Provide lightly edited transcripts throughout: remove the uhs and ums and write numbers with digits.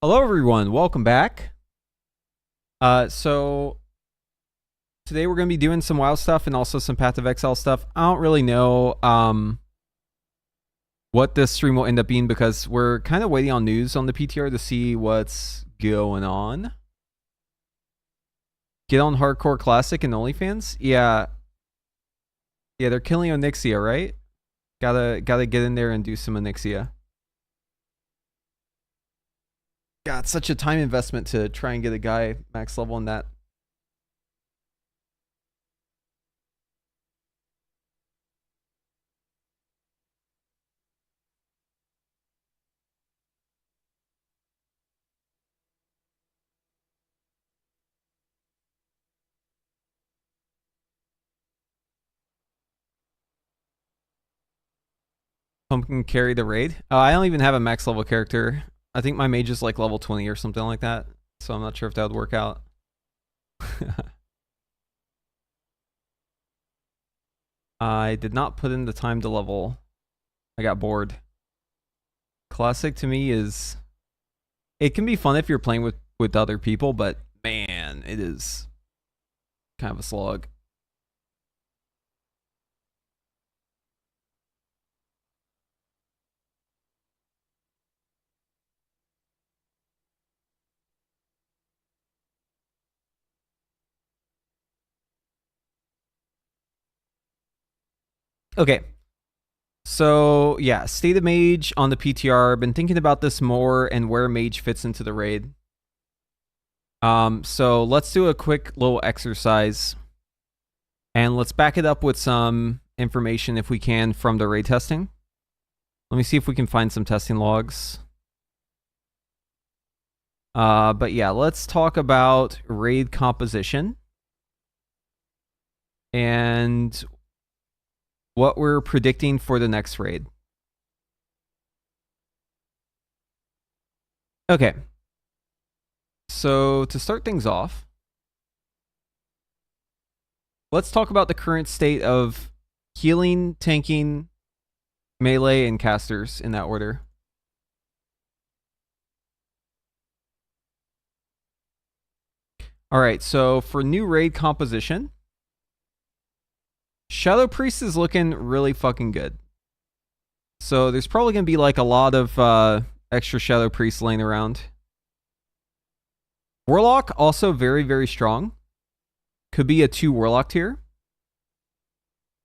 Hello everyone, welcome back. So today we're gonna be doing some WoW stuff and also some Path of Exile stuff. I don't really know what this stream will end up being because we're kind of waiting on news on the PTR to see what's going on. Get on Hardcore Classic and OnlyFans? Yeah, they're killing Onyxia, right? Gotta get in there and do some Onyxia. God, it's such a time investment to try and get a guy max level in that. Pumpkin carry the raid. I don't even have a max level character. I think my mage is like level 20 or something like that. So I'm not sure if that would work out. I did not put in the time to level. I got bored. Classic to me is... It can be fun if you're playing with other people, but man, it is kind of a slog. Okay. So, yeah, State of Mage on the PTR. Been thinking about this more and where Mage fits into the raid. So let's do a quick little exercise. And let's back it up with some information, if we can, from the raid testing. Let me see if we can find some testing logs. But yeah, let's talk about raid composition. And what we're predicting for the next raid. Okay. So to start things off, let's talk about the current state of healing, tanking, melee, and casters in that order. Alright, so for new raid composition, Shadow Priest is looking really fucking good. So there's probably going to be like a lot of extra Shadow Priests laying around. Warlock, also very, very strong. Could be a 2 Warlock tier.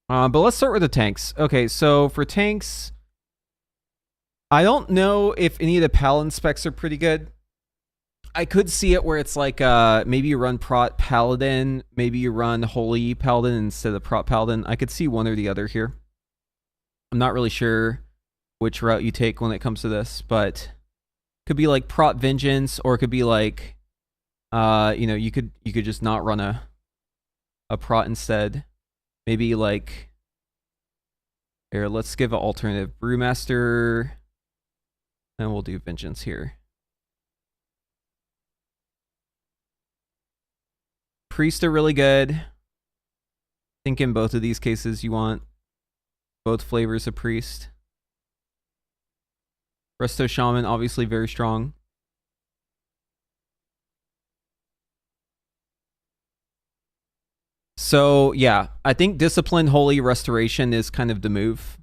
But let's start with the tanks. Okay, so for tanks, I don't know if any of the Paladin specs are pretty good. I could see it where it's like maybe you run Prot Paladin, maybe you run Holy Paladin instead of Prot Paladin. I could see one or the other here. I'm not really sure which route you take when it comes to this, but could be like Prot Vengeance, or it could be like you could just not run a Prot instead. Maybe like here, let's give an alternative. Brewmaster, and we'll do Vengeance here. Priest are really good. I think in both of these cases you want both flavors of Priest. Resto Shaman, obviously very strong. So yeah, I think Discipline, Holy, Restoration is kind of the move.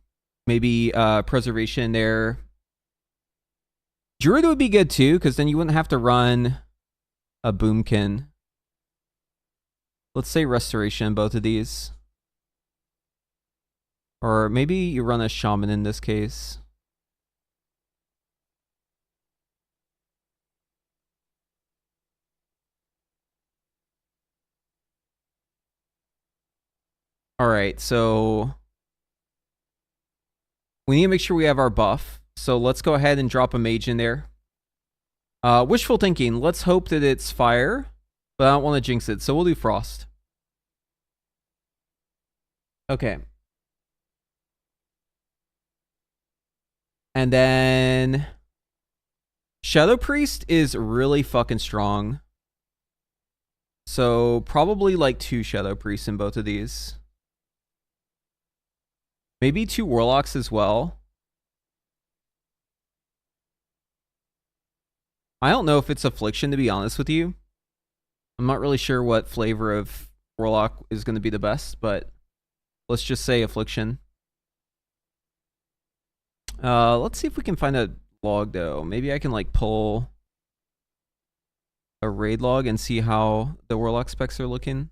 Maybe Preservation there. Druid would be good too, because then you wouldn't have to run a Boomkin. Let's say Restoration, both of these. Or maybe you run a Shaman in this case. Alright, so we need to make sure we have our buff. So let's go ahead and drop a mage in there. Wishful thinking. Let's hope that it's fire, but I don't want to jinx it, so we'll do frost. Okay. And then Shadow Priest is really fucking strong. So probably like 2 Shadow Priests in both of these. Maybe 2 Warlocks as well. I don't know if it's Affliction, to be honest with you. I'm not really sure what flavor of Warlock is going to be the best, but let's just say Affliction. Let's see if we can find a log, though. Maybe I can, like, pull a raid log and see how the Warlock specs are looking.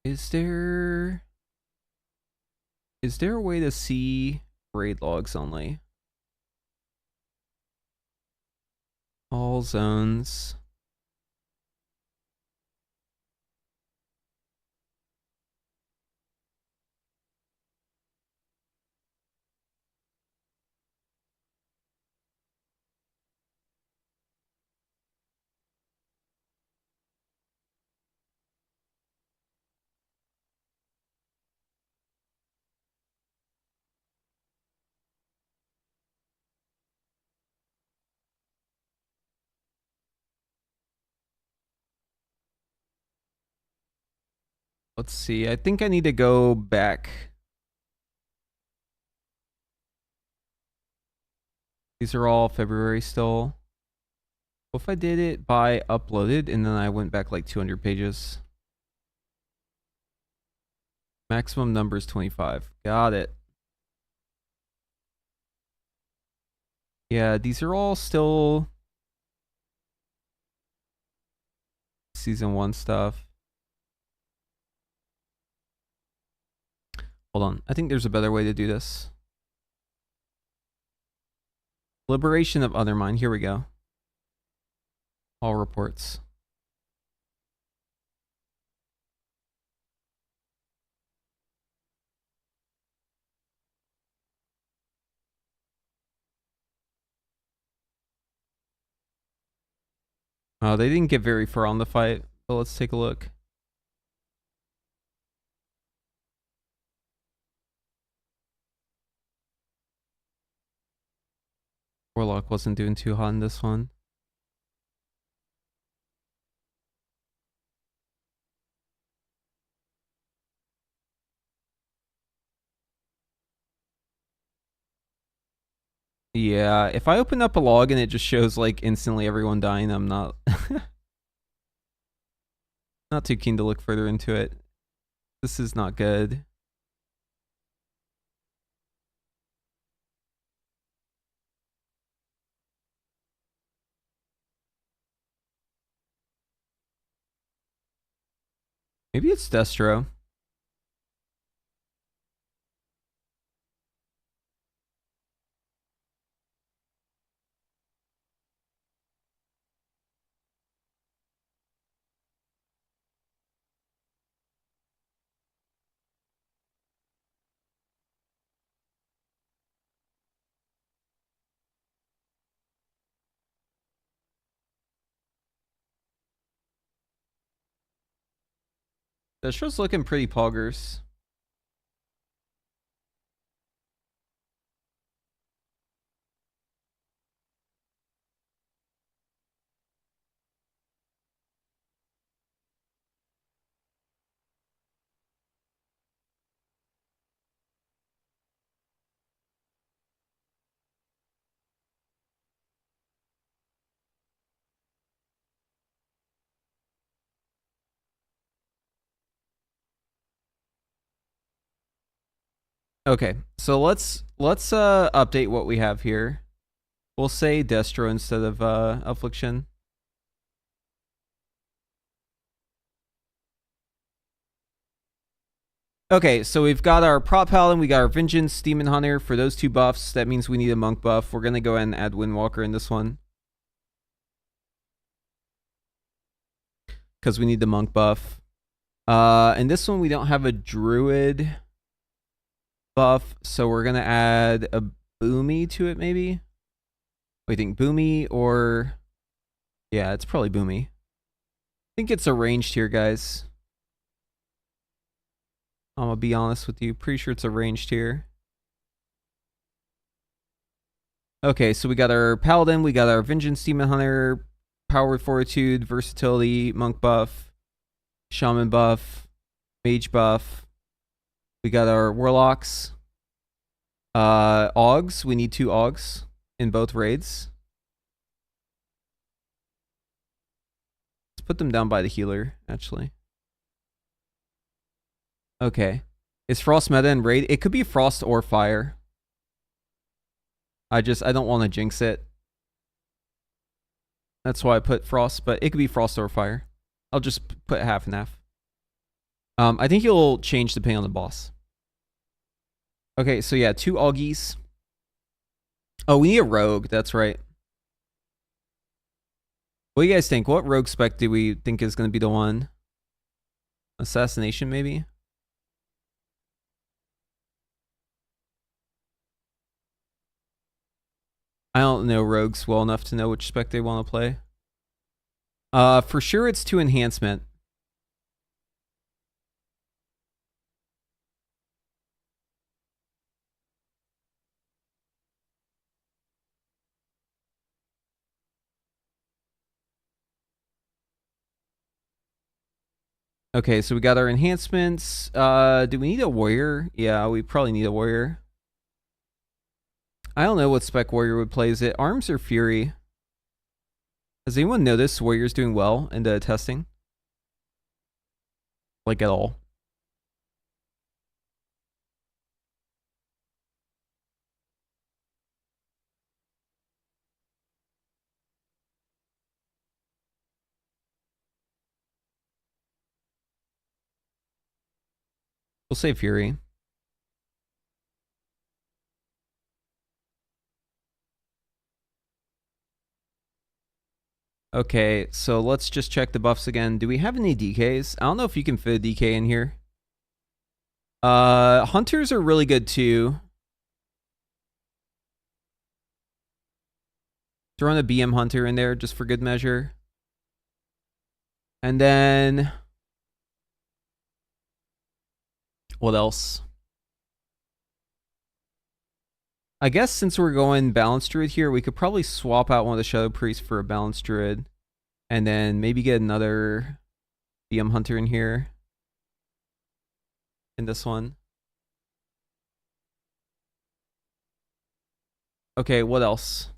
Is there a way to see raid logs only? All zones. Let's see. I think I need to go back. These are all February still. What if I did it by uploaded and then I went back like 200 pages? Maximum number is 25. Got it. Yeah, these are all still season 1 stuff. Hold on. I think there's a better way to do this. Liberation of Undermine. Here we go. All reports. They didn't get very far on the fight, but let's take a look. Warlock wasn't doing too hot in this one. Yeah, if I open up a log and it just shows like instantly everyone dying, I'm not not too keen to look further into it. This is not good. Maybe it's Destro. Destro's looking pretty poggers. Okay, so let's update what we have here. We'll say Destro instead of Affliction. Okay, so we've got our Prop Paladin, we got our Vengeance, Demon Hunter. For those two buffs, that means we need a Monk buff. We're going to go ahead and add Windwalker in this one. Because we need the Monk buff. And this one, we don't have a Druid buff, so we're going to add a Boomy to it, maybe? We think Boomy or... Yeah, it's probably Boomy. I think it's arranged here, guys. I'm gonna be honest with you. Pretty sure it's a ranged here. Okay, so we got our Paladin, we got our Vengeance Demon Hunter, Power Fortitude, Versatility, Monk buff, Shaman buff, Mage buff. We got our Warlocks. Augs, we need 2 Augs in both raids. Let's put them down by the healer, actually. Okay. Is Frost meta in raid? It could be Frost or Fire. I don't want to jinx it. That's why I put Frost, but it could be Frost or Fire. I'll just put half and half. I think he'll change depending on the boss. Okay, so yeah, 2 Augies. Oh, we need a rogue, that's right. What do you guys think? What rogue spec do we think is going to be the one? Assassination, maybe? I don't know rogues well enough to know which spec they want to play. For sure it's 2 enhancement. Okay, so we got our enhancements. Do we need a warrior? Yeah, we probably need a warrior. I don't know what spec warrior would play. Is it arms or fury? Has anyone noticed warrior's doing well in the testing? Like at all? We'll say fury. Okay, so let's just check the buffs again. Do we have any DKs? I don't know if you can fit a DK in here. Hunters are really good too. Throw a BM Hunter in there just for good measure. And then... what else? I guess since we're going Balanced Druid here, we could probably swap out one of the Shadow Priests for a Balanced Druid. And then maybe get another BM Hunter in here. In this one. Okay, what else?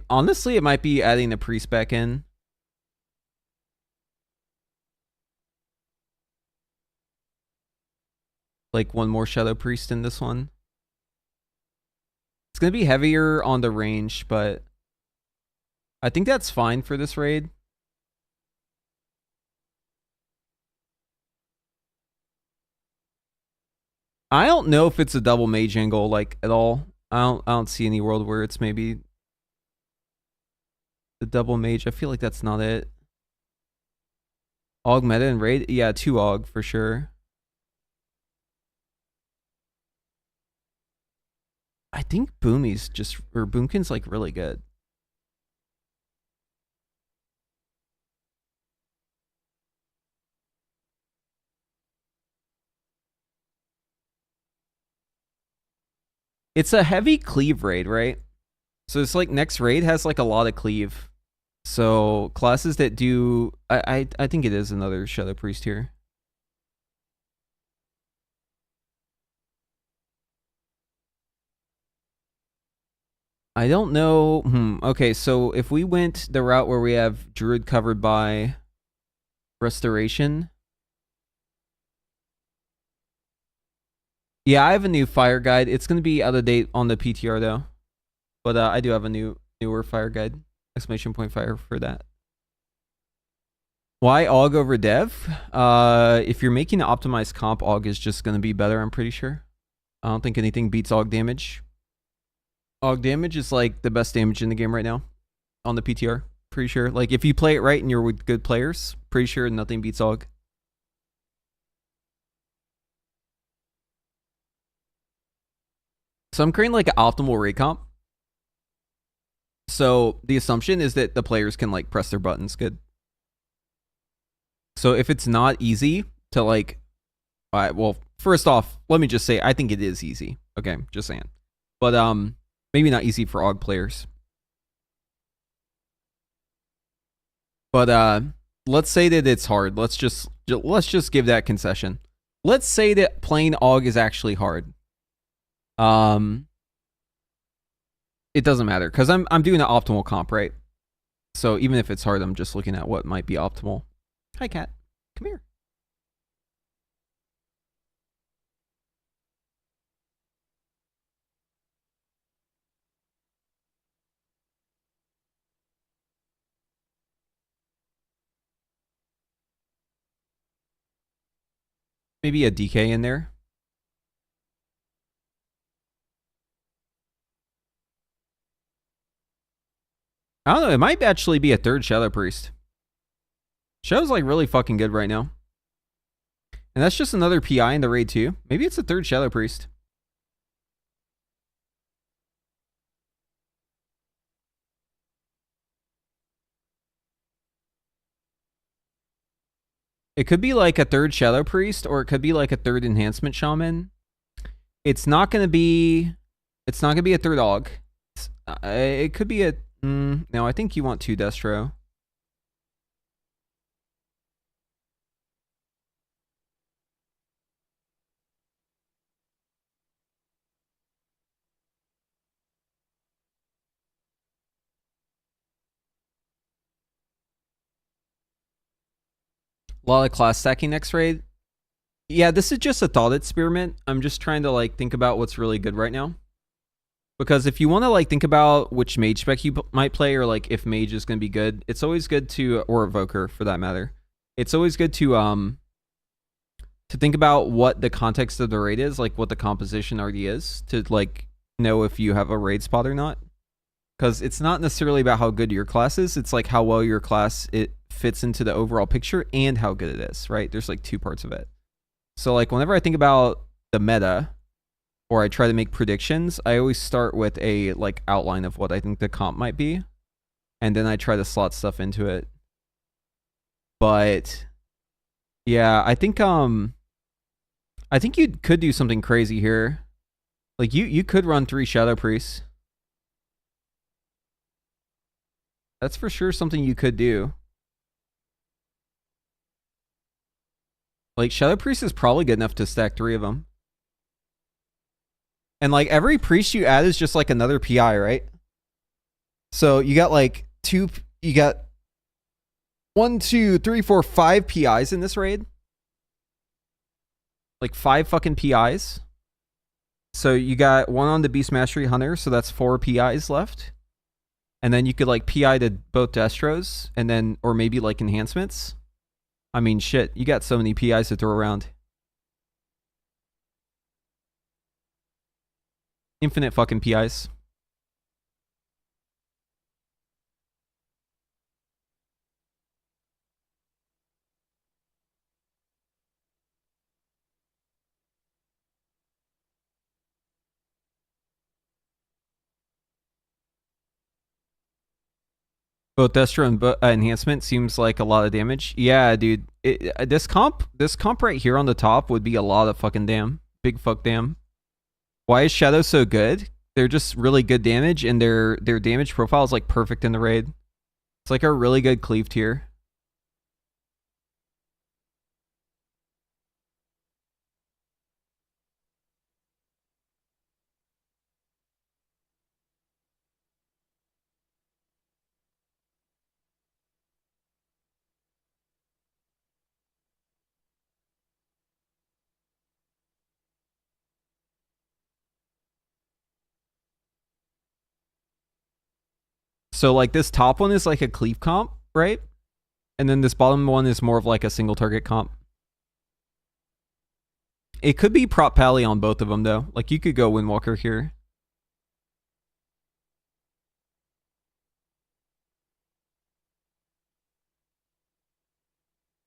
Honestly, it might be adding the Priest back in. Like one more Shadow Priest in this one. It's going to be heavier on the range, but I think that's fine for this raid. I don't know if it's a double mage angle like at all. I don't see any world where it's maybe the double mage. I feel like that's not it. Aug meta and raid? Yeah, 2 Aug for sure. I think Boomkin's like really good. It's a heavy cleave raid, right? So it's like next raid has like a lot of cleave. So classes that do... I think it is another Shadow Priest here. I don't know. Okay, so if we went the route where we have Druid covered by Restoration... yeah, I have a new fire guide. It's going to be out of date on the PTR though. But I do have a newer fire guide. Exclamation point fire for that. Why Aug over Dev? If you're making an optimized comp, Aug is just going to be better, I'm pretty sure. I don't think anything beats Aug damage. Aug damage is like the best damage in the game right now on the PTR. Pretty sure. Like if you play it right and you're with good players, pretty sure nothing beats Aug. So I'm creating like an optimal raid comp. So the assumption is that the players can like press their buttons good. So if it's not easy to like, well, first off, let me just say I think it is easy. Okay, just saying. But maybe not easy for AUG players. But let's say that it's hard. Let's just give that concession. Let's say that playing AUG is actually hard. It doesn't matter because I'm doing an optimal comp, right? So even if it's hard, I'm just looking at what might be optimal. Hi, cat. Come here. Maybe a DK in there. I don't know. It might actually be a third Shadow Priest. Shadow's like really fucking good right now. And that's just another PI in the raid too. Maybe it's a third Shadow Priest. It could be like a third Shadow Priest, or it could be like a third Enhancement Shaman. It's not gonna be a third AUG. It could be a no, I think you want 2 Destro. A lot of class stacking next raid. Yeah, this is just a thought experiment. I'm just trying to like think about what's really good right now. Because if you want to like think about which mage spec you might play, or like if mage is going to be good, it's always good to, or evoker for that matter, it's always good to think about what the context of the raid is, like what the composition already is, to like know if you have a raid spot or not. Because it's not necessarily about how good your class is, it's like how well your class it fits into the overall picture and how good it is, right? There's like 2 parts of it. So like whenever I think about the meta, or I try to make predictions, I always start with a like outline of what I think the comp might be, and then I try to slot stuff into it. But yeah, I think you could do something crazy here. Like you could run 3 Shadow Priests. That's for sure something you could do. Like Shadow Priest is probably good enough to stack 3 of them. And like every priest you add is just like another PI, right? So you got like 2, you got 1, 2, 3, 4, 5 PIs in this raid. Like 5 fucking PIs. So you got 1 on the Beast Mastery Hunter, so that's 4 PIs left. And then you could like PI to both Destros, and then, or maybe like enhancements. I mean, shit, you got so many PIs to throw around. Infinite fucking PIs. Both Destro and enhancement seems like a lot of damage. Yeah, dude. This comp right here on the top would be a lot of fucking damn. Big fuck damn. Why is Shadow so good? They're just really good damage, and their damage profile is like perfect in the raid. It's like a really good cleave tier. So like this top one is like a cleave comp, right? And then this bottom one is more of like a single target comp. It could be prop pally on both of them though. Like you could go Windwalker here.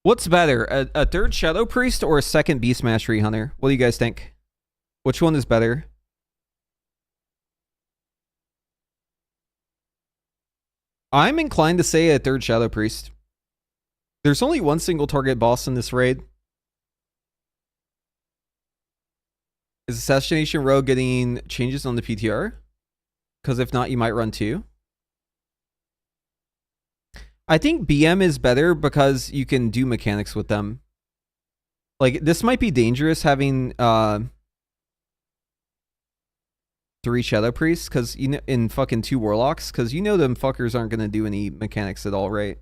What's better, a third Shadow Priest or a second Beast Mastery Hunter? What do you guys think? Which one is better? I'm inclined to say a third Shadow Priest. There's only one single target boss in this raid. Is Assassination Row getting changes on the PTR? Because if not, you might run two. I think BM is better because you can do mechanics with them. Like, this might be dangerous having 3 Shadow Priests, because you know, in fucking 2 Warlocks, because you know them fuckers aren't gonna do any mechanics at all, right?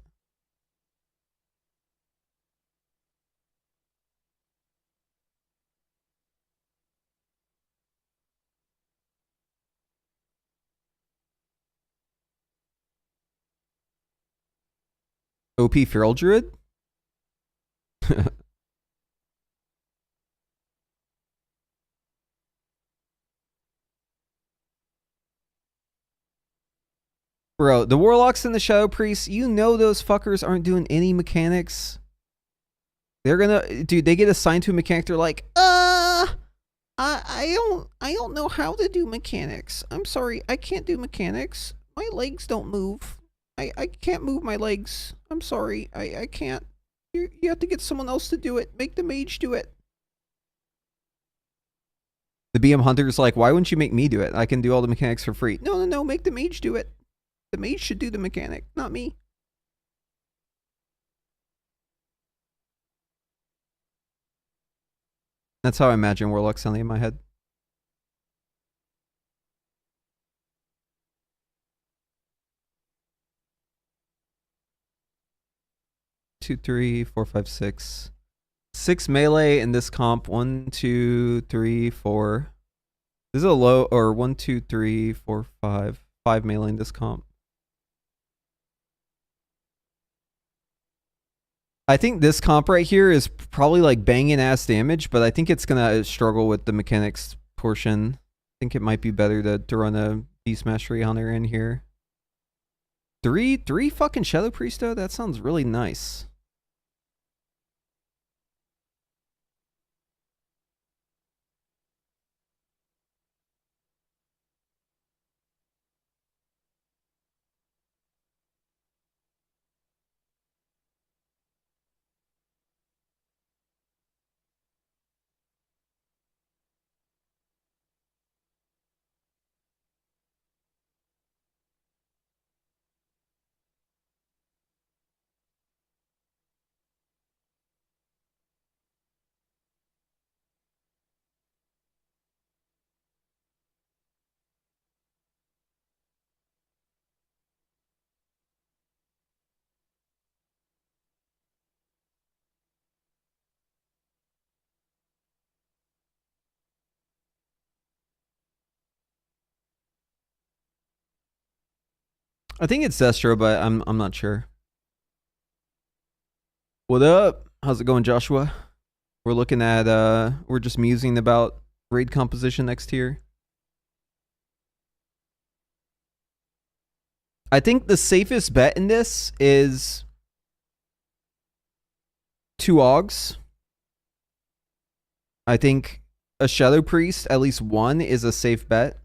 OP Feral Druid? Bro, the Warlocks and the Shadow Priests, you know those fuckers aren't doing any mechanics. They're gonna, dude, they get assigned to a mechanic, they're like, I don't know how to do mechanics. I'm sorry, I can't do mechanics. My legs don't move. I can't move my legs. I'm sorry, I can't. You have to get someone else to do it. Make the mage do it. The BM Hunter's like, why wouldn't you make me do it? I can do all the mechanics for free. No, make the mage do it. The mage should do the mechanic, not me. That's how I imagine Warlock sounding in my head. Two, three, four, five, six. 6 melee in this comp. 1, 2, 3, 4. This is a low, or 1, 2, 3, 4, 5. 5 melee in this comp. I think this comp right here is probably like banging ass damage, but I think it's gonna struggle with the mechanics portion. I think it might be better to run a Beast Mastery Hunter in here. Three fucking Shadow Priest though? That sounds really nice. I think it's Destro, but I'm not sure. What up? How's it going, Joshua? We're looking at we're just musing about raid composition next tier. I think the safest bet in this is 2 Augs. I think a Shadow Priest, at least 1, is a safe bet.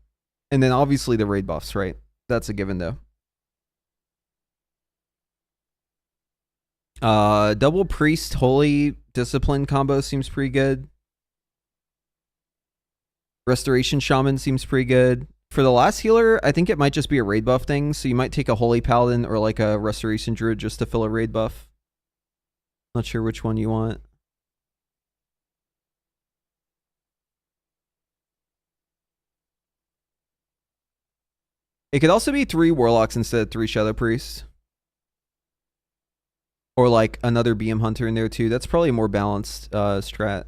And then obviously the raid buffs, right? That's a given though. Double Priest Holy Discipline combo seems pretty good. Restoration Shaman seems pretty good. For the last healer, I think it might just be a raid buff thing, so you might take a Holy Paladin or like a Restoration Druid just to fill a raid buff. Not sure which one you want. It could also be 3 Warlocks instead of 3 Shadow Priests. Or like another BM Hunter in there too. That's probably a more balanced strat.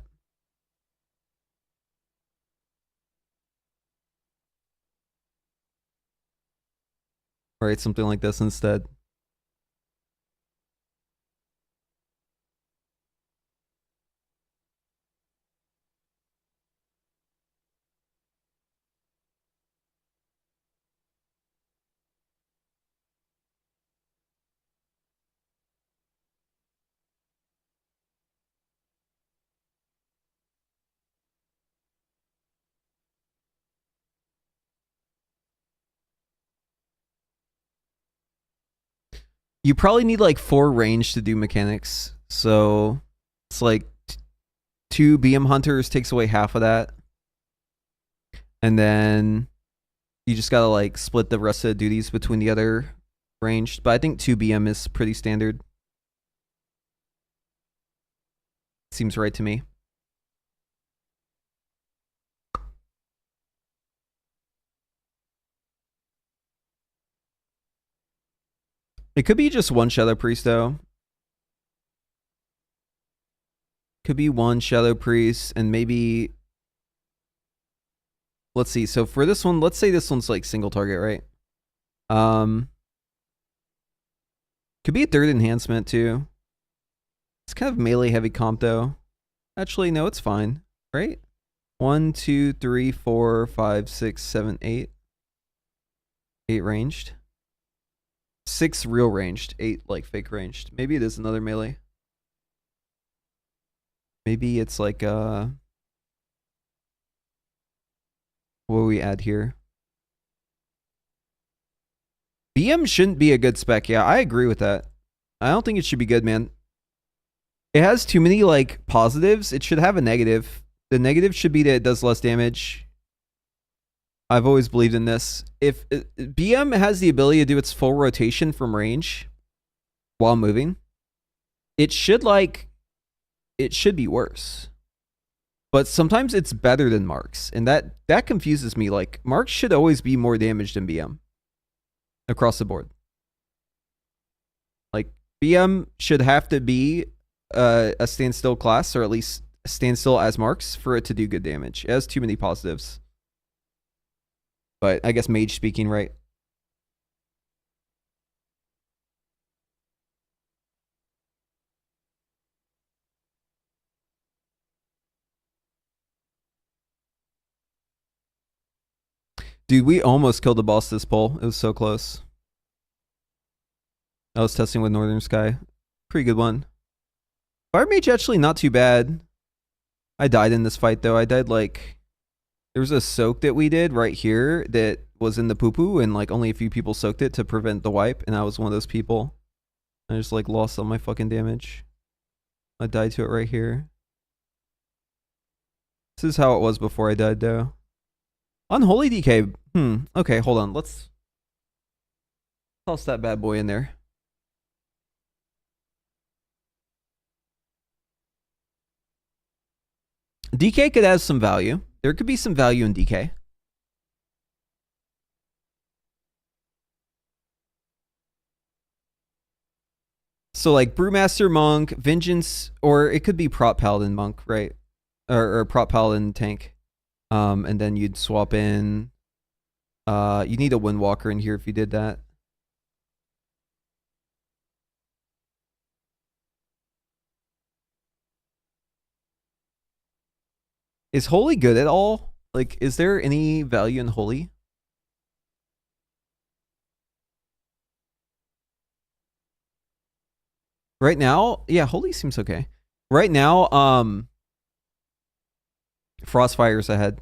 Right, something like this instead. You probably need like 4 range to do mechanics. So it's like 2 BM hunters takes away half of that. And then you just gotta like split the rest of the duties between the other ranged. But I think 2 BM is pretty standard. Seems right to me. It could be just 1 Shadow Priest though. Could be 1 Shadow Priest and maybe... Let's see. So for this one, let's say this one's like single target, right? Could be a 3rd enhancement too. It's kind of melee heavy comp though. Actually, no, it's fine, right? 1, 2, 3, 4, 5, 6, 7, 8. 8 ranged. 6 real ranged. 8 like fake ranged. Maybe it is another melee. Maybe it's like what do we add here? BM shouldn't be a good spec. Yeah, I agree with that. I don't think it should be good, man. It has too many like positives. It should have a negative. The negative should be that it does less damage. I've always believed in this. If BM has the ability to do its full rotation from range while moving, it should be worse. But sometimes it's better than Marks, and that confuses me. Like Marks should always be more damage than BM across the board. Like BM should have to be a standstill class, or at least standstill as Marks, for it to do good damage. It has too many positives. But I guess Mage speaking, right? Dude, we almost killed the boss this pull. It was so close. I was testing with Northern Sky. Pretty good one. Fire Mage actually not too bad. I died in this fight though. I died like... There was a soak that we did right here that was in the poo-poo, and like only a few people soaked it to prevent the wipe, and I was one of those people. I just like lost all my fucking damage. I died to it right here. This is how it was before I died though. Unholy DK. Okay, hold on. Let's toss that bad boy in there. DK could have some value. There could be some value in DK. So like Brewmaster Monk, Vengeance, or it could be Prop Paladin Monk, right? Or Prop Paladin Tank. And then you'd swap in... you need a Windwalker in here if you did that. Is Holy good at all? Like, is there any value in Holy? Right now, yeah, Holy seems okay. Right now, Frostfire's ahead.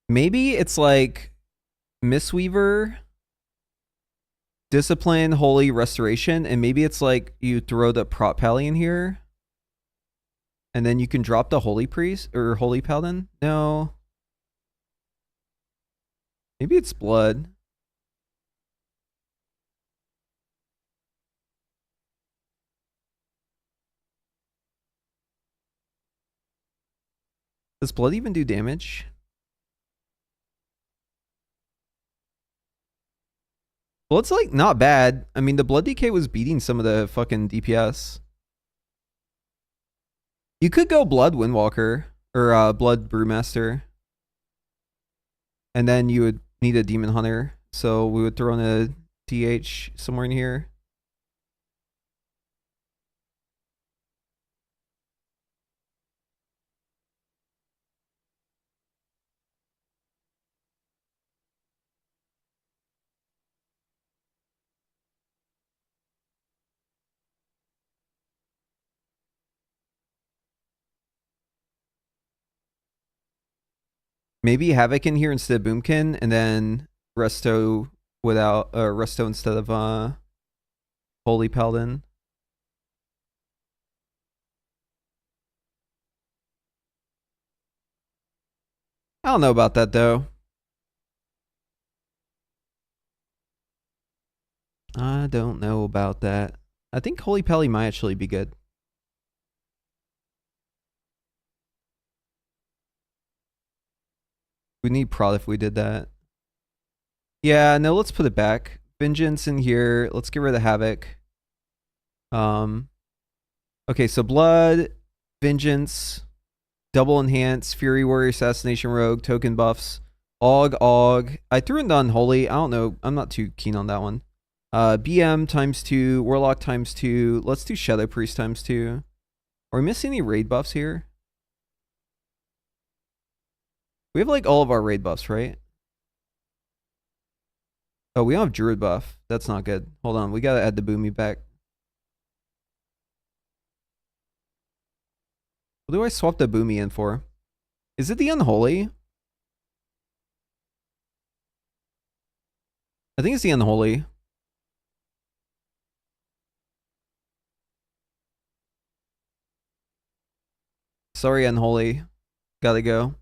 Maybe it's like Mistweaver, Discipline, Holy, Restoration, and maybe it's like you throw the Prop Pally in here, and then you can drop the Holy Priest or Holy Paladin. No. Maybe it's Blood. Does Blood even do damage? Blood's like not bad. I mean, the Blood DK was beating some of the fucking DPS. You could go Blood Windwalker or Blood Brewmaster. And then you would need a Demon Hunter. So we would throw in a DH somewhere in here. Maybe Havoc in here instead of Boomkin, and then Resto without Resto instead of Holy Paladin. I don't know about that though. I don't know about that. I think Holy Pally might actually be good. We need prod if we did that. Yeah, no, let's put it back. Vengeance in here. Let's get rid of Havoc. Okay, so Blood, Vengeance, Double Enhance, Fury Warrior, Assassination Rogue, token buffs, Og. I threw in the Unholy. I don't know. I'm not too keen on that one. BM ×2, Warlock ×2. Let's do Shadow Priest ×2. Are we missing any raid buffs here? We have like all of our raid buffs, right? Oh, we don't have Druid buff. That's not good. Hold on. We gotta add the Boomy back. What do I swap the Boomy in for? Is it the Unholy? I think it's the Unholy. Sorry, Unholy. Gotta go.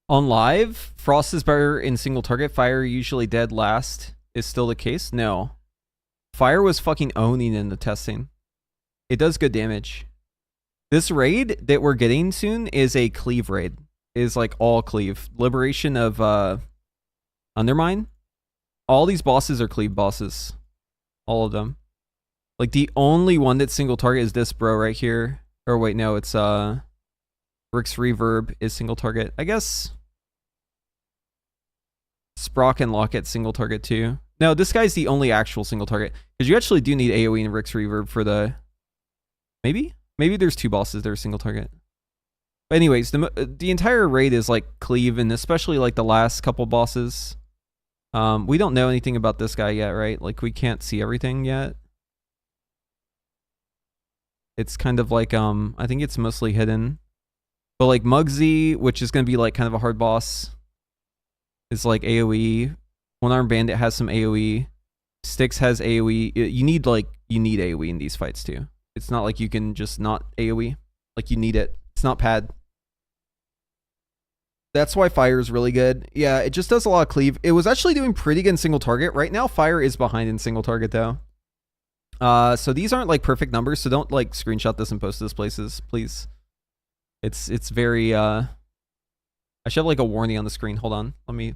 On live, Frost is better in single target. Fire usually dead last. Is still the case? No. Fire was fucking owning in the testing. It does good damage. This raid that we're getting soon is a cleave raid. It is like all cleave. Liberation of Undermine. All these bosses are cleave bosses. All of them. Like the only one that's single target is this bro right here. Or wait, no, it's Rick's Reverb is single target. I guess Sprock and Locket single target too. No, this guy's the only actual single target. Because you actually do need AoE and Rick's Reverb for the... Maybe? Maybe there's two bosses that are single target. But anyways, the entire raid is like cleave, and especially like the last couple bosses. We don't know anything about this guy yet, right? Like we can't see everything yet. It's kind of like, I think it's mostly hidden. But like Muggsy, which is going to be like kind of a hard boss, is like AoE. One Arm Bandit has some AoE. Styx has AoE. You need AoE in these fights too. It's not like you can just not AoE. Like you need it. It's not pad. That's why Fire is really good. Yeah, it just does a lot of cleave. It was actually doing pretty good in single target. Right now, Fire is behind in single target though. So these aren't like perfect numbers, so don't like screenshot this and post this places, please. It's very I should have like a warning on the screen. Hold on. Let me...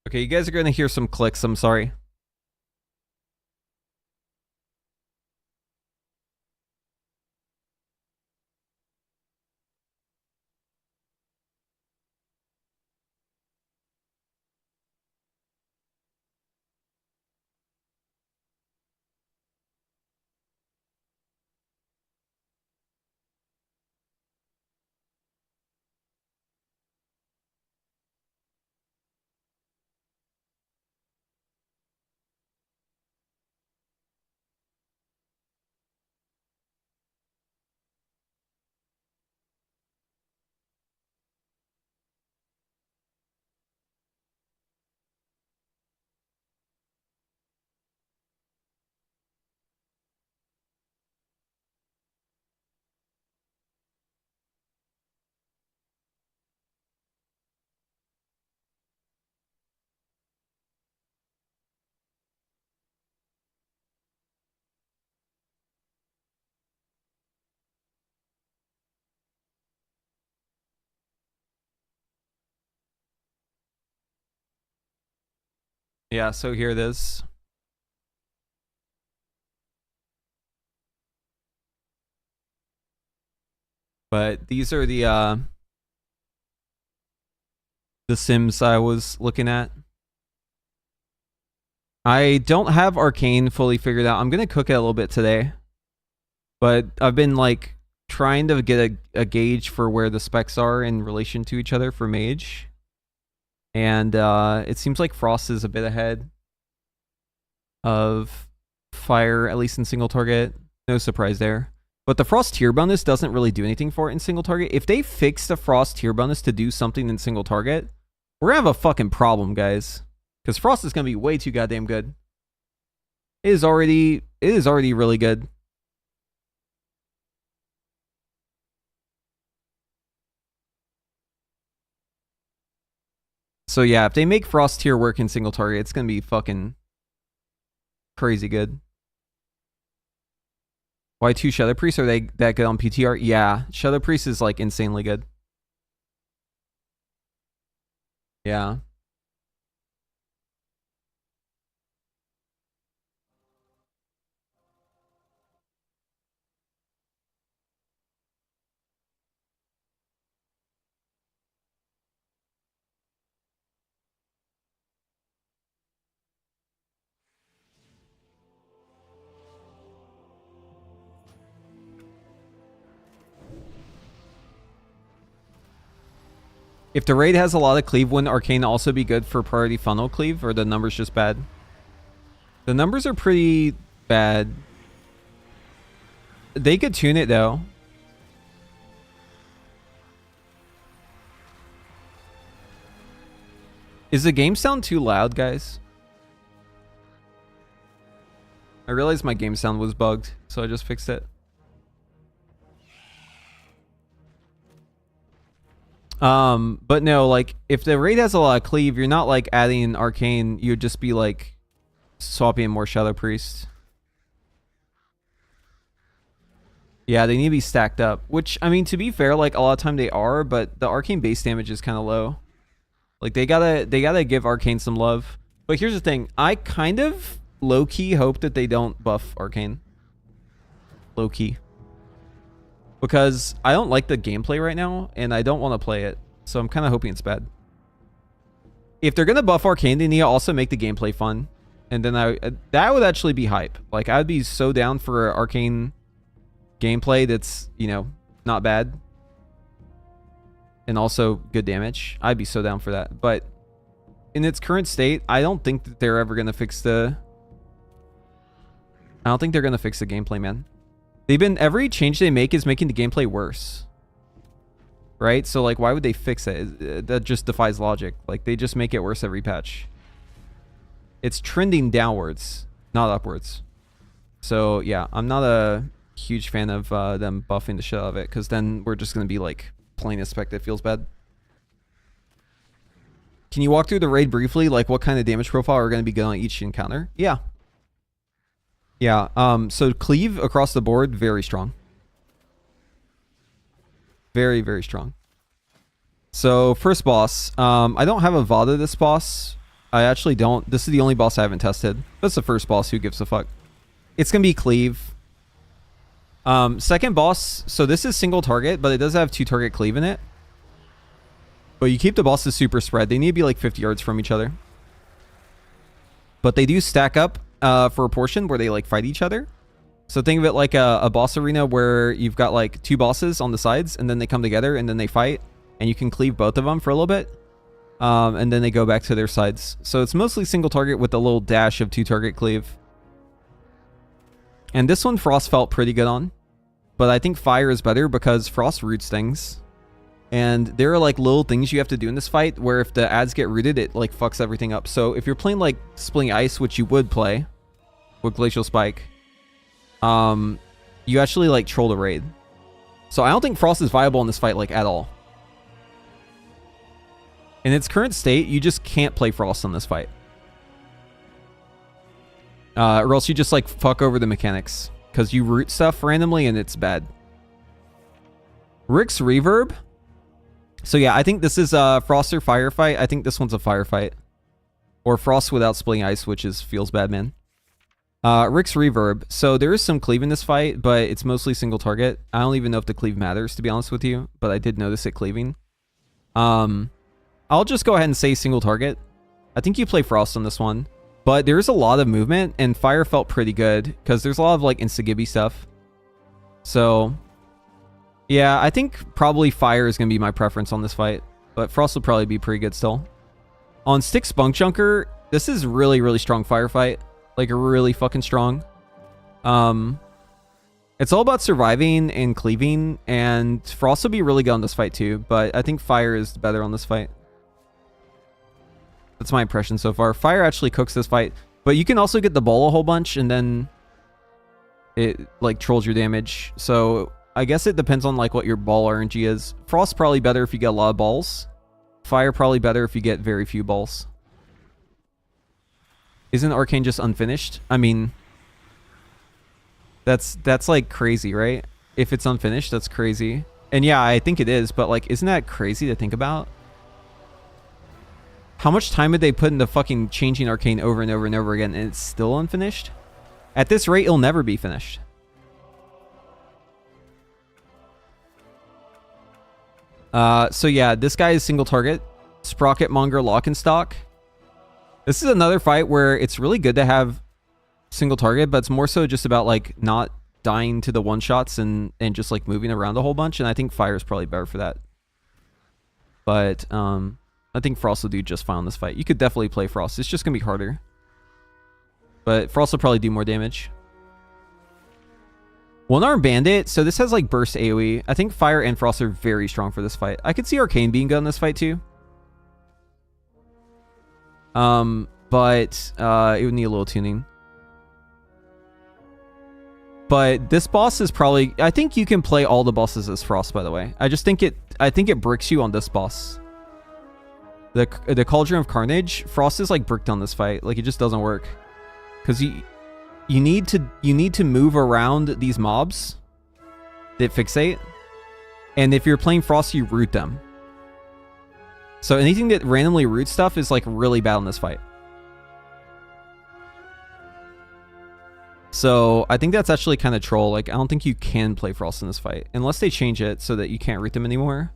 Okay, you guys are going to hear some clicks. I'm sorry. Yeah, so here it is. But these are the Sims I was looking at. I don't have Arcane fully figured out. I'm gonna cook it a little bit today, but I've been like trying to get a gauge for where the specs are in relation to each other for Mage, and it seems like Frost is a bit ahead of Fire, at least in single target. No surprise there. But the Frost tier bonus doesn't really do anything for it in single target. If they fix the Frost tier bonus to do something in single target, we're gonna have a fucking problem, guys. Because Frost is gonna be way too goddamn good. It is already really good. So yeah, if they make Frost tier work in single target, it's gonna be fucking crazy good. Why 2 Shadow Priests? Are they that good on PTR? Yeah, Shadow Priest is like insanely good. Yeah. If the raid has a lot of cleave, wouldn't Arcane also be good for priority funnel cleave, or the numbers just bad? The numbers are pretty bad. They could tune it though. Is the game sound too loud, guys? I realized my game sound was bugged, so I just fixed it. But no, like, if the raid has a lot of cleave, you're not, like, adding Arcane. You'd just be, like, swapping more Shadow Priest. Yeah, they need to be stacked up. Which, I mean, to be fair, like, a lot of time they are, but the Arcane base damage is kind of low. Like, they gotta give Arcane some love. But here's the thing. I kind of low-key hope that they don't buff Arcane. Low-key. Because I don't like the gameplay right now, and I don't want to play it. So I'm kind of hoping it's bad. If they're going to buff Arcane, they need to also make the gameplay fun. And then that would actually be hype. Like, I would be so down for Arcane gameplay that's, you know, not bad. And also good damage. I'd be so down for that. But in its current state, I don't think that they're ever going to fix the... I don't think they're going to fix the gameplay, man. Every change they make is making the gameplay worse. Right? So, like, why would they fix it? That just defies logic. Like, they just make it worse every patch. It's trending downwards, not upwards. So, yeah, I'm not a huge fan of them buffing the shit out of it, because then we're just going to be, like, playing a spec that feels bad. Can you walk through the raid briefly? Like, what kind of damage profile are going to be good on each encounter? Yeah. Yeah, so cleave across the board, very strong. Very, very strong. So, first boss. I don't have a VOD of this boss. I actually don't. This is the only boss I haven't tested. That's the first boss. Who gives a fuck? It's going to be cleave. Second boss. So, this is single target, but it does have 2 target cleave in it. But you keep the bosses super spread. They need to be like 50 yards from each other. But they do stack up. For a portion where they like fight each other. So think of it like a boss arena where you've got like 2 bosses on the sides and then they come together and then they fight and you can cleave both of them for a little bit. And then they go back to their sides. So it's mostly single target with a little dash of 2 target cleave. And this one Frost felt pretty good on. But I think Fire is better because Frost roots things. And there are like little things you have to do in this fight where if the ads get rooted, it like fucks everything up. So if you're playing like Splitting Ice, which you would play with Glacial Spike, you actually like troll the raid. So I don't think Frost is viable in this fight like at all. In its current state, you just can't play Frost in this fight. Or else you just like fuck over the mechanics. Because you root stuff randomly and it's bad. Rick's Reverb. So yeah, I think this is a Frost or Fire fight. I think this one's a Fire fight. Or Frost without splitting ice, which feels bad, man. Rick's Reverb. So there is some cleave in this fight, but it's mostly single target. I don't even know if the cleave matters, to be honest with you, but I did notice it cleaving. I'll just go ahead and say single target. I think you play Frost on this one, but there's a lot of movement, and Fire felt pretty good because there's a lot of like insta-gibby stuff. So yeah, I think probably Fire is going to be my preference on this fight, but Frost will probably be pretty good still. On Stick Spunk Junker, this is really, really strong firefight. Like, really fucking strong. It's all about surviving and cleaving, and Frost will be really good on this fight too, but I think Fire is better on this fight. That's my impression so far. Fire actually cooks this fight, but you can also get the ball a whole bunch, and then it, like, trolls your damage. So, I guess it depends on, like, what your ball RNG is. Frost probably better if you get a lot of balls. Fire probably better if you get very few balls. Isn't Arcane just unfinished? I mean, that's like crazy, right? If it's unfinished, that's crazy. And yeah, I think it is, but like, isn't that crazy to think about? How much time did they put into fucking changing Arcane over and over and over again, and it's still unfinished? At this rate, it'll never be finished. So yeah, this guy is single target. Sprocket Monger Lock and Stock. This is another fight where it's really good to have single target, but it's more so just about like not dying to the one shots and just like moving around a whole bunch. And I think Fire is probably better for that. But I think Frost will do just fine on this fight. You could definitely play Frost. It's just gonna be harder, but Frost will probably do more damage. One Arm Bandit. So this has like burst AoE. I think Fire and Frost are very strong for this fight. I could see Arcane being good in this fight too. But it would need a little tuning. But this boss is probably, I think you can play all the bosses as Frost, by the way. I think it bricks you on this boss. The Cauldron of Carnage, Frost is like bricked on this fight. Like, it just doesn't work. Because you need to move around these mobs that fixate. And if you're playing Frost, you root them. So anything that randomly roots stuff is like really bad in this fight. So I think that's actually kind of troll. Like, I don't think you can play Frost in this fight unless they change it so that you can't root them anymore.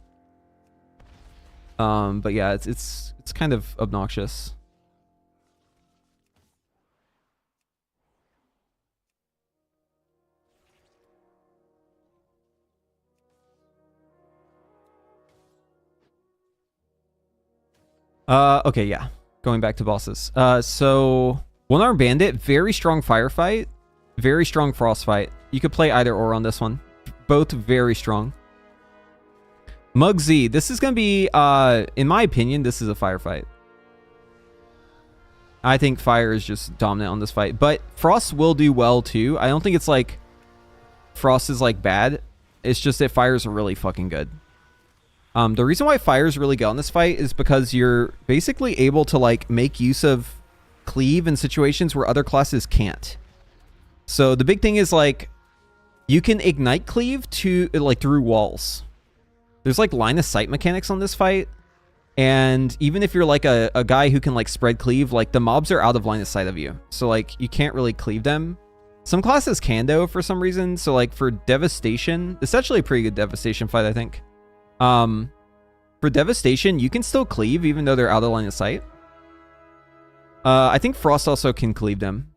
But yeah, it's kind of obnoxious. Okay, yeah. Going back to bosses. So One Arm Bandit, very strong firefight, very strong frost fight. You could play either or on this one. Both very strong. Muggsy, this is gonna be, in my opinion, this is a firefight. I think Fire is just dominant on this fight, but Frost will do well too. I don't think it's like Frost is like bad. It's just that Fire is really fucking good. The reason why Fire is really good on this fight is because you're basically able to like make use of cleave in situations where other classes can't. So the big thing is like you can ignite cleave to like through walls. There's like line of sight mechanics on this fight, and even if you're like a guy who can like spread cleave, like the mobs are out of line of sight of you, so like you can't really cleave them. Some classes can though for some reason. So like for Devastation, it's actually a pretty good Devastation fight, I think. For Devastation, you can still cleave even though they're out of line of sight. I think Frost also can cleave them.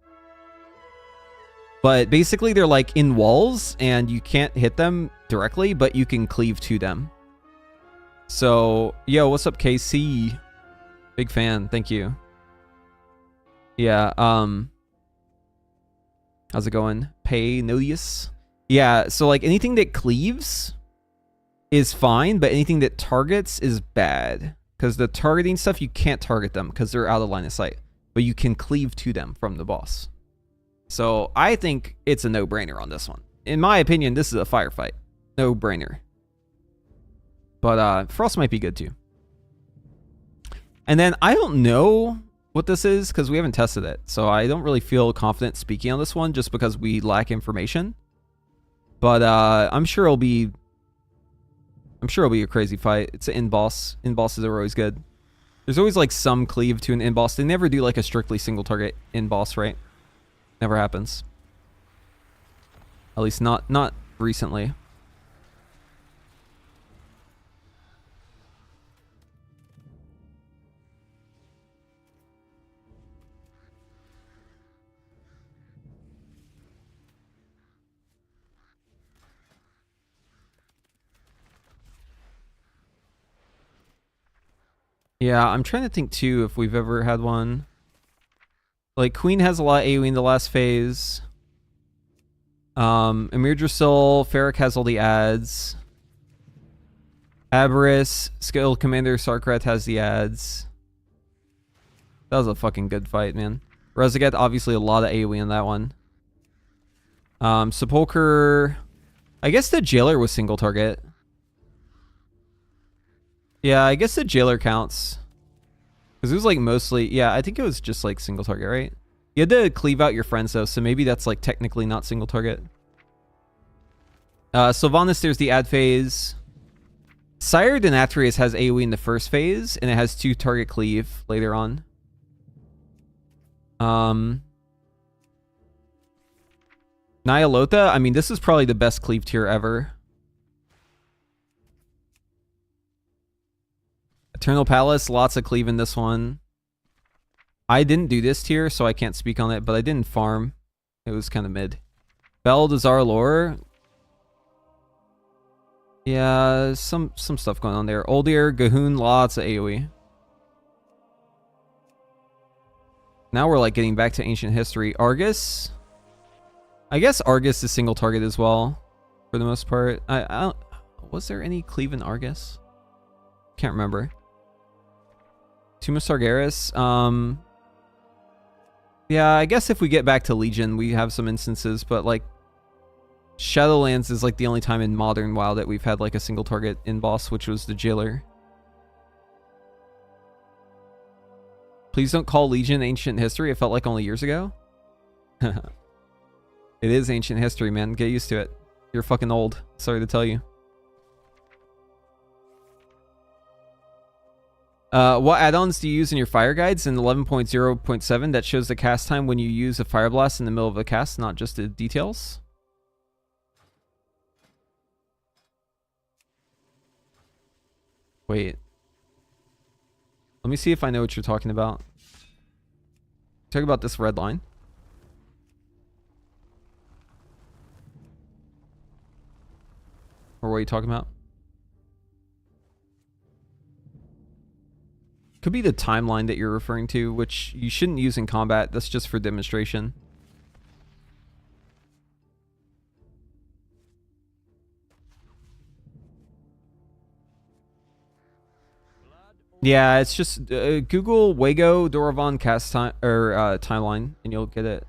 But basically they're like in walls and you can't hit them directly, but you can cleave to them. So, yo, what's up, KC? Big fan, thank you. Yeah, how's it going? Pay Nodius? Yeah, so like anything that cleaves is fine, but anything that targets is bad. Because the targeting stuff, you can't target them because they're out of line of sight. But you can cleave to them from the boss. So I think it's a no-brainer on this one. In my opinion, this is a firefight. No-brainer. But Frost might be good too. And then I don't know what this is because we haven't tested it. So I don't really feel confident speaking on this one just because we lack information. But I'm sure it'll be a crazy fight. It's an in-boss. In-bosses are always good. There's always like some cleave to an in-boss. They never do like a strictly single target in-boss, right? Never happens. At least not recently. Yeah, I'm trying to think too if we've ever had one. Like, Queen has a lot of AoE in the last phase. Emir Drasil, Ferric has all the ads. Aberys, Skilled Commander Sarkrat has the ads. That was a fucking good fight, man. Rezaget, obviously a lot of AoE in that one. Sepulcher, I guess the Jailer was single target. Yeah, I guess the Jailer counts. Because it was like mostly, yeah, I think it was just like single target, right? You had to cleave out your friends though, so maybe that's like technically not single target. Sylvanas, there's the ad phase. Sire Denatrius has AoE in the first phase, and it has 2 target cleave later on. Nyalotha, I mean, this is probably the best cleave tier ever. Eternal Palace, lots of cleave in this one. I didn't do this tier, so I can't speak on it, but I didn't farm. It was kind of mid. Beldazar lore. Yeah, some stuff going on there. Oldir, Gahoon, lots of AoE. Now we're like getting back to ancient history. Argus. I guess Argus is single target as well, for the most part. I don't, was there any cleave in Argus? Can't remember. Tomb of Sargeras. Yeah, I guess if we get back to Legion, we have some instances, but like Shadowlands is like the only time in modern WoW that we've had like a single target in boss, which was the Jailer. Please don't call Legion ancient history. It felt like only years ago. It is ancient history, man. Get used to it. You're fucking old. Sorry to tell you. What add-ons do you use in your fire guides? In 11.0.7, that shows the cast time when you use a fire blast in the middle of a cast, not just the details. Wait. Let me see if I know what you're talking about. Talk about this red line. Or what are you talking about? Could be the timeline that you're referring to, which you shouldn't use in combat. That's just for demonstration. Yeah, it's just Google Wago Doravan cast time or timeline, and you'll get it.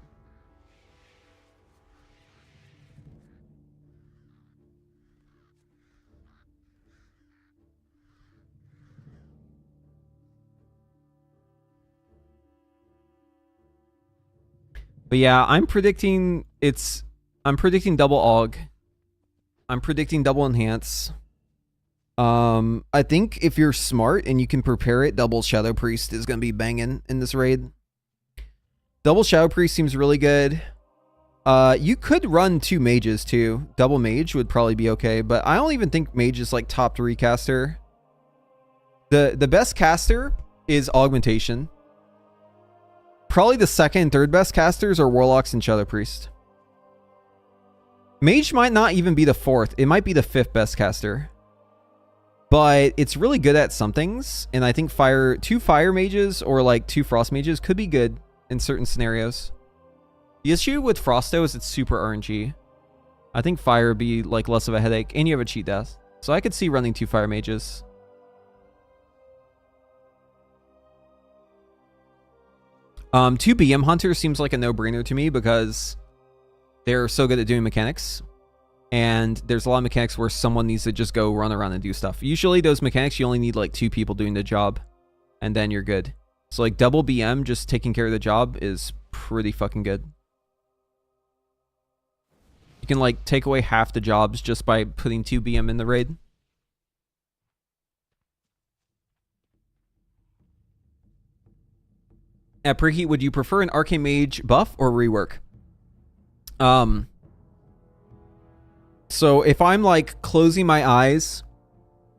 But yeah, I'm predicting double AUG. I'm predicting double enhance. I think if you're smart and you can prepare it, double Shadow Priest is going to be banging in this raid. Double Shadow Priest seems really good. You could run 2 mages too. Double mage would probably be okay, but I don't even think mage is like top 3 caster. The best caster is augmentation. Probably the second and third best casters are warlocks and Shadow Priest. Mage might not even be the 4th. It might be the 5th best caster. But it's really good at some things, and I think 2 fire mages or like 2 frost mages could be good in certain scenarios. The issue with Frosto is it's super RNG. I think fire would be like less of a headache, and you have a cheat death. So I could see running 2 fire mages. Two BM hunters seems like a no-brainer to me because they're so good at doing mechanics. And there's a lot of mechanics where someone needs to just go run around and do stuff. Usually those mechanics, you only need like 2 people doing the job, and then you're good. So like double BM just taking care of the job is pretty fucking good. You can like take away half the jobs just by putting 2 BM in the raid. At Preheat, would you prefer an Arcane Mage buff or rework? So if I'm like closing my eyes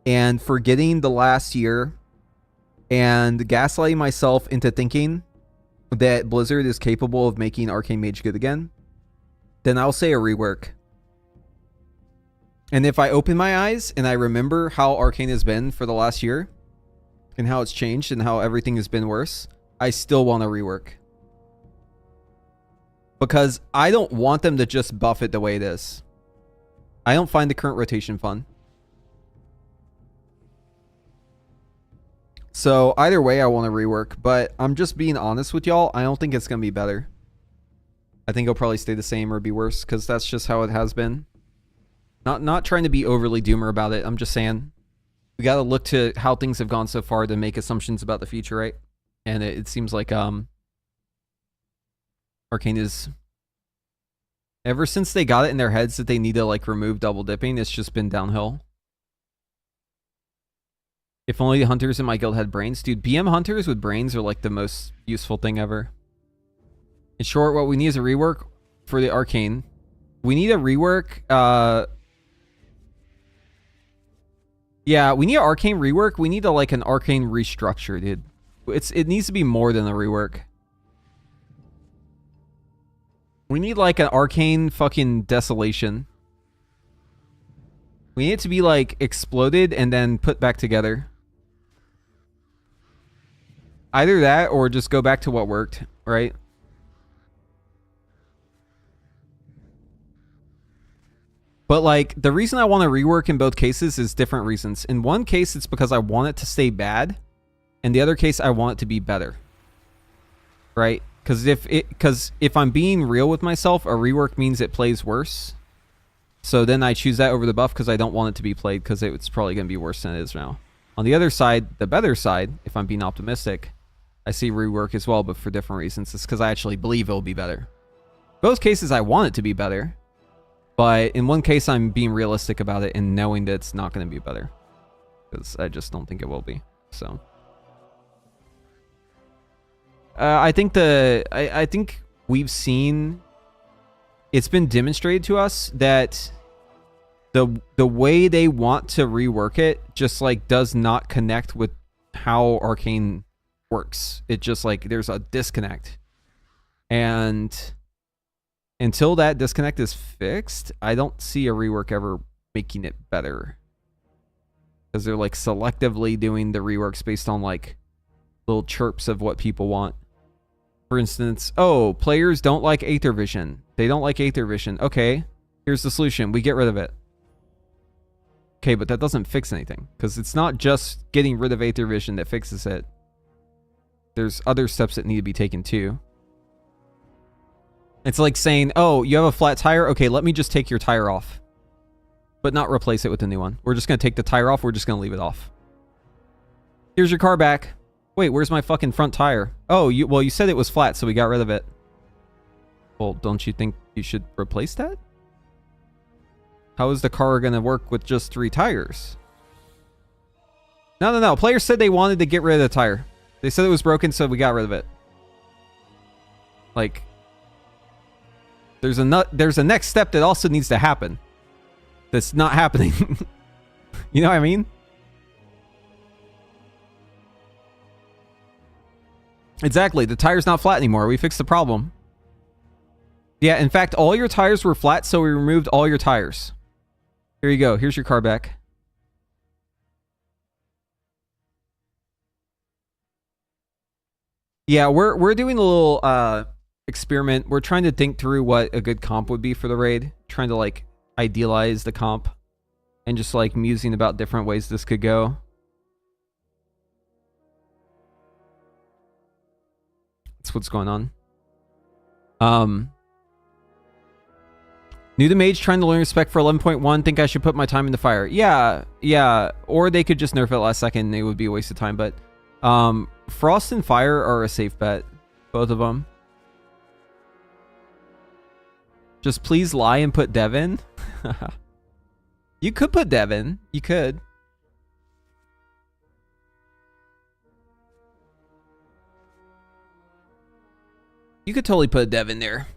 and forgetting the last year and gaslighting myself into thinking that Blizzard is capable of making Arcane Mage good again, then I'll say a rework. And if I open my eyes and I remember how Arcane has been for the last year and how it's changed and how everything has been worse, I still want a rework. Because I don't want them to just buff it the way it is. I don't find the current rotation fun. So either way, I want to rework, but I'm just being honest with y'all. I don't think it's going to be better. I think it'll probably stay the same or be worse because that's just how it has been. Not trying to be overly doomer about it. I'm just saying we got to look to how things have gone so far to make assumptions about the future, right? And it seems like Arcane is... Ever since they got it in their heads that they need to like remove double dipping, it's just been downhill. If only the hunters in my guild had brains. Dude, BM hunters with brains are like the most useful thing ever. In short, what we need is a rework for the Arcane. We need a rework. Yeah, we need an Arcane rework. We need like an Arcane restructure, dude. It needs to be more than a rework. We need like an Arcane fucking desolation. We need it to be like exploded and then put back together. Either that or just go back to what worked, right? But like the reason I want to rework in both cases is different reasons. In one case, it's because I want it to stay bad. In the other case, I want it to be better. Right? Because if I'm being real with myself, a rework means it plays worse. So then I choose that over the buff because I don't want it to be played because it's probably going to be worse than it is now. On the other side, the better side, if I'm being optimistic, I see rework as well, but for different reasons. It's because I actually believe it'll be better. Both cases, I want it to be better. But in one case, I'm being realistic about it and knowing that it's not going to be better. Because I just don't think it will be. So... I think I think we've seen, it's been demonstrated to us that the way they want to rework it just like does not connect with how Arcane works. It just like there's a disconnect, and until that disconnect is fixed, I don't see a rework ever making it better, because they're like selectively doing the reworks based on like little chirps of what people want. For instance, oh, players don't like Aether Vision. They don't like Aether Vision. Okay, here's the solution. We get rid of it. Okay, but that doesn't fix anything. Because it's not just getting rid of Aether Vision that fixes it. There's other steps that need to be taken too. It's like saying, oh, you have a flat tire? Okay, let me just take your tire off. But not replace it with a new one. We're just going to take the tire off. We're just going to leave it off. Here's your car back. Wait, where's my fucking front tire? Oh, you said it was flat, so we got rid of it. Well, don't you think you should replace that? How is the car going to work with just 3 tires? No. Players said they wanted to get rid of the tire. They said it was broken, so we got rid of it. Like, there's a next step that also needs to happen. That's not happening. You know what I mean? Exactly. The tire's not flat anymore. We fixed the problem. Yeah, in fact, all your tires were flat, so we removed all your tires. Here you go. Here's your car back. Yeah, we're doing a little experiment. We're trying to think through what a good comp would be for the raid. Trying to like idealize the comp and just like musing about different ways this could go. That's what's going on. New to Mage, trying to learn respect for 11.1. Think I should put my time in the fire. Yeah. Or they could just nerf it last second and it would be a waste of time. But Frost and Fire are a safe bet. Both of them. Just please lie and put Devin. You could put Devin. You could. You could totally put a dev in there.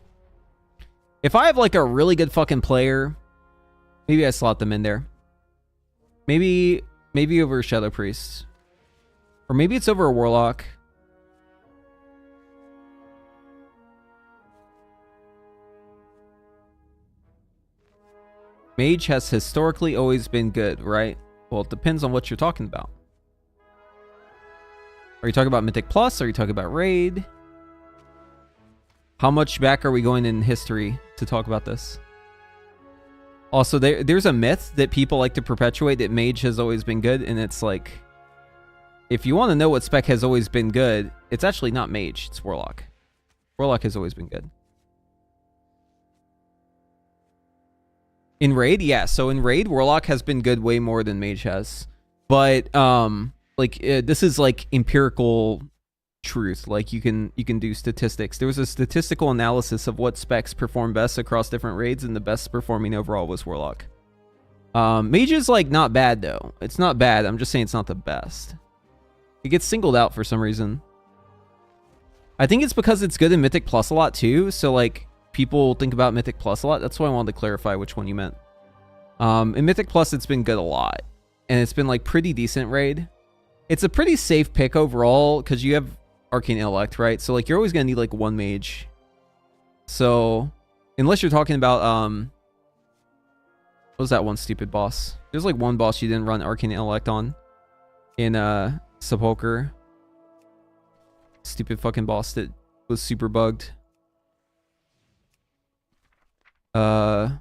If I have like a really good fucking player, maybe I slot them in there. Maybe over Shadow Priest. Or maybe it's over a Warlock. Mage has historically always been good, right? Well, it depends on what you're talking about. Are you talking about Mythic Plus? Are you talking about Raid? How much back are we going in history to talk about this? Also, there's a myth that people like to perpetuate that Mage has always been good, and it's like, if you want to know what spec has always been good, it's actually not Mage, it's Warlock. Warlock has always been good. In Raid, yeah. So in Raid, Warlock has been good way more than Mage has. But this is like empirical truth. Like you can do statistics. There was a statistical analysis of what specs perform best across different raids, and the best performing overall was Warlock. Mage is like not bad though. It's not bad. I'm just saying it's not the best. It gets singled out for some reason. I think it's because it's good in Mythic Plus a lot too. So like people think about Mythic Plus a lot. That's why I wanted to clarify which one you meant. In Mythic Plus, it's been good a lot. And it's been like pretty decent raid. It's a pretty safe pick overall because you have Arcane Intellect, right? So like you're always going to need like one mage. So unless you're talking about, what was that one stupid boss? There's like one boss you didn't run Arcane Intellect on in Sepulcher. Stupid fucking boss that was super bugged. Or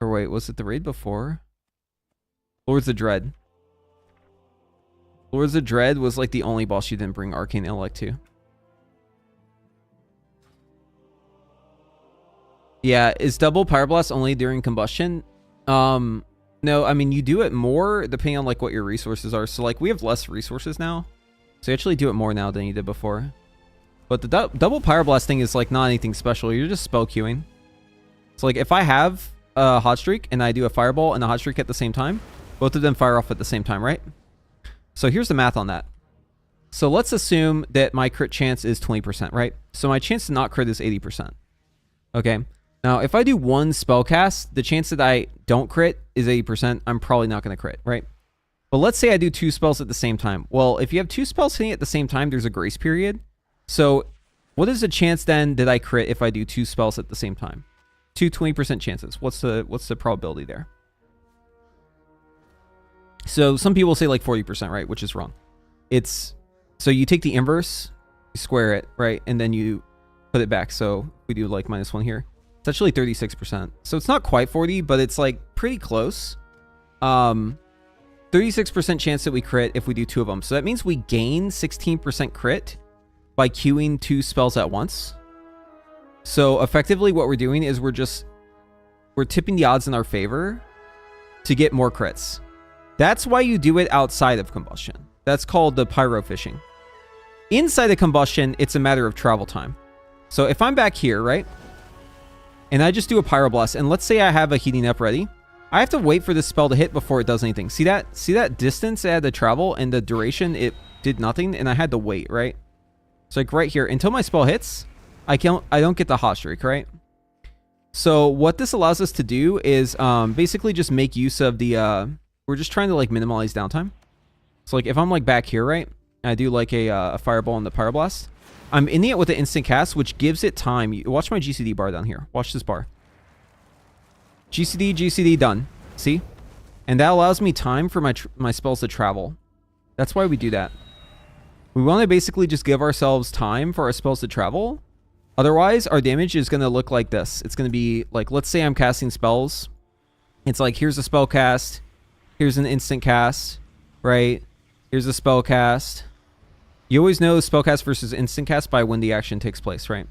wait, was it the raid before? Lords of Dread. Lords of Dread was like the only boss you didn't bring Arcane Intellect to. Yeah, is double Pyroblast only during combustion? No, I mean you do it more depending on like what your resources are. So like we have less resources now. So you actually do it more now than you did before. But the double Pyroblast thing is like not anything special. You're just spell queuing. So like if I have a hot streak and I do a fireball and a hot streak at the same time, both of them fire off at the same time, right? So here's the math on that. So let's assume that my crit chance is 20%, right? So my chance to not crit is 80%. Okay. Now, if I do one spell cast, the chance that I don't crit is 80%. I'm probably not going to crit, right? But let's say I do two spells at the same time. Well, if you have two spells hitting at the same time, there's a grace period. So what is the chance then that I crit if I do two spells at the same time? Two 20% chances. What's the probability there? So some people say like 40%, right? Which is wrong. It's, so you take the inverse, you square it, right? And then you put it back. So we do like -1 here. It's actually 36%. So it's not quite 40, but it's like pretty close. 36% chance that we crit if we do two of them. So that means we gain 16% crit by queuing two spells at once. So effectively what we're doing is we're tipping the odds in our favor to get more crits. That's why you do it outside of combustion. That's called the pyro fishing. Inside of combustion, it's a matter of travel time. So if I'm back here, right? And I just do a pyroblast, and let's say I have a heating up ready. I have to wait for this spell to hit before it does anything. See that? See that distance I had to travel and the duration it did nothing, and I had to wait, right? So like right here, until my spell hits, I don't get the hot streak, right? So what this allows us to do is basically just make use of the we're just trying to like minimize downtime. So like if I'm like back here, right? I do like a fireball and the pyroblast. I'm ending it with an instant cast, which gives it time. Watch my GCD bar down here. Watch this bar. GCD, done. See? And that allows me time for my spells to travel. That's why we do that. We want to basically just give ourselves time for our spells to travel. Otherwise, our damage is going to look like this. It's going to be like, let's say I'm casting spells. It's like, here's a spell cast. Here's an instant cast, right? Here's a spell cast. You always know spellcast versus instant cast by when the action takes place, right?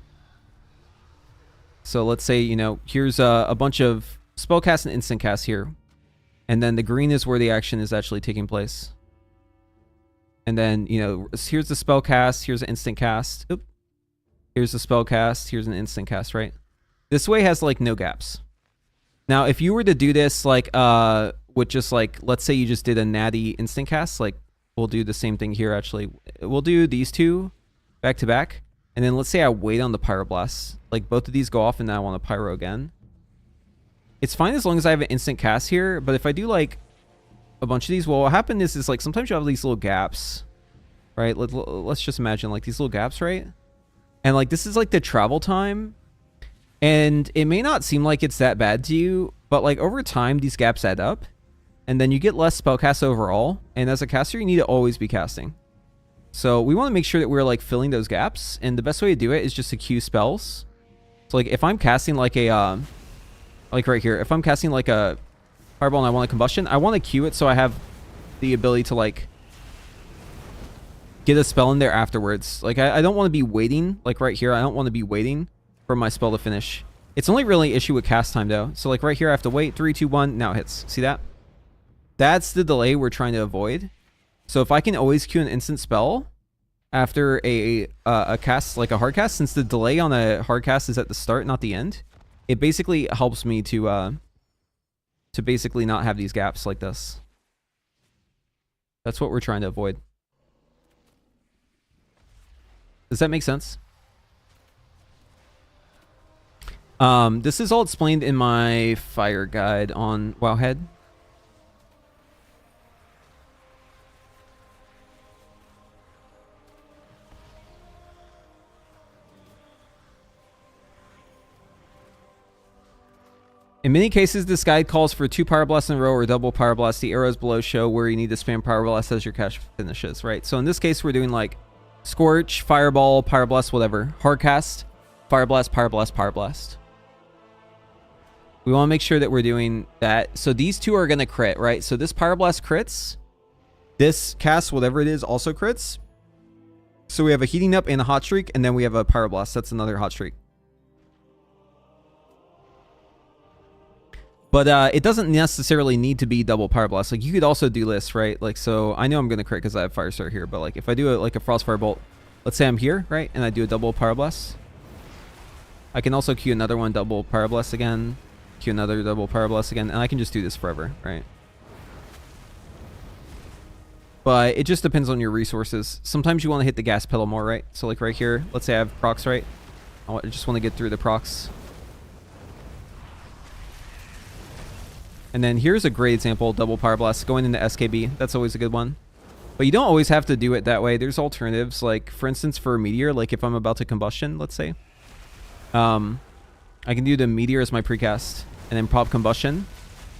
So let's say, you know, here's a bunch of spellcast and instant cast here. And then the green is where the action is actually taking place. And then, you know, here's the spellcast, here's an instant cast. Oop. Here's the spellcast, here's an instant cast, right? This way has like no gaps. Now, if you were to do this like with just like, let's say you just did a natty instant cast, like we'll do the same thing here actually. We'll do these two back to back, and And then let's say I wait on the Pyroblast. Like, both of these go off and then I want to Pyro again. It's fine as long as I have an instant cast here, but if I do, like, a bunch of these, well, what happened is like, sometimes you have these little gaps, right? Let's just imagine, like, these little gaps, right? And, like, this is, like, the travel time. And it may not seem like it's that bad to you, but, like, over time, these gaps add up. And then you get less spellcasts overall. And as a caster, you need to always be casting. So we want to make sure that we're, like, filling those gaps. And the best way to do it is just to queue spells. So, like, if I'm casting, like, a... like, right here. If I'm casting, like, a Fireball and I want a Combustion, I want to queue it so I have the ability to, like, get a spell in there afterwards. Like, I don't want to be waiting. Like, right here, I don't want to be waiting for my spell to finish. It's only really an issue with cast time, though. So, like, right here, I have to wait. 3, 2, 1. Now it hits. See that? That's the delay we're trying to avoid. So if I can always queue an instant spell after a cast, like a hard cast, since the delay on a hard cast is at the start, not the end, it basically helps me to basically not have these gaps like this. That's what we're trying to avoid. Does that make sense? This is all explained in my fire guide on Wowhead. In many cases, this guide calls for 2 Pyroblast in a row or double Pyroblast. The arrows below show where you need to spam Pyroblast as your cast finishes, right? So in this case, we're doing like Scorch, Fireball, Pyroblast, whatever. Hardcast, Fireblast, Pyroblast, Pyroblast. We want to make sure that we're doing that. So these two are going to crit, right? So this Pyroblast crits. This cast, whatever it is, also crits. So we have a Heating Up and a Hot Streak, and then we have a Pyroblast. That's another Hot Streak. But it doesn't necessarily need to be double Pyroblast. Like, you could also do this, right? Like, so I know I'm going to crit because I have Fire Start here. But, like, if I do like a Frost Firebolt, let's say I'm here, right? And I do a double Pyroblast. I can also queue another one, double Pyroblast again. Queue another double Pyroblast again. And I can just do this forever, right? But it just depends on your resources. Sometimes you want to hit the gas pedal more, right? So, like, right here, let's say I have procs, right? I just want to get through the procs. And then here's a great example, double Pyroblast going into SKB. That's always a good one. But you don't always have to do it that way. There's alternatives. Like, for instance, for a Meteor, like if I'm about to Combustion, let's say. I can do the Meteor as my precast and then pop Combustion.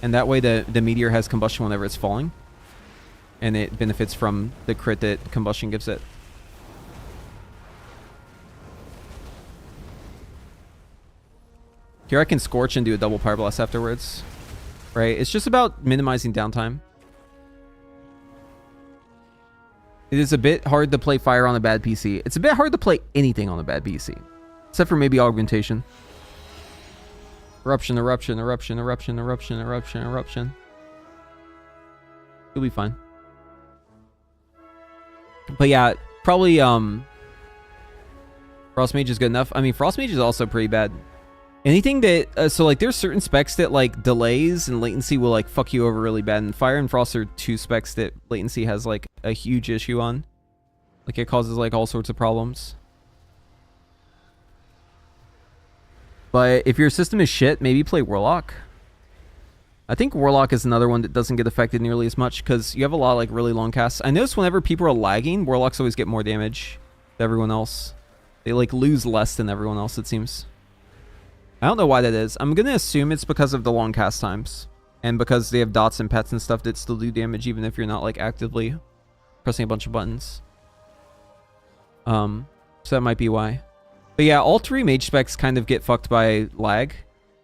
And that way the Meteor has Combustion whenever it's falling. And it benefits from the crit that Combustion gives it. Here I can Scorch and do a double Pyroblast afterwards. Right? It's just about minimizing downtime. It is a bit hard to play fire on a bad PC. It's a bit hard to play anything on a bad PC. Except for maybe augmentation. Eruption, eruption, eruption, eruption, eruption, eruption, eruption. You'll be fine. But yeah, probably Frost Mage is good enough. I mean, Frost Mage is also pretty bad. Anything that, so like there's certain specs that like delays and latency will like fuck you over really bad. And Fire and Frost are 2 specs that latency has like a huge issue on. Like it causes like all sorts of problems. But if your system is shit, maybe play Warlock. I think Warlock is another one that doesn't get affected nearly as much because you have a lot of like really long casts. I notice whenever people are lagging, Warlocks always get more damage than everyone else. They like lose less than everyone else, it seems. I don't know why that is. I'm going to assume it's because of the long cast times. And because they have dots and pets and stuff that still do damage even if you're not like actively pressing a bunch of buttons. So that might be why. But yeah, all 3 mage specs kind of get fucked by lag.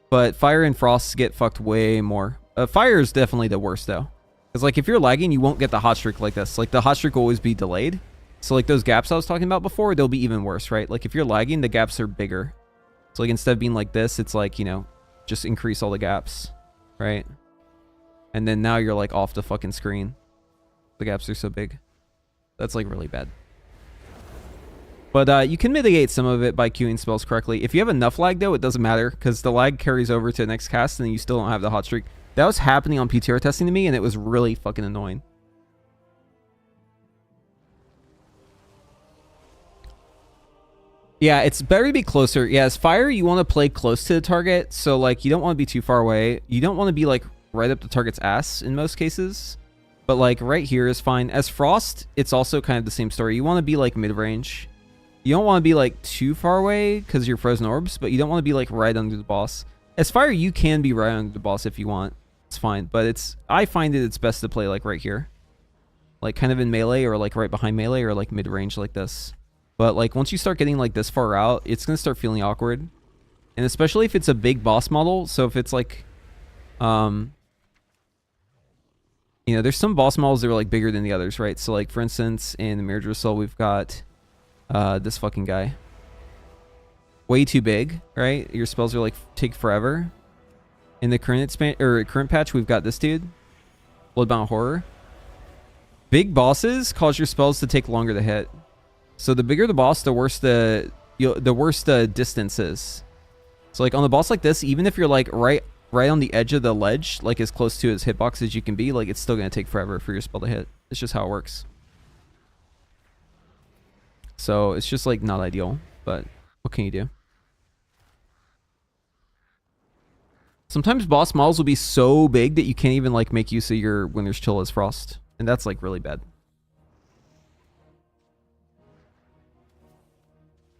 But Fire and Frost get fucked way more. Fire is definitely the worst though. Because like if you're lagging, you won't get the hot streak like this. Like the hot streak will always be delayed. So like those gaps I was talking about before, they'll be even worse, right? Like if you're lagging, the gaps are bigger. So like instead of being like this, it's like, you know, just increase all the gaps, right? And then now you're like off the fucking screen. The gaps are so big. That's like really bad. But you can mitigate some of it by queuing spells correctly. If you have enough lag though, it doesn't matter because the lag carries over to the next cast and then you still don't have the hot streak. That was happening on PTR testing to me and it was really fucking annoying. Yeah, it's better to be closer. Yeah, as fire, you want to play close to the target. So, like, you don't want to be too far away. You don't want to be, like, right up the target's ass in most cases. But, like, right here is fine. As frost, it's also kind of the same story. You want to be, like, mid-range. You don't want to be, like, too far away because you're frozen orbs, but you don't want to be, like, right under the boss. As fire, you can be right under the boss if you want. It's fine. But I find it's best to play, like, right here. Like, kind of in melee or, like, right behind melee or, like, mid-range like this. But, like, once you start getting, like, this far out, it's going to start feeling awkward. And especially if it's a big boss model. So if it's, like, you know, there's some boss models that are, like, bigger than the others, right? So, like, for instance, in the Mirror Soul, we've got this fucking guy. Way too big, right? Your spells are, like, take forever. In the current patch, we've got this dude. Bloodbound Horror. Big bosses cause your spells to take longer to hit. So the bigger the boss, the worse the worse the distance is. So like on a boss like this, even if you're like right on the edge of the ledge, like as close to his hitbox as you can be, like it's still gonna take forever for your spell to hit. It's just how it works. So it's just like not ideal, but what can you do? Sometimes boss models will be so big that you can't even like make use of your Winter's Chill as Frost, and that's like really bad.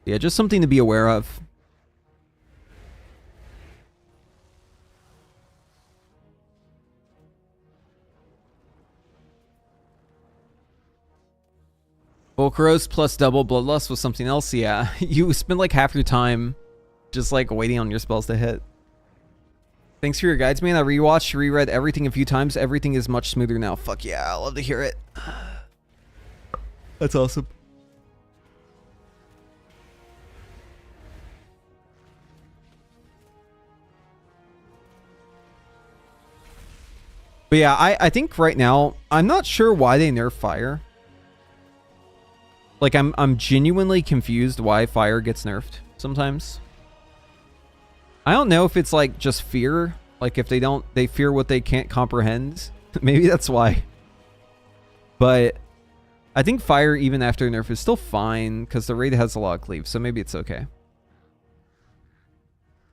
Yeah, just something to be aware of. Volcaros plus double Bloodlust was something else, yeah. You spend like half your time just like waiting on your spells to hit. Thanks for your guides, man. I rewatched, reread everything a few times. Everything is much smoother now. Fuck yeah, I love to hear it. That's awesome. But yeah, I think right now, I'm not sure why they nerf fire. Like, I'm genuinely confused why fire gets nerfed sometimes. I don't know if it's like just fear. Like if they fear what they can't comprehend. Maybe that's why. But I think fire, even after nerf, is still fine because the raid has a lot of cleave, so maybe it's okay.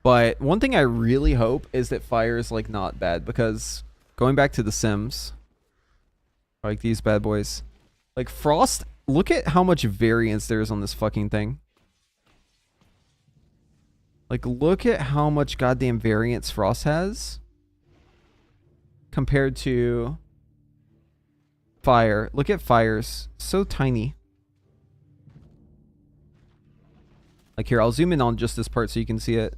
But one thing I really hope is that fire is like not bad, because going back to the Sims, like these bad boys, like Frost, look at how much variance there is on this fucking thing. Like, look at how much goddamn variance Frost has compared to fire. Look at fire's so tiny. Like here, I'll zoom in on just this part so you can see it.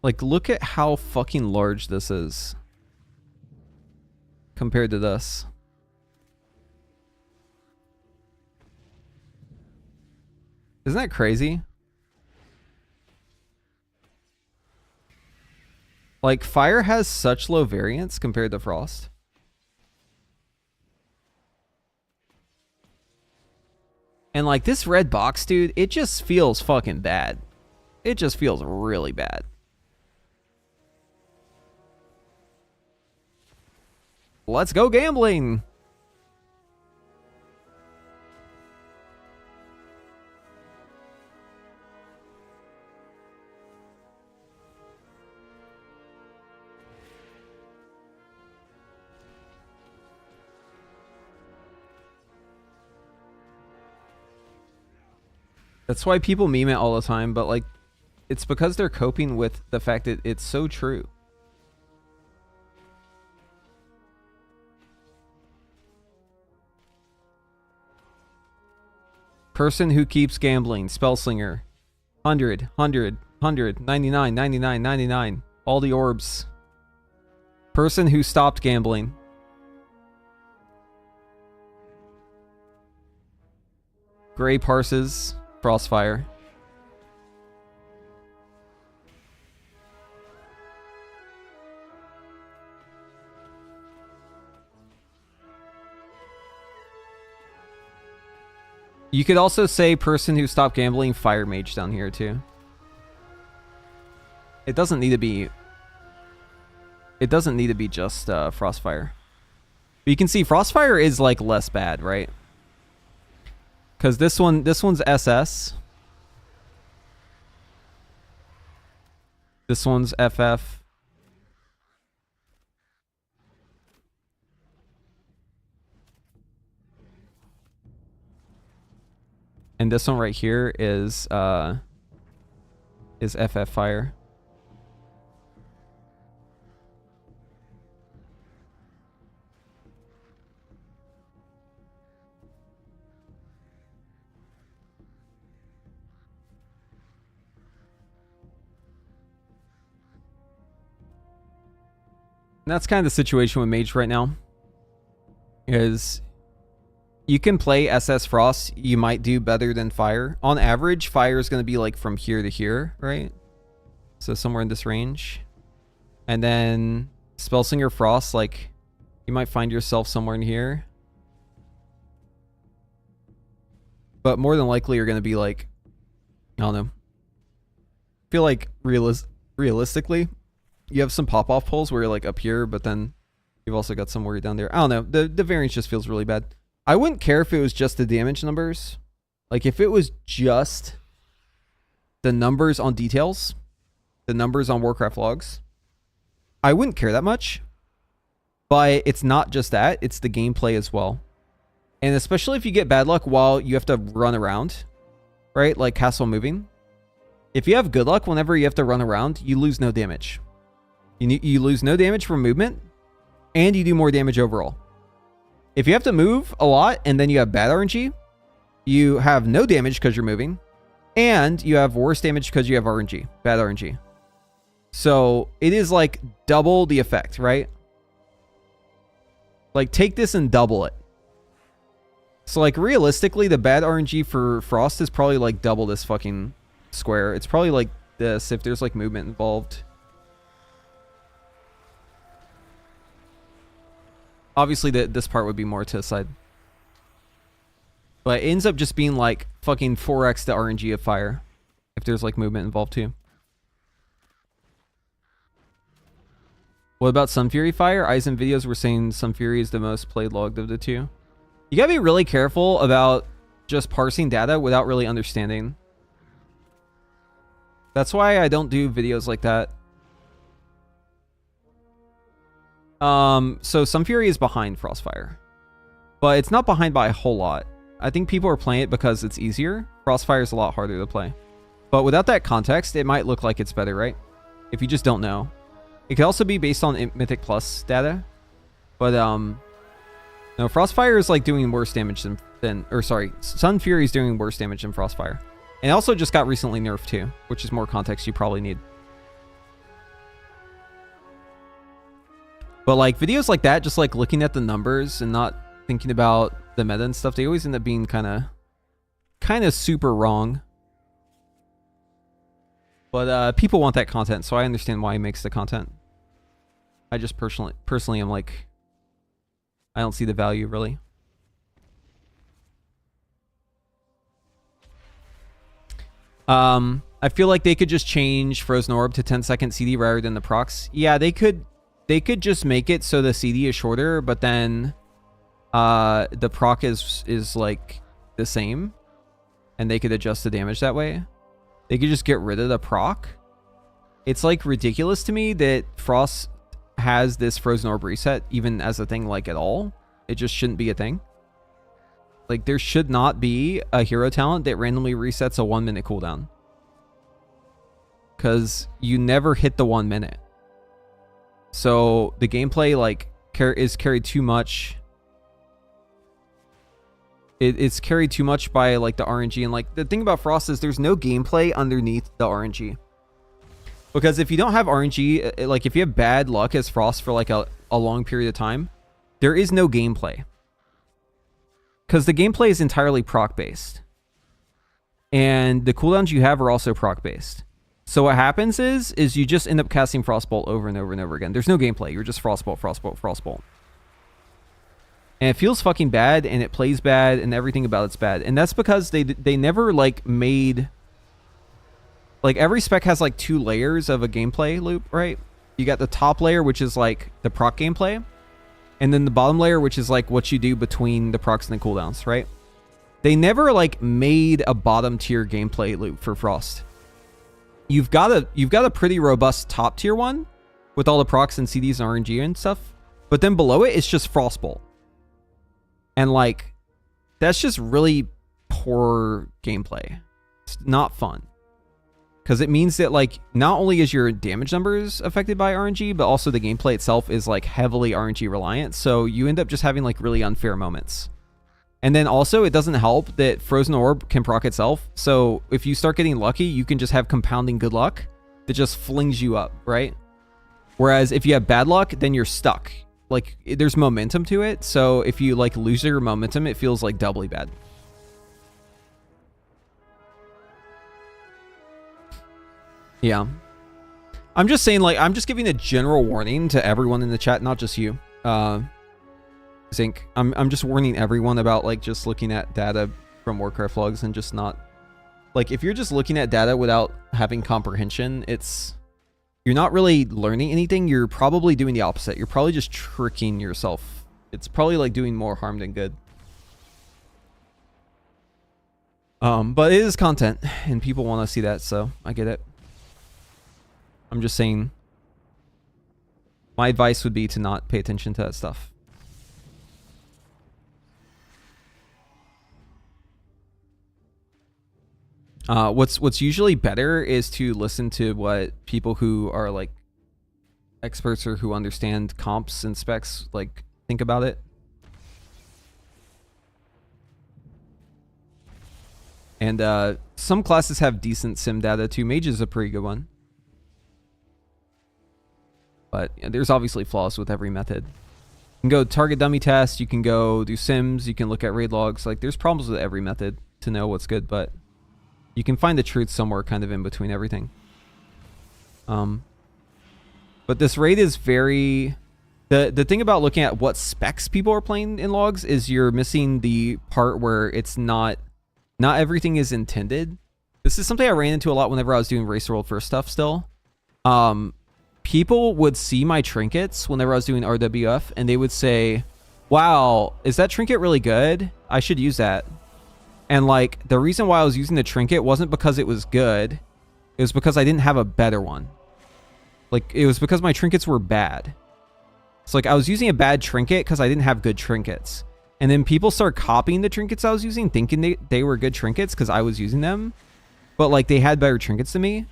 Like, look at how fucking large this is compared to this. Isn't that crazy? Like, fire has such low variance compared to Frost. And like this red box, dude, it just feels fucking bad. It just feels really bad. Let's go gambling. That's why people meme it all the time, but like, it's because they're coping with the fact that it's so true. Person who keeps gambling, Spellslinger. 100, 100, 100, 99, 99, 99. All the orbs. Person who stopped gambling. Gray Parses, Frostfire. You could also say person who stopped gambling, Fire Mage down here too. It doesn't need to be... It doesn't need to be just Frostfire. But you can see Frostfire is like less bad, right? Because this one's SS. This one's FF. And this one right here is FF Fire. And that's kind of the situation with Mage right now. Is you can play SS Frost, you might do better than Fire. On average, Fire is going to be like from here to here, right? So somewhere in this range. And then Spellslinger Frost, like, you might find yourself somewhere in here. But more than likely, you're going to be like, I don't know. I feel like realistically, you have some pop-off pulls where you're like up here, but then you've also got some where you're down there. I don't know. The variance just feels really bad. I wouldn't care if it was just the damage numbers. Like, if it was just the numbers on details, the numbers on Warcraft logs, I wouldn't care that much. But it's not just that. It's the gameplay as well. And especially if you get bad luck while you have to run around, right? Like castle moving. If you have good luck whenever you have to run around, you lose no damage. You lose no damage from movement, and you do more damage overall. If you have to move a lot and then you have bad RNG, you have no damage because you're moving, and you have worse damage because you have RNG, bad RNG. So it is like double the effect, right? Like take this and double it. So like realistically, the bad RNG for Frost is probably like double this fucking square. It's probably like this if there's like movement involved. Obviously, this part would be more to the side. But it ends up just being like fucking 4x the RNG of Fire. If there's like movement involved too. What about Sunfury Fire? Eyes and videos were saying Sunfury is the most played logged of the two. You gotta be really careful about just parsing data without really understanding. That's why I don't do videos like that. So Sunfury is behind Frostfire. But it's not behind by a whole lot. I think people are playing it because it's easier. Frostfire is a lot harder to play. But without that context, it might look like it's better, right? If you just don't know. It could also be based on Mythic Plus data. But, no, Frostfire is like doing worse damage than or sorry, Sunfury is doing worse damage than Frostfire. And it also just got recently nerfed too, which is more context you probably need. But like videos like that, just like looking at the numbers and not thinking about the meta and stuff, they always end up being kind of super wrong. But people want that content, so I understand why he makes the content. I just personally am like, I don't see the value really. I feel like they could just change Frozen Orb to 10-second CD rather than the procs. Yeah, they could just make it so the CD is shorter, but then the proc is like the same, and they could adjust the damage that way. They could just get rid of the proc. It's like ridiculous to me that Frost has this Frozen Orb reset even as a thing, like at all. It just shouldn't be a thing. Like there should not be a hero talent that randomly resets a 1 minute cooldown. Because you never hit the 1 minute. So the gameplay like is carried too much. It's carried too much by like the RNG, and like the thing about Frost is there's no gameplay underneath the RNG. Because if you don't have RNG, like if you have bad luck as Frost for like a long period of time, there is no gameplay. Because the gameplay is entirely proc based. And the cooldowns you have are also proc based. So what happens is you just end up casting Frostbolt over and over and over again. There's no gameplay. You're just Frostbolt, Frostbolt, Frostbolt. And it feels fucking bad, and it plays bad, and everything about it's bad. And that's because they never, like, made... Like, every spec has, like, 2 layers of a gameplay loop, right? You got the top layer, which is, like, the proc gameplay. And then the bottom layer, which is, like, what you do between the procs and the cooldowns, right? They never, like, made a bottom-tier gameplay loop for Frost. You've got a pretty robust top-tier one with all the procs and CDs and RNG and stuff. But then below it, it's just Frostbolt. And, like, that's just really poor gameplay. It's not fun. Because it means that, like, not only is your damage numbers affected by RNG, but also the gameplay itself is, like, heavily RNG reliant. So you end up just having, like, really unfair moments. And then also, it doesn't help that Frozen Orb can proc itself. So if you start getting lucky, you can just have compounding good luck that just flings you up, right? Whereas if you have bad luck, then you're stuck. Like, there's momentum to it. So if you, like, lose your momentum, it feels, like, doubly bad. Yeah. I'm just saying, like, I'm just giving a general warning to everyone in the chat, not just you. Zinc. I'm just warning everyone about, like, just looking at data from Warcraft logs and just not... Like, if you're just looking at data without having comprehension, it's... You're not really learning anything. You're probably doing the opposite. You're probably just tricking yourself. It's probably, like, doing more harm than good. But it is content, and people want to see that, so I get it. I'm just saying, my advice would be to not pay attention to that stuff. What's usually better is to listen to what people who are, like, experts or who understand comps and specs, like, think about it. And some classes have decent sim data too. Mage is a pretty good one. But yeah, there's obviously flaws with every method. You can go target dummy test, you can go do sims, you can look at raid logs. Like, there's problems with every method to know what's good, but you can find the truth somewhere kind of in between everything. But this raid is very... The thing about looking at what specs people are playing in logs is you're missing the part where it's not everything is intended. This is something I ran into a lot whenever I was doing Race World First stuff still. People would see my trinkets whenever I was doing RWF, and they would say, wow, is that trinket really good? I should use that. And, like, the reason why I was using the trinket wasn't because it was good. It was because I didn't have a better one. Like, it was because my trinkets were bad. So, like, I was using a bad trinket because I didn't have good trinkets. And then people start copying the trinkets I was using, thinking they were good trinkets because I was using them. But, like, they had better trinkets than me.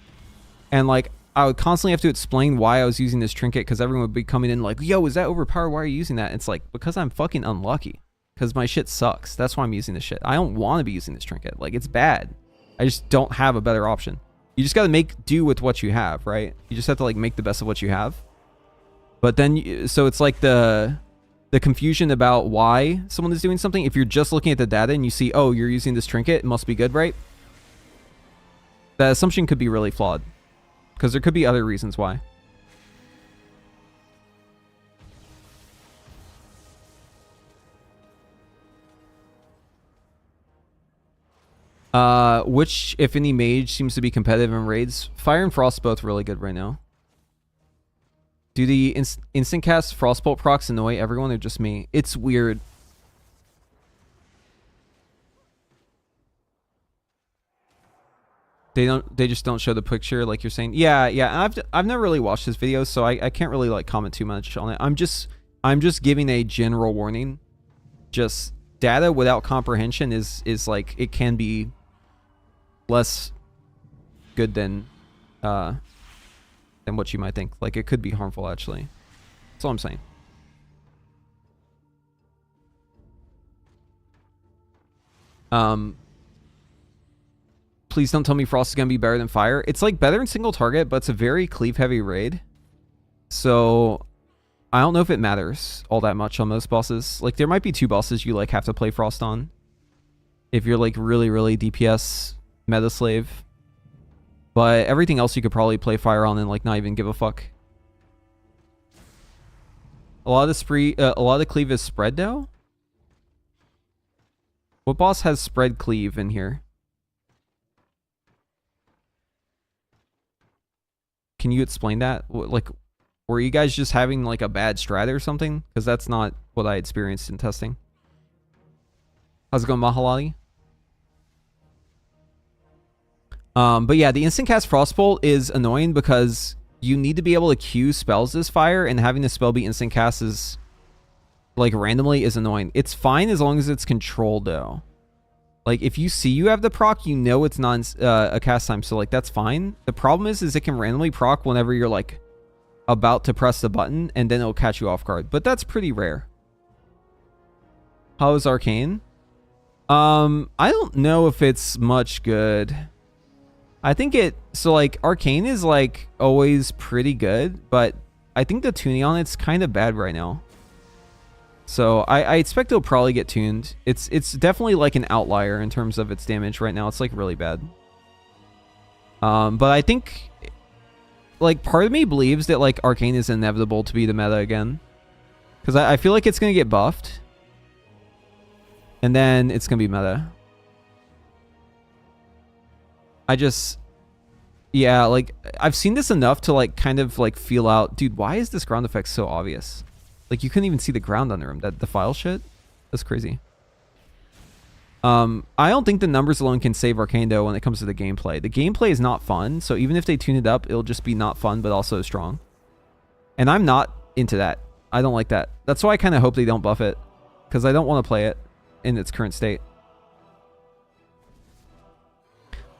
And, like, I would constantly have to explain why I was using this trinket because everyone would be coming in like, yo, is that overpowered? Why are you using that? It's like, because I'm fucking unlucky. Because my shit sucks. That's why I'm using this shit. I don't want to be using this trinket. Like, it's bad. I just don't have a better option. You just got to make do with what you have, right? You just have to, like, make the best of what you have. But then, so it's like the confusion about why someone is doing something. If you're just looking at the data and you see, oh, you're using this trinket, it must be good, right? That assumption could be really flawed. Because there could be other reasons why. Which, if any, mage seems to be competitive in raids? Fire and Frost both really good right now. Do the instant cast Frostbolt procs annoy everyone or just me? It's weird. They just don't show the picture like you're saying. Yeah. And I've never really watched his videos, so I can't really, like, comment too much on it. I'm just giving a general warning. Just data without comprehension is like, it can be less good than what you might think. Like, it could be harmful, actually. That's all I'm saying. Please don't tell me Frost is going to be better than Fire. It's, like, better in single target, but it's a very cleave-heavy raid. So, I don't know if it matters all that much on most bosses. Like, there might be 2 bosses you, like, have to play Frost on. If you're, like, really, really DPS meta slave. But everything else you could probably play Fire on and, like, not even give a fuck. A lot of the cleave is spread, though. What boss has spread cleave in here? Can you explain that? Like, were you guys just having like a bad strat or something? Because that's not what I experienced in testing. How's it going, Mahalali? But yeah, the instant cast Frostbolt is annoying because you need to be able to queue spells this fire, and having the spell be instant cast is like randomly is annoying. It's fine as long as it's controlled though. Like if you see you have the proc, you know it's not a cast time, so like that's fine. The problem is it can randomly proc whenever you're like about to press the button, and then it'll catch you off guard. But that's pretty rare. How is Arcane? I don't know if it's much good. I think so like Arcane is like always pretty good, but I think the tuning on it's kind of bad right now. So I expect it'll probably get tuned. It's definitely like an outlier in terms of its damage right now. It's like really bad. But I think like part of me believes that like Arcane is inevitable to be the meta again. Because I feel like it's going to get buffed. And then it's going to be meta. Yeah, like I've seen this enough to like kind of like feel out, dude, why is this ground effect so obvious? Like you couldn't even see the ground under him. That defile shit? That's crazy. I don't think the numbers alone can save Arcane though when it comes to the gameplay. The gameplay is not fun, so even if they tune it up, it'll just be not fun but also strong. And I'm not into that. I don't like that. That's why I kind of hope they don't buff it, because I don't want to play it in its current state.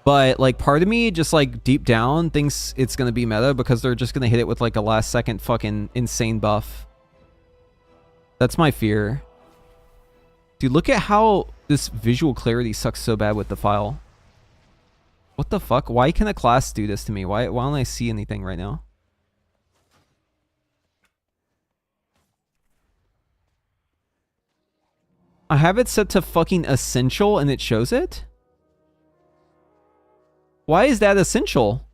But like part of me just like deep down thinks it's going to be meta because they're just going to hit it with like a last second fucking insane buff. That's my fear. Dude, look at how this visual clarity sucks so bad with the file. What the fuck? Why can a class do this to me? Why don't I see anything right now? I have it set to fucking essential and it shows it? Why is that essential?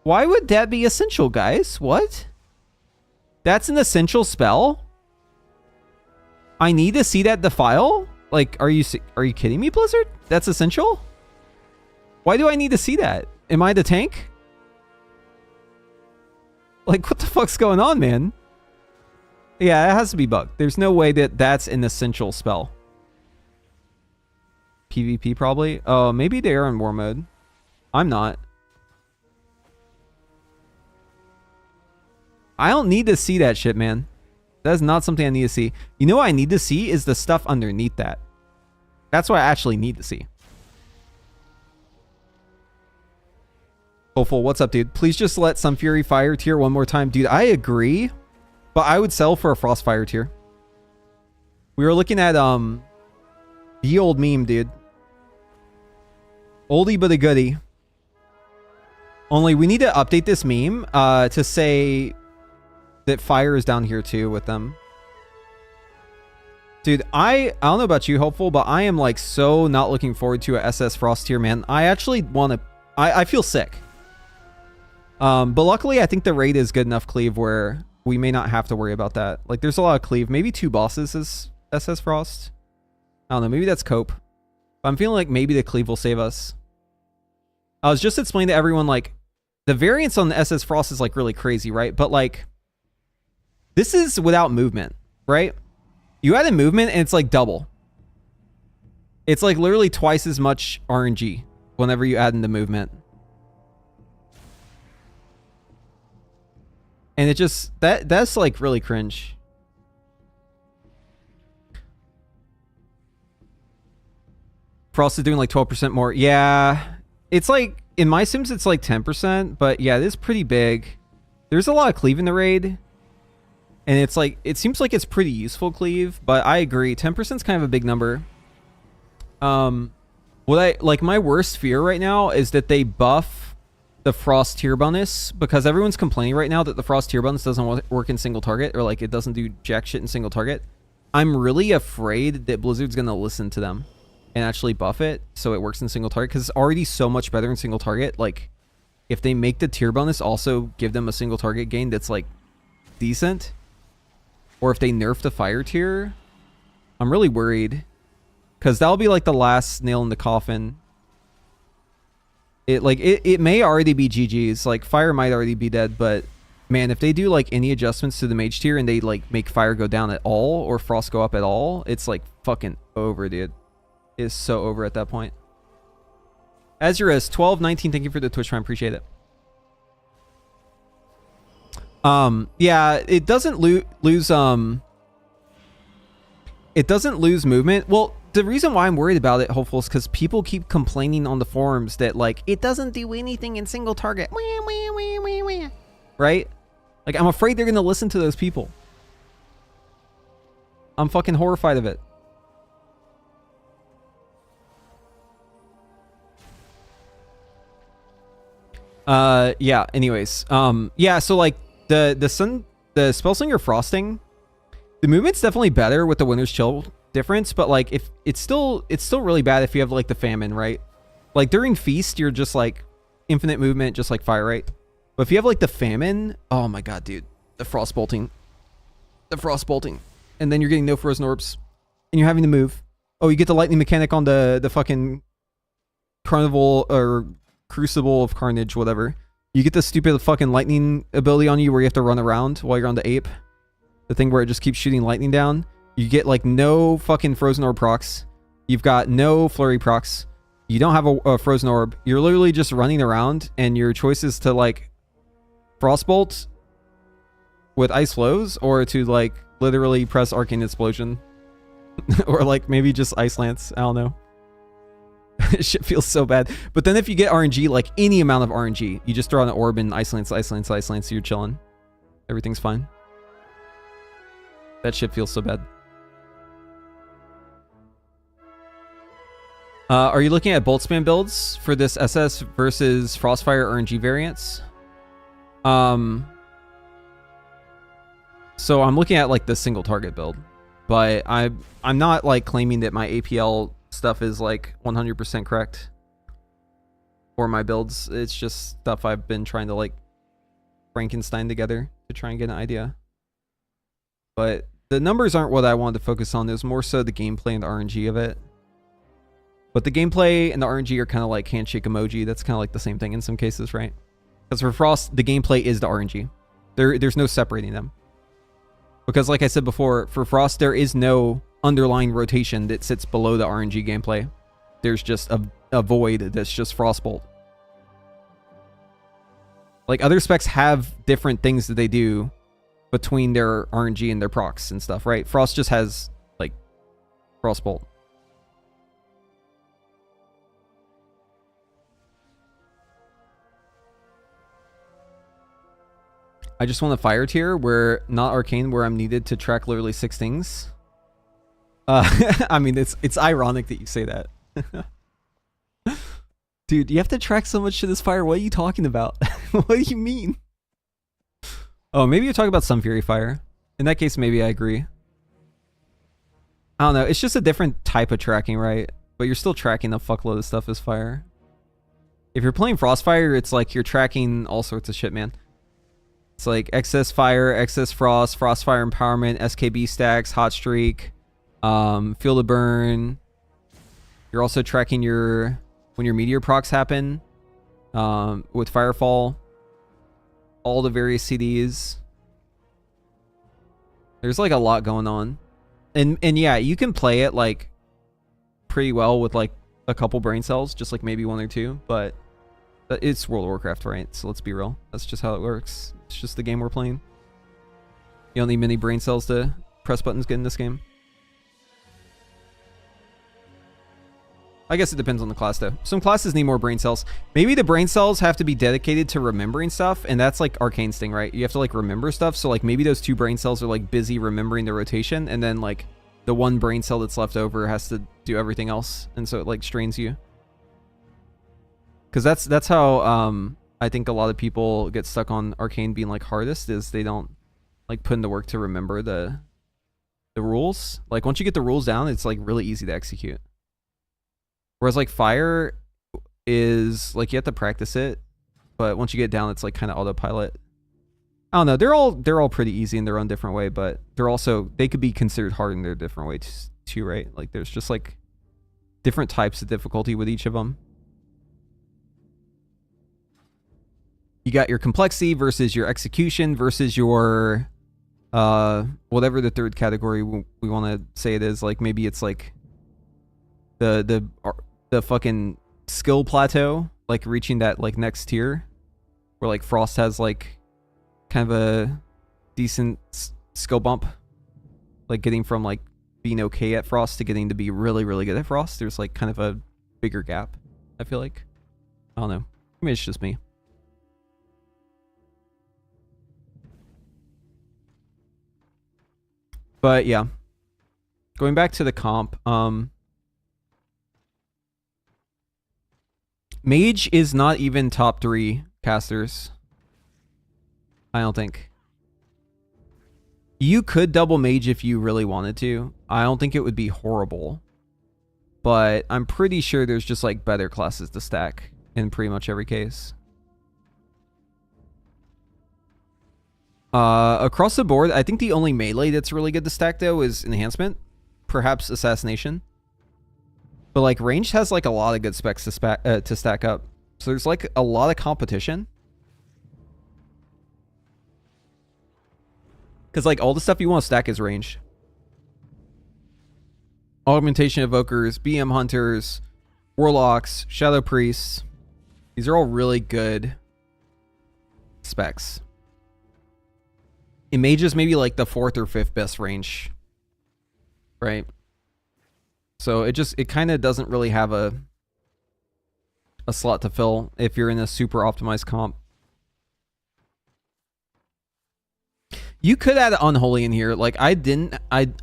Why would that be essential, guys? What? That's an essential spell? I need to see that defile? Like, are you kidding me, Blizzard? That's essential? Why do I need to see that? Am I the tank? Like, what the fuck's going on, man? Yeah, it has to be bugged. There's no way that that's an essential spell. PvP probably. Oh, maybe they are in war mode. I'm not. I don't need to see that shit, man. That's not something I need to see. You know what I need to see is the stuff underneath that. That's what I actually need to see. Hopeful, what's up, dude? Please just let Sun Fury fire tier one more time. Dude, I agree. But I would sell for a Frostfire tier. We were looking at the old meme, dude. Oldie but a goodie. Only we need to update this meme to say that fire is down here too with them. Dude, I don't know about you, Hopeful, but I am like so not looking forward to a SS Frost tier, man. I actually want to... I feel sick. But luckily, I think the raid is good enough cleave where we may not have to worry about that. Like, there's a lot of cleave. Maybe 2 bosses is SS Frost. I don't know. Maybe that's cope. But I'm feeling like maybe the cleave will save us. I was just explaining to everyone, like, the variance on the SS Frost is, like, really crazy, right? But, like, this is without movement, right? You add in movement, and it's, like, double. It's, like, literally twice as much RNG whenever you add in the movement. And it just... That's, like, really cringe. Frost is doing, like, 12% more. Yeah... It's like, in my sims, it's like 10%, but yeah, it is pretty big. There's a lot of cleave in the raid. And it's like, it seems like it's pretty useful cleave, but I agree. 10% is kind of a big number. My worst fear right now is that they buff the Frost tier bonus, because everyone's complaining right now that the Frost tier bonus doesn't work in single target, or like it doesn't do jack shit in single target. I'm really afraid that Blizzard's going to listen to them and actually buff it so it works in single target, because it's already so much better in single target. Like, if they make the tier bonus also give them a single target gain that's like decent, or if they nerf the fire tier, I'm really worried. because that'll be like the last nail in the coffin. It may already be GG's. Like fire might already be dead, but man, if they do like any adjustments to the mage tier and they like make fire go down at all or frost go up at all, it's like fucking over, dude. It's so over at that point. Azurus 1219, thank you for the Twitch Prime, appreciate it. Yeah, it doesn't lose it doesn't lose movement. Well, the reason why I'm worried about it, hopeful, is because people keep complaining on the forums that like it doesn't do anything in single target. Right? Like I'm afraid they're gonna listen to those people. I'm fucking horrified of it. Yeah, anyways. Yeah, so like the Spellslinger Frosting, the movement's definitely better with the Winter's Chill difference, but like if it's still really bad if you have like the Famine, right? Like during Feast, you're just like infinite movement, just like Fire, right? But if you have like the Famine, oh my god, dude. The Frostbolting. And then you're getting no Frozen Orbs. And you're having to move. Oh, you get the Lightning mechanic on the fucking Carnival or Crucible of Carnage, whatever. You get the stupid fucking lightning ability on you where you have to run around while you're on the ape. The thing where it just keeps shooting lightning down. You get like no fucking Frozen Orb procs. You've got no Flurry procs. You don't have a Frozen Orb. You're literally just running around and your choice is to like Frostbolt with Ice Flows or to like literally press Arcane Explosion. Or like maybe just Ice Lance. I don't know. Shit feels so bad. But then if you get RNG, like any amount of RNG, you just throw on an orb and Ice Lance, so you're chilling. Everything's fine. That shit feels so bad. Are you looking at Bolt Spam builds for this SS versus Frostfire RNG variants? So I'm looking at like the single target build, but I'm not like claiming that my APL stuff is like 100% correct for my builds. It's just stuff I've been trying to like Frankenstein together to try and get an idea. But the numbers aren't what I wanted to focus on. There's more so the gameplay and the RNG of it. But the gameplay and the RNG are kind of like handshake emoji. That's kind of like the same thing in some cases, right? Because for Frost, the gameplay is the RNG. There's no separating them. Because like I said before, for Frost, there is no underlying rotation that sits below the RNG gameplay. There's just a void that's just Frostbolt. Like other specs have different things that they do between their RNG and their procs and stuff, right? Frost just has like Frostbolt. I just want a fire tier where not arcane, where I'm needed to track literally 6 things. I mean, it's ironic that you say that. Dude, you have to track so much to this fire. What are you talking about? What do you mean? Oh, maybe you're talking about Sun Fury Fire. In that case, maybe I agree. I don't know. It's just a different type of tracking, right? But you're still tracking a fuckload of stuff as fire. If you're playing Frostfire, it's like you're tracking all sorts of shit, man. It's like excess fire, excess frost, frostfire empowerment, SKB stacks, hot streak, field of burn. You're also tracking when your meteor procs happen, with firefall, all the various CDs. There's like a lot going on, and yeah, you can play it like pretty well with like a couple brain cells, just like maybe 1 or 2, but it's World of Warcraft, right? So let's be real. That's just how it works. It's just the game we're playing. You don't need many brain cells to press buttons good in this game. I guess it depends on the class though. Some classes need more brain cells. Maybe the brain cells have to be dedicated to remembering stuff, and that's like Arcane's thing, right? You have to like remember stuff, so like maybe those 2 brain cells are like busy remembering the rotation, and then like the 1 brain cell that's left over has to do everything else, and so it like strains you. Because that's how I think a lot of people get stuck on Arcane being like hardest, is they don't like put in the work to remember the rules. Like once you get the rules down, it's like really easy to execute. Whereas like Fire is like you have to practice it, but once you get down, it's like kind of autopilot. I don't know. They're all pretty easy in their own different way, but they could be considered hard in their different way too, right? Like there's just like different types of difficulty with each of them. You got your complexity versus your execution versus your whatever the third category we want to say it is. Like maybe it's like the fucking skill plateau, like reaching that like next tier where like Frost has like kind of a decent skill bump, like getting from like being okay at Frost to getting to be really, really good at Frost. There's like kind of a bigger gap, I feel like. I don't know. Maybe it's just me. But yeah. Going back to the comp, Mage is not even top 3 casters. I don't think. You could double Mage if you really wanted to. I don't think it would be horrible. But I'm pretty sure there's just like better classes to stack in pretty much every case. Across the board, I think the only melee that's really good to stack though is Enhancement. Perhaps Assassination. But like Ranged has like a lot of good specs to stack up. So there's like a lot of competition. Because like all the stuff you want to stack is Ranged. Augmentation Invokers, BM Hunters, Warlocks, Shadow Priests. These are all really good specs. And Mage is maybe like the 4th or 5th best range. Right? So it kind of doesn't really have a slot to fill if you're in a super optimized comp. You could add Unholy in here. Like I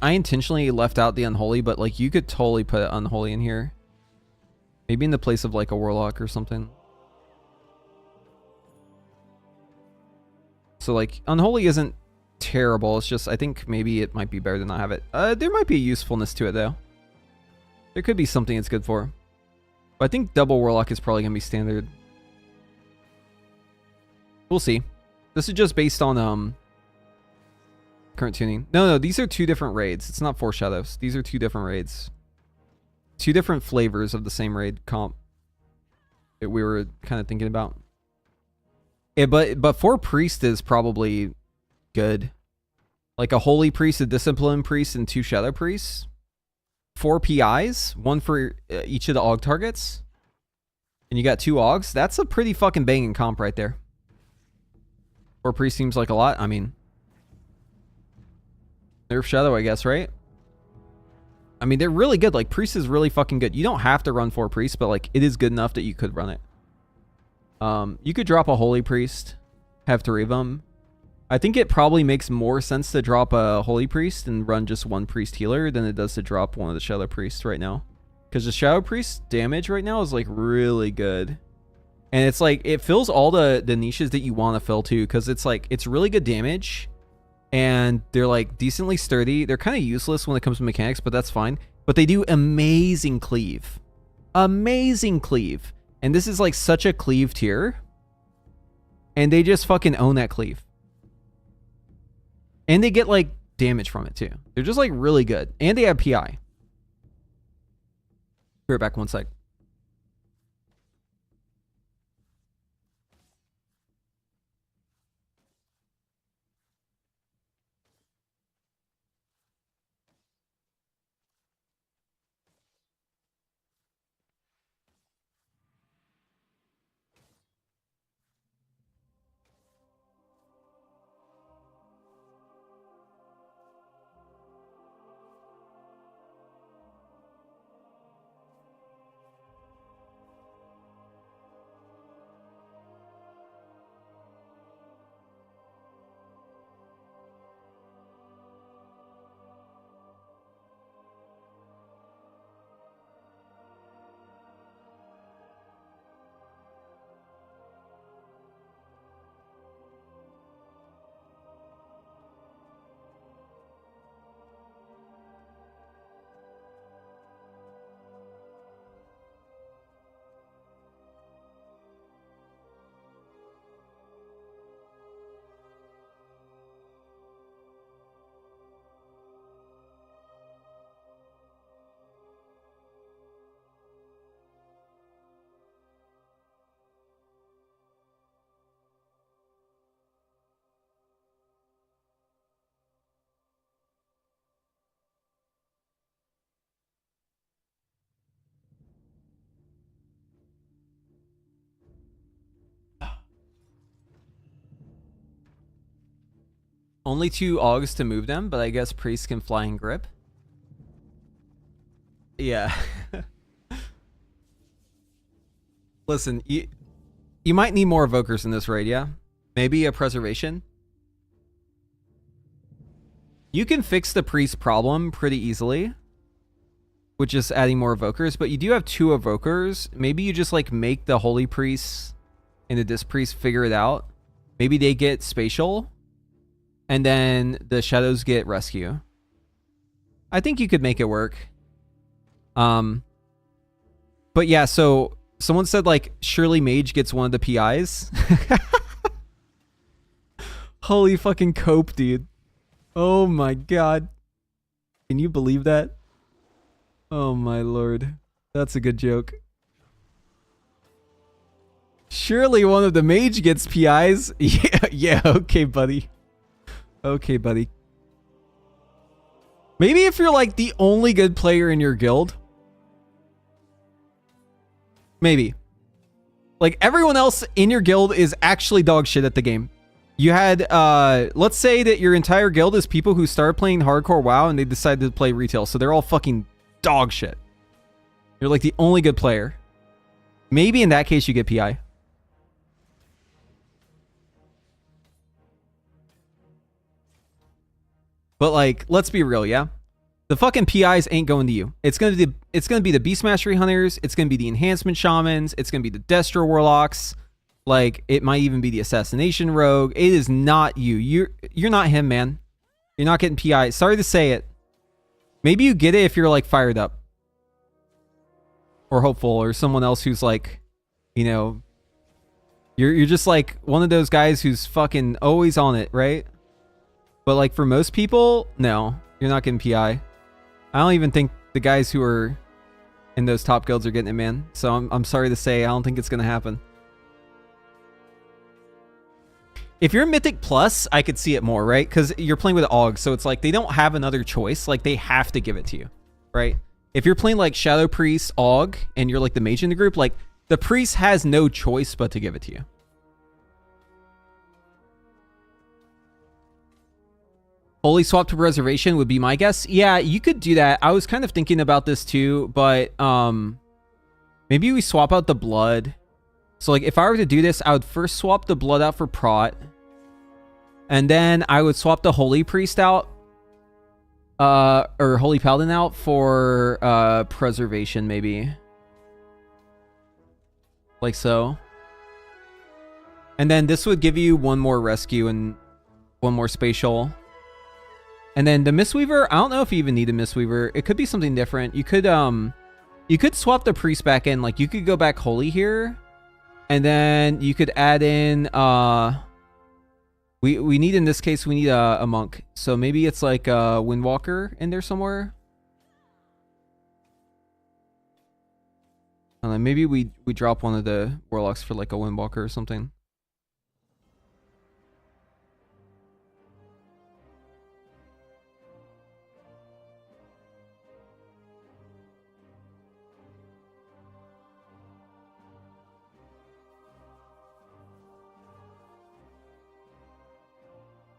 intentionally left out the Unholy, but like you could totally put Unholy in here. Maybe in the place of like a Warlock or something. So like Unholy isn't terrible. It's just I think maybe it might be better to not have it. There might be a usefulness to it though. There could be something it's good for. But I think double Warlock is probably gonna be standard. We'll see. This is just based on current tuning. No, these are 2 different raids. It's not 4 Shadows. These are 2 different raids. 2 different flavors of the same raid comp that we were kind of thinking about. Yeah, but 4 Priest is probably good. Like a Holy Priest, a Discipline Priest, and 2 Shadow Priests. 4 PIs, 1 for each of the AUG targets. And you got 2 AUGs. That's a pretty fucking banging comp right there. 4 Priest seems like a lot. I mean, Nerf Shadow, I guess, right? I mean, they're really good. Like, Priest is really fucking good. You don't have to run 4 Priests, but, like, it is good enough that you could run it. You could drop a Holy Priest, have 3 of them. I think it probably makes more sense to drop a Holy Priest and run just 1 Priest healer than it does to drop one of the Shadow Priests right now. Because the Shadow Priest damage right now is, like, really good. And it's, like, it fills all the niches that you want to fill, too. Because it's, like, it's really good damage. And they're, like, decently sturdy. They're kind of useless when it comes to mechanics, but that's fine. But they do amazing cleave. Amazing cleave. And this is, like, such a cleave tier. And they just fucking own that cleave. And they get, like, damage from it, too. They're just, like, really good. And they have PI. Be right back, one sec. Only 2 Augs to move them, but I guess Priest can fly and grip. Yeah. Listen, you might need more Evokers in this raid, yeah? Maybe a Preservation. You can fix the Priest problem pretty easily with just adding more Evokers, but you do have 2 Evokers. Maybe you just like make the Holy Priest and the Disc Priest figure it out. Maybe they get Spatial, and then the Shadows get Rescue. I think you could make it work. But yeah, so someone said like surely Mage gets one of the PIs. Holy fucking cope, dude. Oh my god. Can you believe that? Oh my lord. That's a good joke. Surely one of the Mage gets PIs. Yeah, okay, buddy. Okay, buddy. Maybe if you're like the only good player in your guild. Maybe. Like everyone else in your guild is actually dog shit at the game. You had, let's say that your entire guild is people who started playing hardcore WoW and they decided to play retail. So they're all fucking dog shit. You're like the only good player. Maybe in that case you get PI. But like, let's be real, yeah? The fucking PIs ain't going to you. It's gonna be the Beast Mastery Hunters, it's gonna be the Enhancement Shamans, it's gonna be the Destro Warlocks. Like, it might even be the Assassination Rogue. It is not you. You're not him, man. You're not getting PI. Sorry to say it. Maybe you get it if you're, like, fired up. Or hopeful. Or someone else who's, like, you know... You're just, like, one of those guys who's fucking always on it, right? But, like, for most people, no. You're not getting PI. I don't even think the guys who are in those top guilds are getting it, man. So I'm sorry to say, I don't think it's going to happen. If you're Mythic Plus, I could see it more, right? Because you're playing with Aug, so it's like they don't have another choice. Like, they have to give it to you, right? If you're playing like Shadow Priest, Aug, and you're like the mage in the group, like the priest has no choice but to give it to you. Holy swap to Preservation would be my guess. Yeah, you could do that. I was kind of thinking about this too, but maybe we swap out the blood. So like if I were to do this, I would first swap the blood out for Prot. And then I would swap the Holy Priest out. Or Holy Paladin out for Preservation, maybe. Like so. And then this would give you one more rescue and one more spatial. And then the Mistweaver, I don't know if you even need a Mistweaver. It could be something different. You could swap the priest back in. Like you could go back Holy here. And then you could add in we need, in this case, we need a monk. So maybe it's like a Windwalker in there somewhere. Maybe we drop one of the Warlocks for like a Windwalker or something.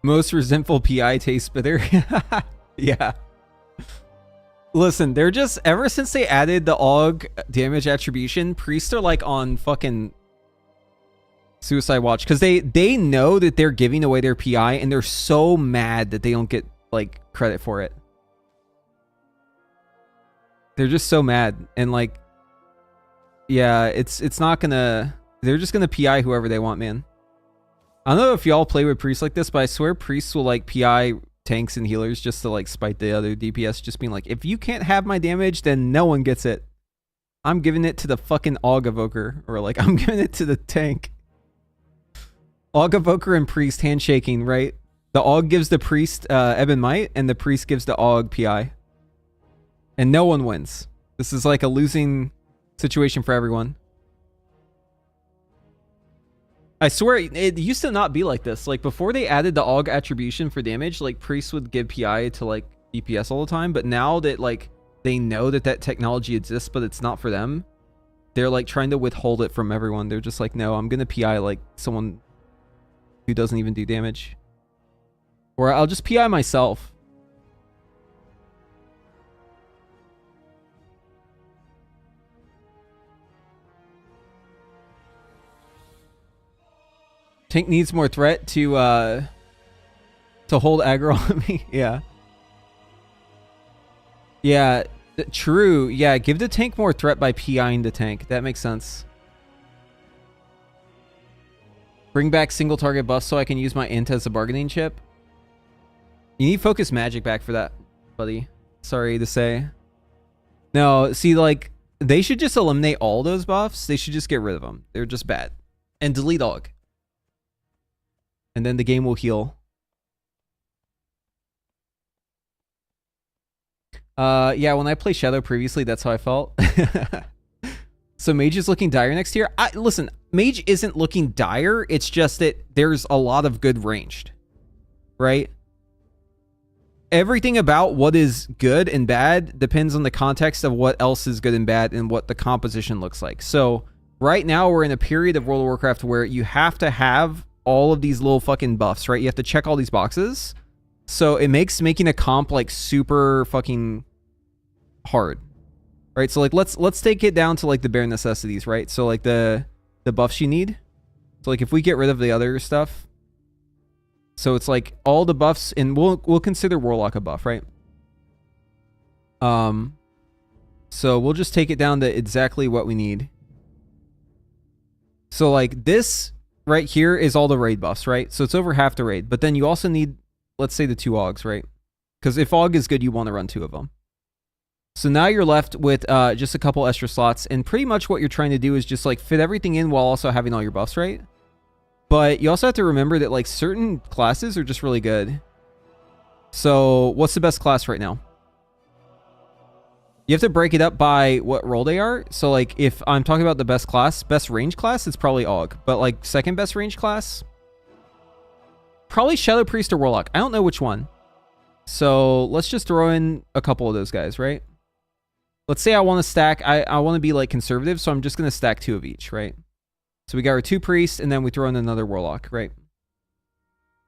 Most resentful PI tastes bitter. Yeah. Listen, they're just, ever since they added the AUG damage attribution, priests are like on fucking suicide watch. Because they know that they're giving away their PI and they're so mad that they don't get like credit for it. They're just so mad. And like, yeah, it's not gonna, they're just gonna PI whoever they want, man. I don't know if y'all play with priests like this, but I swear priests will like PI tanks and healers just to like spite the other DPS, just being like, if you can't have my damage, then no one gets it. I'm giving it to the fucking AUG Evoker, or like I'm giving it to the tank. AUG Evoker and priest handshaking, right? The AUG gives the priest Ebon Might, and the priest gives the AUG PI. And no one wins. This is like a losing situation for everyone. I swear, it used to not be like this. Like, before they added the AUG attribution for damage, like, priests would give PI to, like, DPS all the time. But now that, like, they know that that technology exists, but it's not for them, they're, like, trying to withhold it from everyone. They're just like, no, I'm gonna PI, like, someone who doesn't even do damage. Or I'll just PI myself. Tank needs more threat to hold aggro on me. Yeah. Yeah, true. Yeah, give the tank more threat by PIing the tank. That makes sense. Bring back single target buff so I can use my int as a bargaining chip. You need focus magic back for that, buddy. Sorry to say. No, see, like, they should just eliminate all those buffs. They should just get rid of them. They're just bad. And delete AUG. And then the game will heal. Yeah, when I played Shadow previously, that's how I felt. So Mage is looking dire next year. Listen, Mage isn't looking dire. It's just that there's a lot of good ranged. Right? Everything about what is good and bad depends on the context of what else is good and bad and what the composition looks like. So right now we're in a period of World of Warcraft where you have to have all of these little fucking buffs, right? You have to check all these boxes. So it makes making a comp like super fucking hard. Right? So like let's take it down to like the bare necessities, right? So like the buffs you need. So like if we get rid of the other stuff, so it's like all the buffs, and we'll consider Warlock a buff, right? So we'll just take it down to exactly what we need. So like this right here is all the raid buffs, right? So it's over half the raid. But then you also need, let's say, the 2 AUGs, right? Because if AUG is good, you want to run 2 of them. So now you're left with just a couple extra slots, and pretty much what you're trying to do is just like fit everything in while also having all your buffs, right? But you also have to remember that like certain classes are just really good. So what's the best class right now? You have to break it up by what role they are. So like if I'm talking about the best class, best range class, it's probably AUG. But like second best range class, probably Shadow Priest or Warlock. I don't know which one. So let's just throw in a couple of those guys, right? Let's say I want to stack, I want to be like conservative, so I'm just going to stack 2 of each, right? So we got our 2 priests, and then we throw in another Warlock, right?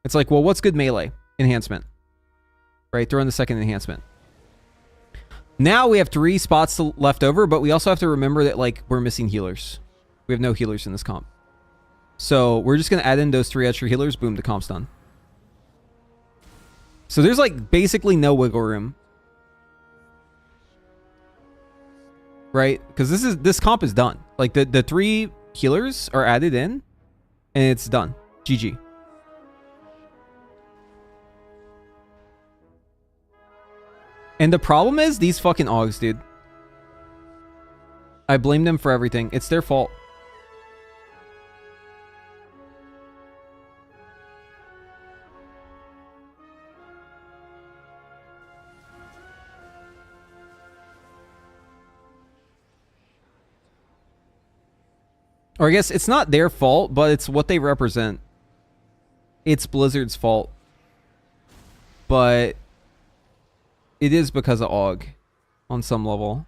It's like, well, what's good melee? Enhancement. Right? Throw in the second enhancement. Now we have 3 spots left over, but we also have to remember that like we're missing healers. We have no healers in this comp. So we're just going to add in those 3 extra healers. Boom, the comp's done. So there's like basically no wiggle room. Right? Because this comp is done. Like the 3 healers are added in and it's done. GG. And the problem is these fucking AUGs, dude. I blame them for everything. It's their fault. Or I guess it's not their fault, but it's what they represent. It's Blizzard's fault. But it is because of AUG on some level.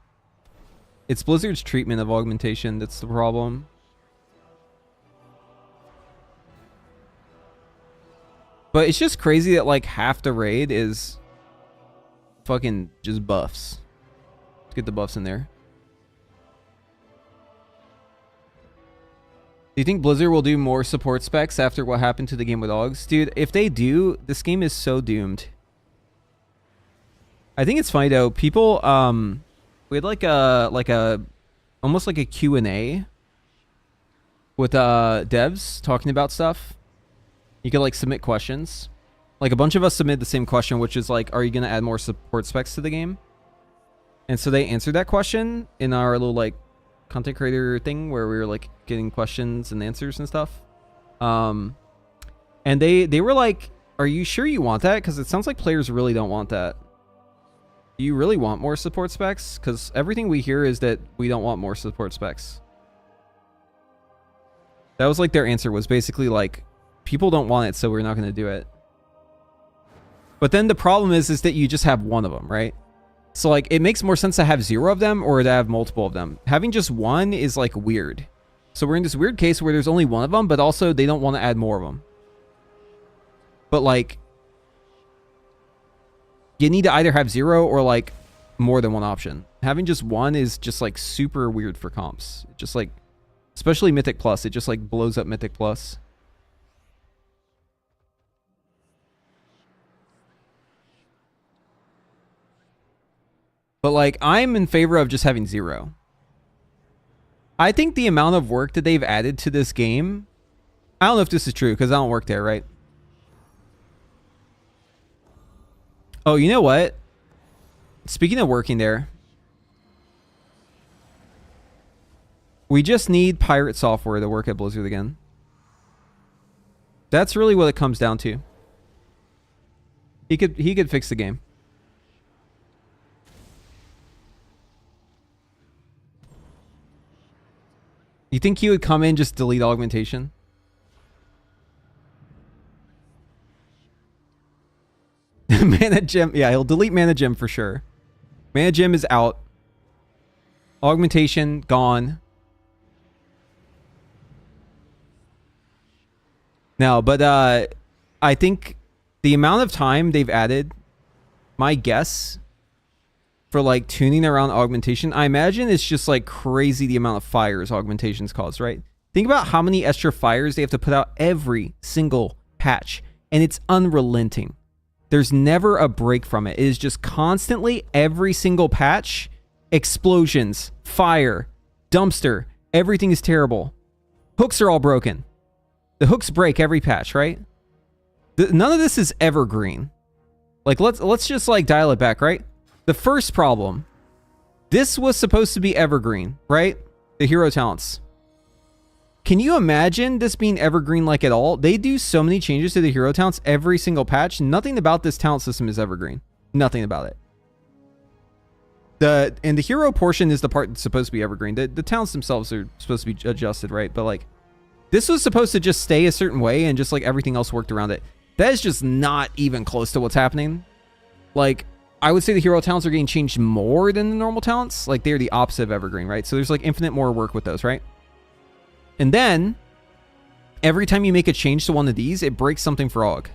It's Blizzard's treatment of augmentation that's the problem. But it's just crazy that like half the raid is fucking just buffs. Let's get the buffs in there. Do you think Blizzard will do more support specs after what happened to the game with AUGs? Dude, if they do, this game is so doomed. I think it's funny though. People, we had like a almost like a Q&A with devs talking about stuff. You could like submit questions. Like a bunch of us submitted the same question, which is like, are you going to add more support specs to the game? And so they answered that question in our little like content creator thing where we were like getting questions and answers and stuff. And they were like, are you sure you want that? Because it sounds like players really don't want that. Do you really want more support specs? Because everything we hear is that we don't want more support specs. That was like their answer, was basically like, people don't want it, so we're not going to do it. But then the problem is that you just have one of them, right? So like it makes more sense to have 0 of them or to have multiple of them. Having just one is like weird. So we're in this weird case where there's only one of them, but also they don't want to add more of them. But like you need to either have 0 or like more than one option. Having just one is just like super weird for comps. Just like, especially Mythic Plus, it just like blows up Mythic Plus. But like, I'm in favor of just having 0. I think the amount of work that they've added to this game, I don't know if this is true because I don't work there, right? Oh, you know what? Speaking of working there, we just need pirate software to work at Blizzard again. That's really what it comes down to. He could fix the game. You think he would come in just delete augmentation? Mana Gem, yeah, he'll delete Mana Gem for sure. Mana Gem is out. Augmentation gone. No, but I think the amount of time they've added, my guess for like tuning around augmentation, I imagine it's just like crazy the amount of fires augmentations cause, right? Think about how many extra fires they have to put out every single patch, and it's unrelenting. There's never a break from it. It is just constantly, every single patch, explosions, fire, dumpster, everything is terrible. Hooks are all broken. The hooks break every patch, right? None of this is evergreen. Like, let's just like dial it back, right? The first problem, this was supposed to be evergreen, right? The hero talents. Can you imagine this being evergreen like at all? They do so many changes to the hero talents every single patch. Nothing about this talent system is evergreen. Nothing about it. And the hero portion is the part that's supposed to be evergreen. The talents themselves are supposed to be adjusted, right? But like, this was supposed to just stay a certain way and just like everything else worked around it. That is just not even close to what's happening. Like, I would say the hero talents are getting changed more than the normal talents. Like, they're the opposite of evergreen, right? So there's like infinite more work with those, right? And then every time you make a change to one of these, it breaks something for AUG.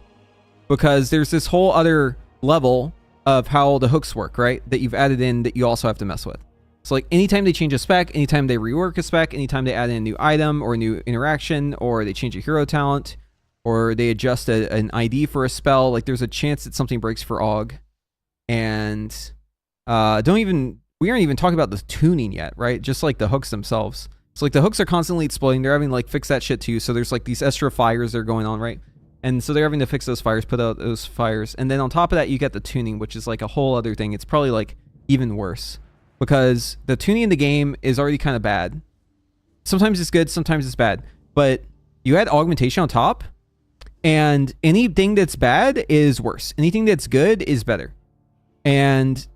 Because there's this whole other level of how the hooks work, right? That you've added in that you also have to mess with. So like anytime they change a spec, anytime they rework a spec, anytime they add in a new item or a new interaction, or they change a hero talent, or they adjust an ID for a spell, like there's a chance that something breaks for AUG. And we aren't even talking about the tuning yet, right? Just like the hooks themselves. So like the hooks are constantly exploding. They're having to like fix that shit too. So there's like these extra fires that are going on, right? And so they're having to fix those fires, put out those fires. And then on top of that, you get the tuning, which is like a whole other thing. It's probably like even worse because the tuning in the game is already kind of bad. Sometimes it's good, sometimes it's bad. But you add augmentation on top, and anything that's bad is worse. Anything that's good is better. And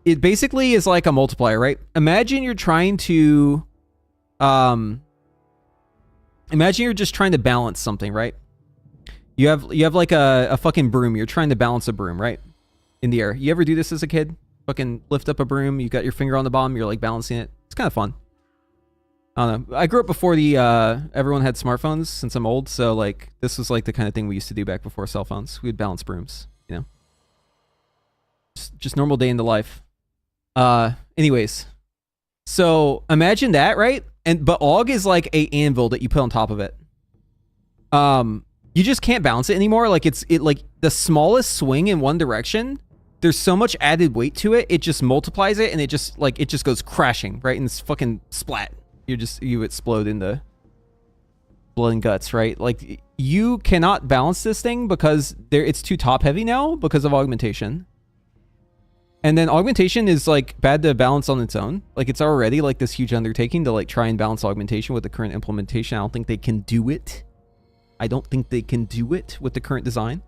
it basically is like a multiplier, right? Imagine you're trying to, imagine you're just trying to balance something, right? You have like a fucking broom. You're trying to balance a broom, right? In the air. You ever do this as a kid? Fucking lift up a broom. You got your finger on the bottom. You're like balancing it. It's kind of fun. I don't know. I grew up before everyone had smartphones since I'm old. So like this was like the kind of thing we used to do back before cell phones. We would balance brooms, you know? Just normal day in the life. Anyways, so imagine that, right? But AUG is like a anvil that you put on top of it. You just can't balance it anymore. Like it like the smallest swing in one direction, there's so much added weight to it, it just multiplies it, and it just goes crashing, right? And it's fucking splat. You explode into blood and guts, right? Like you cannot balance this thing because it's too top heavy now because of augmentation. And then augmentation is like bad to balance on its own. Like it's already like this huge undertaking to like try and balance augmentation with the current implementation. I don't think they can do it. I don't think they can do it with the current design.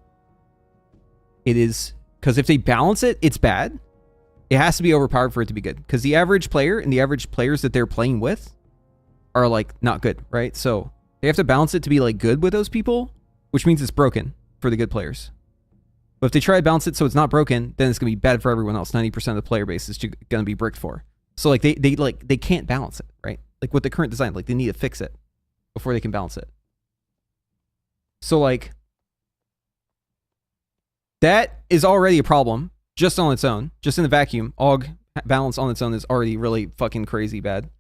It is because if they balance it, it's bad. It has to be overpowered for it to be good. Because the average player and the average players that they're playing with are like not good, right? So they have to balance it to be like good with those people, which means it's broken for the good players. But if they try to balance it so it's not broken, then it's going to be bad for everyone else. 90% of the player base is going to be bricked for. So like they can't balance it, right? Like with the current design, like they need to fix it before they can balance it. So like that is already a problem just on its own, just in the vacuum, AUG balance on its own is already really fucking crazy bad.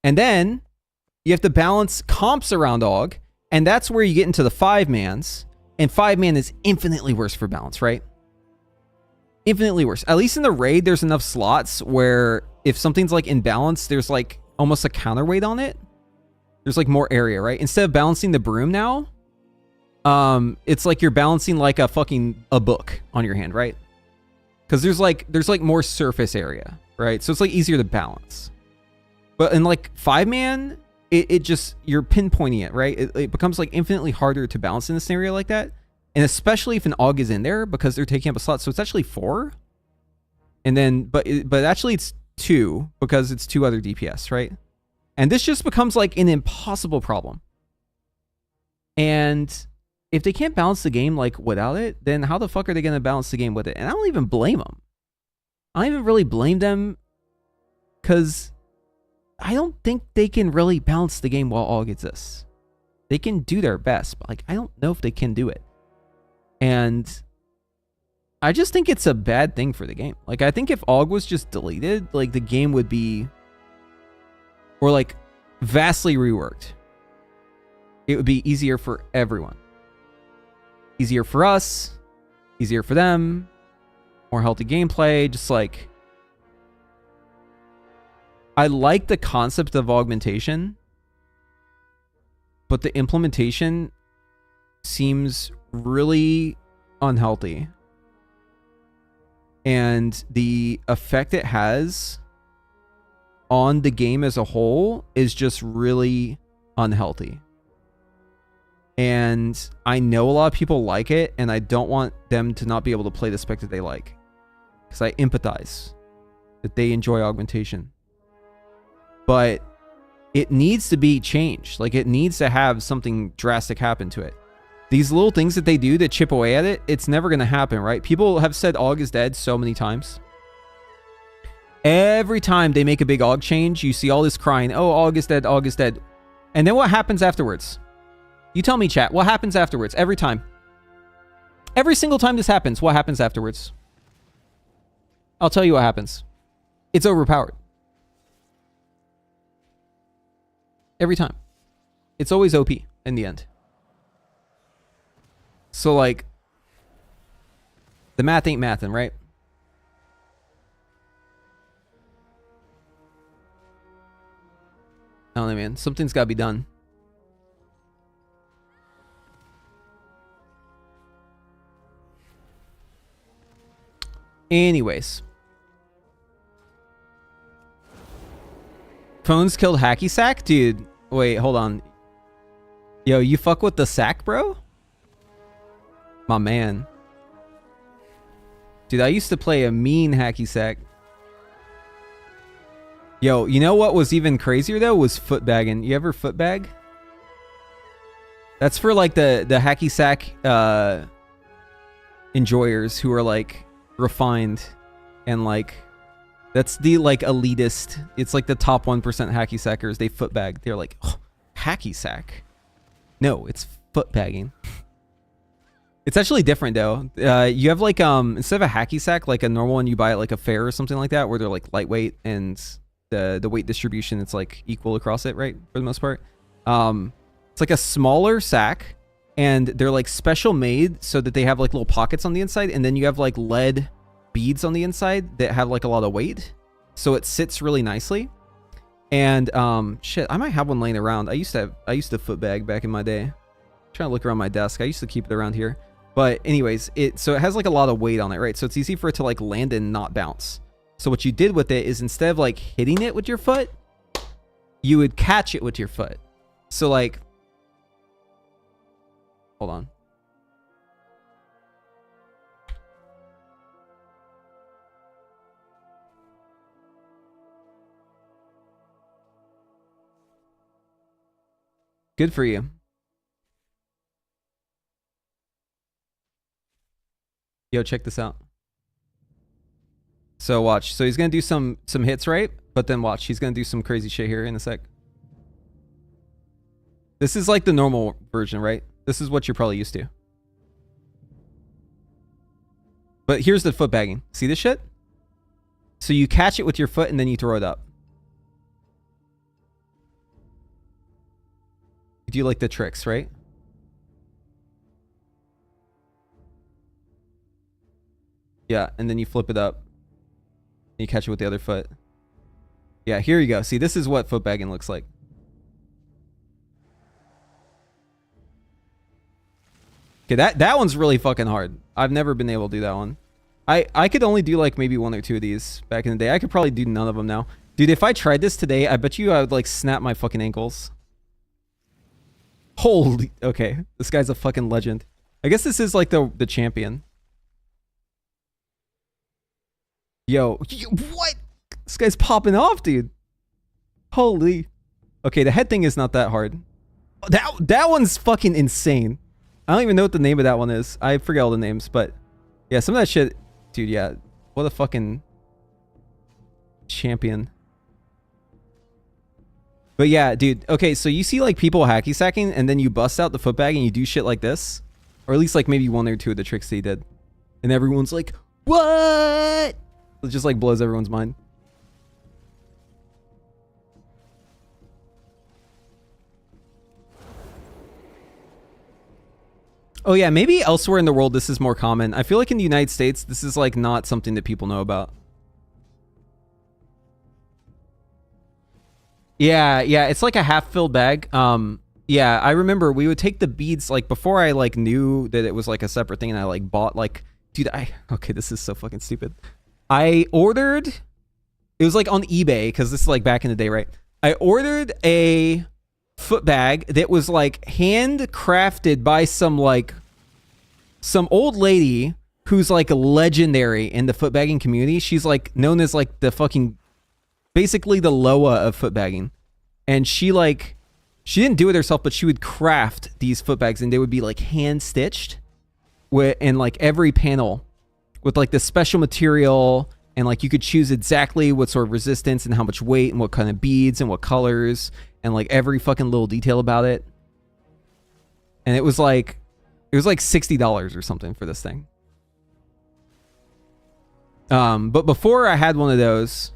And then you have to balance comps around AUG, and that's where you get into the 5-mans, and 5-man is infinitely worse for balance, right? Infinitely worse. At least in the raid, there's enough slots where if something's like in balance, there's like almost a counterweight on it. There's like more area, right? Instead of balancing the broom now, it's like you're balancing like a book on your hand, right? Because there's like more surface area, right? So it's like easier to balance. But in like 5-man, it just, you're pinpointing it, right? It becomes like infinitely harder to balance in a scenario like that. And especially if an AUG is in there because they're taking up a slot. So it's actually 4. And then, but actually it's 2 because it's 2 other DPS, right? And this just becomes like an impossible problem. And if they can't balance the game like without it, then how the fuck are they going to balance the game with it? And I don't even blame them. I don't even really blame them because I don't think they can really balance the game while AUG exists. They can do their best, but like I don't know if they can do it. And I just think it's a bad thing for the game. Like I think if AUG was just deleted, like the game would be, or like vastly reworked. It would be easier for everyone. Easier for us, easier for them, more healthy gameplay, just like I like the concept of augmentation, but the implementation seems really unhealthy. And the effect it has on the game as a whole is just really unhealthy. And I know a lot of people like it, and I don't want them to not be able to play the spec that they like. Because I empathize that they enjoy augmentation. But it needs to be changed. Like, it needs to have something drastic happen to it. These little things that they do that chip away at it, it's never going to happen, right? People have said AUG is dead so many times. Every time they make a big AUG change, you see all this crying, oh, AUG is dead, AUG is dead. And then what happens afterwards? You tell me, chat, what happens afterwards? Every time. Every single time this happens, what happens afterwards? I'll tell you what happens. It's overpowered. Every time. It's always OP in the end. So, like, the math ain't mathin', right? I don't know, man. Something's got to be done. Anyways. Phones killed Hacky Sack? Dude, wait, hold on. Yo, you fuck with the sack, bro? My man. Dude, I used to play a mean Hacky Sack. Yo, you know what was even crazier, though? Was footbagging. You ever footbag? That's for, like, the Hacky Sack enjoyers who are, like, refined and, like... That's the, like, elitist. It's, like, the top 1% hacky sackers. They footbag. They're like, oh, hacky sack. No, it's footbagging. It's actually different, though. You have, like, instead of a hacky sack, like a normal one you buy at, like, a fair or something like that, where they're, like, lightweight and the weight distribution, it's, like, equal across it, right? For the most part. It's, like, a smaller sack, and they're, like, special made so that they have, like, little pockets on the inside, and then you have, like, lead beads on the inside that have like a lot of weight, so it sits really nicely. And shit, I might have one laying around. I used to footbag back in my day. I'm trying to look around my desk. I used to keep it around here, but anyways, so it has like a lot of weight on it, right? So it's easy for it to like land and not bounce. So what you did with it is, instead of like hitting it with your foot, you would catch it with your foot. So like, hold on. Good for you. Yo, check this out. So watch. So he's gonna do some hits, right? But then watch. He's gonna do some crazy shit here in a sec. This is like the normal version, right? This is what you're probably used to. But here's the foot bagging. See this shit? So you catch it with your foot and then you throw it up. You do like the tricks, right? Yeah, and then you flip it up. And you catch it with the other foot. Yeah, here you go. See, this is what foot bagging looks like. Okay, that one's really fucking hard. I've never been able to do that one. I could only do like maybe 1 or 2 of these back in the day. I could probably do none of them now. Dude, if I tried this today, I bet you I would like snap my fucking ankles. Holy, okay. This guy's a fucking legend. I guess this is like the champion. Yo, what? This guy's popping off, dude. Holy. Okay, the head thing is not that hard. That one's fucking insane. I don't even know what the name of that one is. I forget all the names, but yeah, some of that shit, dude, yeah. What a fucking champion. But yeah, dude, okay, so you see like people hacky sacking and then you bust out the foot bag and you do shit like this. Or at least like maybe 1 or 2 of the tricks that he did. And everyone's like, what? It just like blows everyone's mind. Oh yeah, maybe elsewhere in the world this is more common. I feel like in the United States, this is like not something that people know about. Yeah, it's like a half-filled bag. Yeah, I remember we would take the beads like before I like knew that it was like a separate thing and I like bought like, dude, okay, this is so fucking stupid. I ordered, it was like on eBay because this is like back in the day, right? I ordered a foot bag that was like handcrafted by some old lady who's like legendary in the foot bagging community. She's like known as like the fucking basically the Loa of foot bagging. And she didn't do it herself, but she would craft these foot bags and they would be like hand stitched in like every panel with like the special material, and like you could choose exactly what sort of resistance and how much weight and what kind of beads and what colors and like every fucking little detail about it. And it was like $60 or something for this thing. But before I had one of those,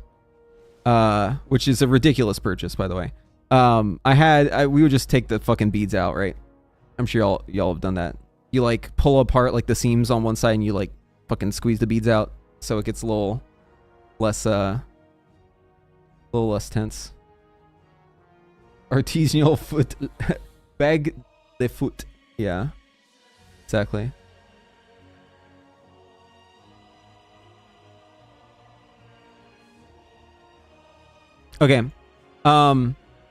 which is a ridiculous purchase, by the way. We would just take the fucking beads out, right? I'm sure y'all have done that. You like pull apart like the seams on one side and you like fucking squeeze the beads out so it gets a little less tense. Artisanal foot bag de foot. Yeah. Exactly. Okay.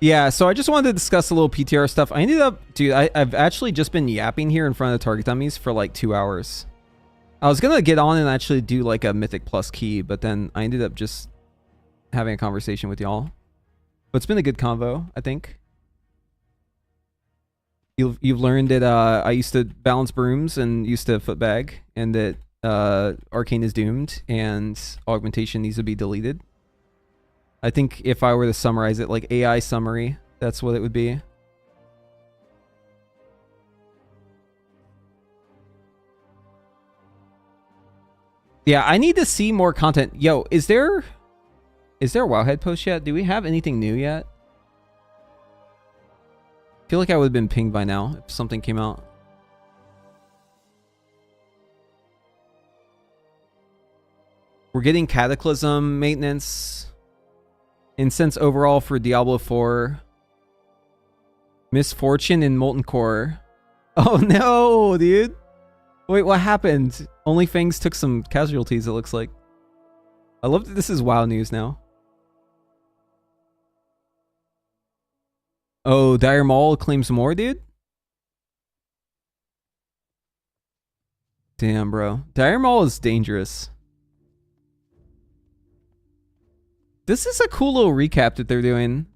Yeah, so I just wanted to discuss a little PTR stuff. I ended up, dude, I've actually just been yapping here in front of the target dummies for like 2 hours. I was gonna get on and actually do like a Mythic Plus key, but then I ended up just having a conversation with y'all. But it's been a good convo, I think. You've learned that I used to balance brooms and used to foot bag, and that Arcane is doomed and augmentation needs to be deleted. I think if I were to summarize it, like AI summary, that's what it would be. Yeah, I need to see more content. Yo, is there a Wowhead post yet? Do we have anything new yet? I feel like I would have been pinged by now if something came out. We're getting Cataclysm maintenance. Incense overall for Diablo 4. Misfortune in Molten Core. Oh no, dude. Wait, what happened? Only Fangs took some casualties, it looks like. I love that this is WoW news now. Oh, Dire Maul claims more, dude? Damn, bro. Dire Maul is dangerous. This is a cool little recap that they're doing.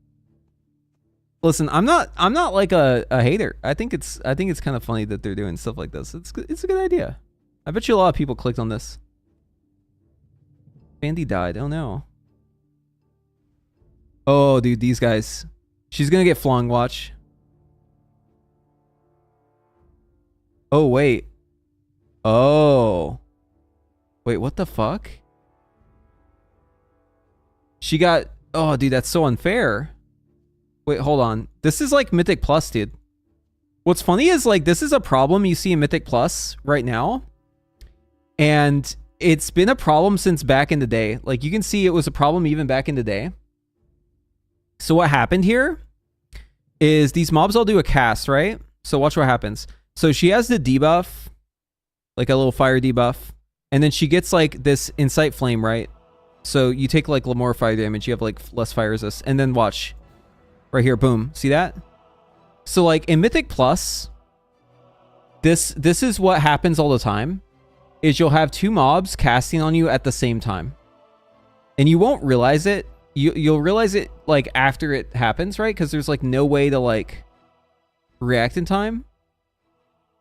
Listen, I'm not like a hater. I think it's kind of funny that they're doing stuff like this. It's a good idea. I bet you a lot of people clicked on this. Bandy died. Oh no. Oh, dude, these guys. She's gonna get flung. Watch. Oh wait. Oh. Wait, what the fuck? She got... Oh, dude, that's so unfair. Wait, hold on. This is like Mythic Plus, dude. What's funny is like this is a problem you see in Mythic Plus right now. And it's been a problem since back in the day. Like you can see it was a problem even back in the day. So what happened here is these mobs all do a cast, right? So watch what happens. So she has the debuff, like a little fire debuff. And then she gets like this Incite Flame, right? So you take like more fire damage. You have like less fire resist. And then watch. Right here, boom. See that? So like in Mythic Plus, this is what happens all the time. Is you'll have two mobs casting on you at the same time. And you won't realize it. You'll realize it like after it happens, right? Because there's like no way to like react in time.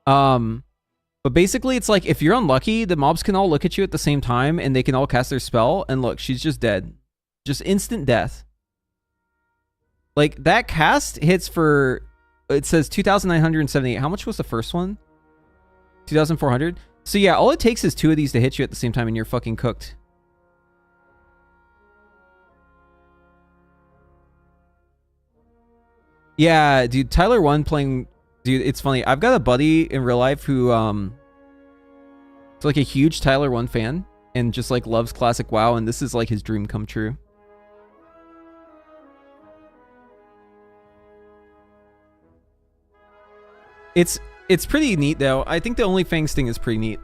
But basically it's like if you're unlucky, the mobs can all look at you at the same time and they can all cast their spell. And look, she's just dead. Just instant death. Like that cast hits for, it says 2,978. How much was the first one? 2,400. So yeah, all it takes is two of these to hit you at the same time and you're fucking cooked. Yeah, dude, Tyler 1 playing... Dude, it's funny. I've got a buddy in real life who, is like a huge Tyler 1 fan and just like loves classic WoW, and this is like his dream come true. It's pretty neat though. I think the only Fangs thing is pretty neat.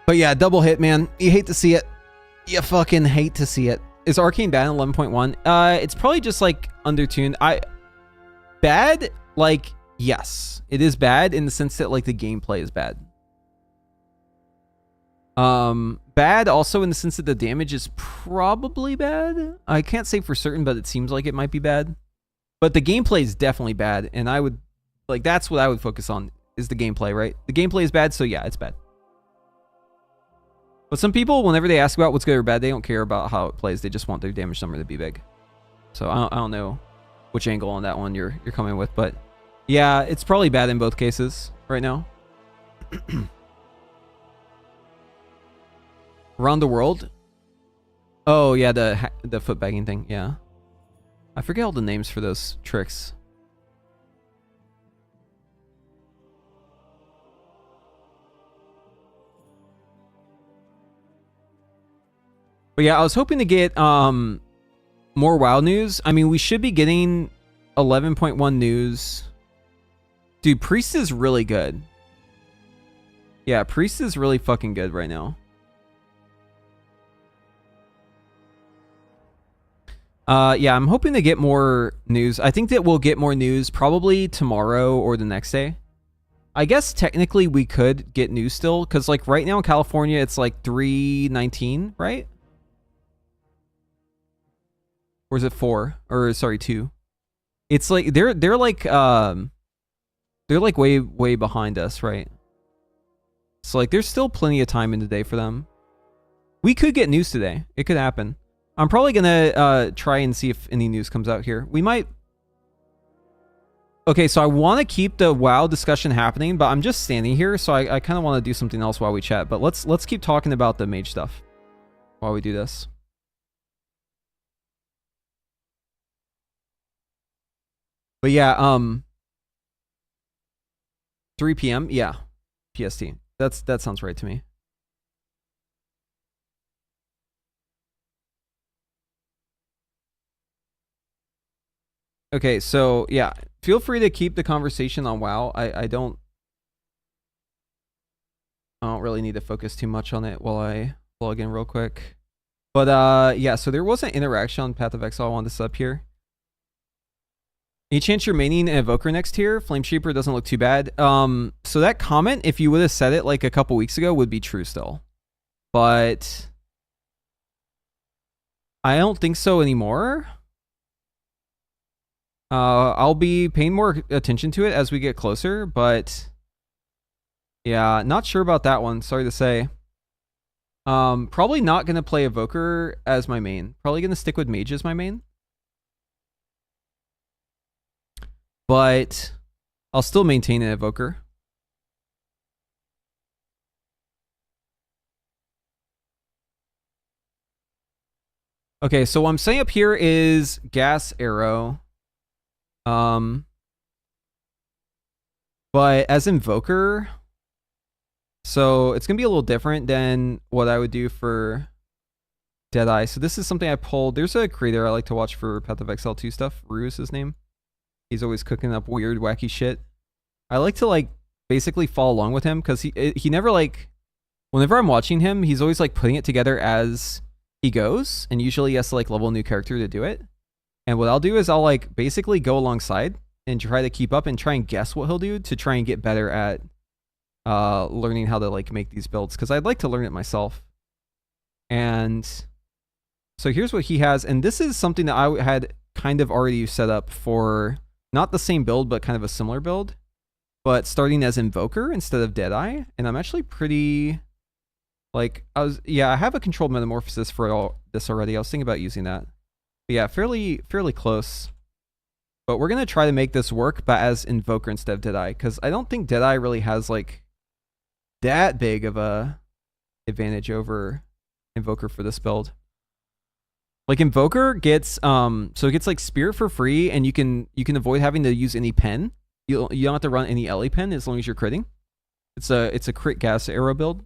But yeah, double hit, man. You hate to see it. You fucking hate to see it. Is Arcane bad in 11.1? It's probably just like undertuned. Bad, like, yes. It is bad in the sense that like the gameplay is bad. Bad also in the sense that the damage is probably bad. I can't say for certain, but it seems like it might be bad. But the gameplay is definitely bad, and I would, like, that's what I would focus on, is the gameplay, right? The gameplay is bad, so yeah, it's bad. But some people, whenever they ask about what's good or bad, they don't care about how it plays. They just want their damage number to be big. So I don't know which angle on that one you're coming with, but yeah, it's probably bad in both cases right now. Around the world? Oh yeah, the foot bagging thing, yeah. I forget all the names for those tricks. But yeah, I was hoping to get more WoW news. I mean, we should be getting 11.1 news. Dude, Priest is really good. Yeah, Priest is really fucking good right now. Yeah, I'm hoping to get more news. I think that we'll get more news probably tomorrow or the next day. I guess technically we could get news still, because like right now in California, it's like 3:19, right? Or is it 4? Or sorry, 2. It's like they're like way behind us, right? So like there's still plenty of time in the day for them. We could get news today. It could happen. I'm probably gonna try and see if any news comes out here. We might. Okay, so I want to keep the WoW discussion happening, but I'm just standing here, so I kind of want to do something else while we chat. But let's keep talking about the mage stuff while we do this. But yeah, 3 p.m. Yeah, PST. That sounds right to me. Okay, so yeah, feel free to keep the conversation on WoW. I don't really need to focus too much on it while I log in real quick. But yeah, so there was an interaction on Path of Exile. I want to set up here. Any chance you're maining an Invoker next tier? Flame Shaper doesn't look too bad. So that comment, if you would have said it like a couple weeks ago, would be true still. But I don't think so anymore. I'll be paying more attention to it as we get closer, but yeah, not sure about that one. Sorry to say. Probably not going to play Evoker as my main. Probably going to stick with Mage as my main. But I'll still maintain an Evoker. Okay, so what I'm saying up here is gas arrow. But as Invoker, so it's gonna be a little different than what I would do for Deadeye. So this is something I pulled. There's a creator I like to watch for Path of Exile 2 stuff. Rue is his name. He's always cooking up weird, wacky shit. I like to like basically follow along with him because he never like, whenever I'm watching him, he's always like putting it together as he goes, and usually he has to like level a new character to do it. And what I'll do is I'll like basically go alongside and try to keep up and try and guess what he'll do to try and get better at learning how to like make these builds, because I'd like to learn it myself. And so here's what he has, and this is something that I had kind of already set up for not the same build, but kind of a similar build, but starting as Invoker instead of Deadeye. And I'm actually pretty like, I have a controlled metamorphosis for all this already. I was thinking about using that. But yeah, fairly close. But we're gonna try to make this work, but as Invoker instead of Deadeye, because I don't think Deadeye really has like that big of a advantage over Invoker for this build. Like Invoker gets so it gets like Spirit for free, and you can avoid having to use any pen. You don't have to run any LA pen as long as you're critting. It's a crit gas arrow build.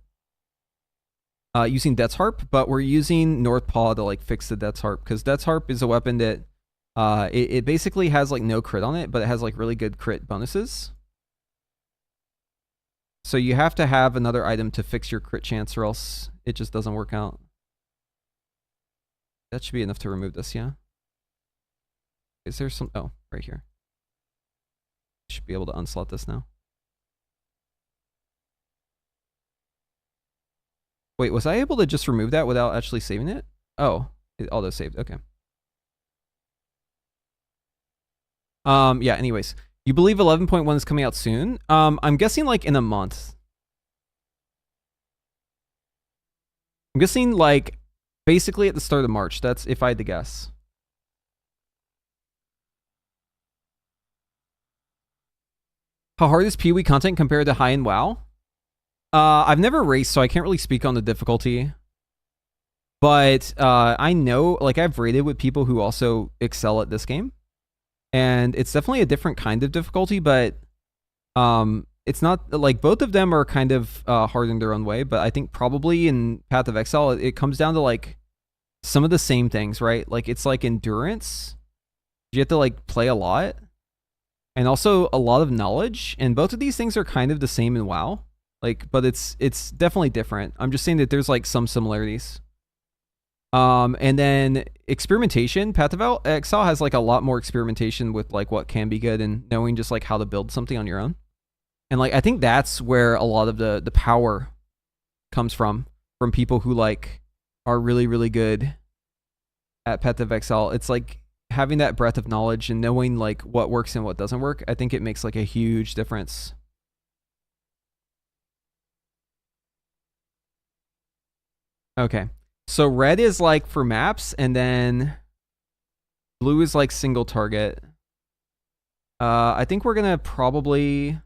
Using Death's Harp, but we're using North Paw to like fix the Death's Harp, because Death's Harp is a weapon that it basically has like no crit on it, but it has like really good crit bonuses. So you have to have another item to fix your crit chance, or else it just doesn't work out. That should be enough to remove this, yeah? Is there some... Oh, right here. Should be able to unslot this now. Wait, was I able to just remove that without actually saving it? Oh, it auto-saved, okay. Yeah, anyways. You believe 11.1 is coming out soon? I'm guessing like in a month. I'm guessing like basically at the start of March. That's if I had to guess. How hard is PoE content compared to high-end WoW? I've never raced, so I can't really speak on the difficulty. But I know, like, I've raided with people who also excel at this game. And it's definitely a different kind of difficulty, but it's not, like, both of them are kind of hard in their own way. But I think probably in Path of Exile, it comes down to, like, some of the same things, right? Like, it's like endurance. You have to, like, play a lot. And also a lot of knowledge. And both of these things are kind of the same in WoW. Like, but it's definitely different. I'm just saying that there's like some similarities. And then experimentation, Path of Exile has like a lot more experimentation with like what can be good and knowing just like how to build something on your own. And like I think that's where a lot of the power comes from people who like are really, really good at Path of Exile. It's like having that breadth of knowledge and knowing like what works and what doesn't work. I think it makes like a huge difference. Okay, so red is like for maps, and then blue is like single target. I think we're gonna probably...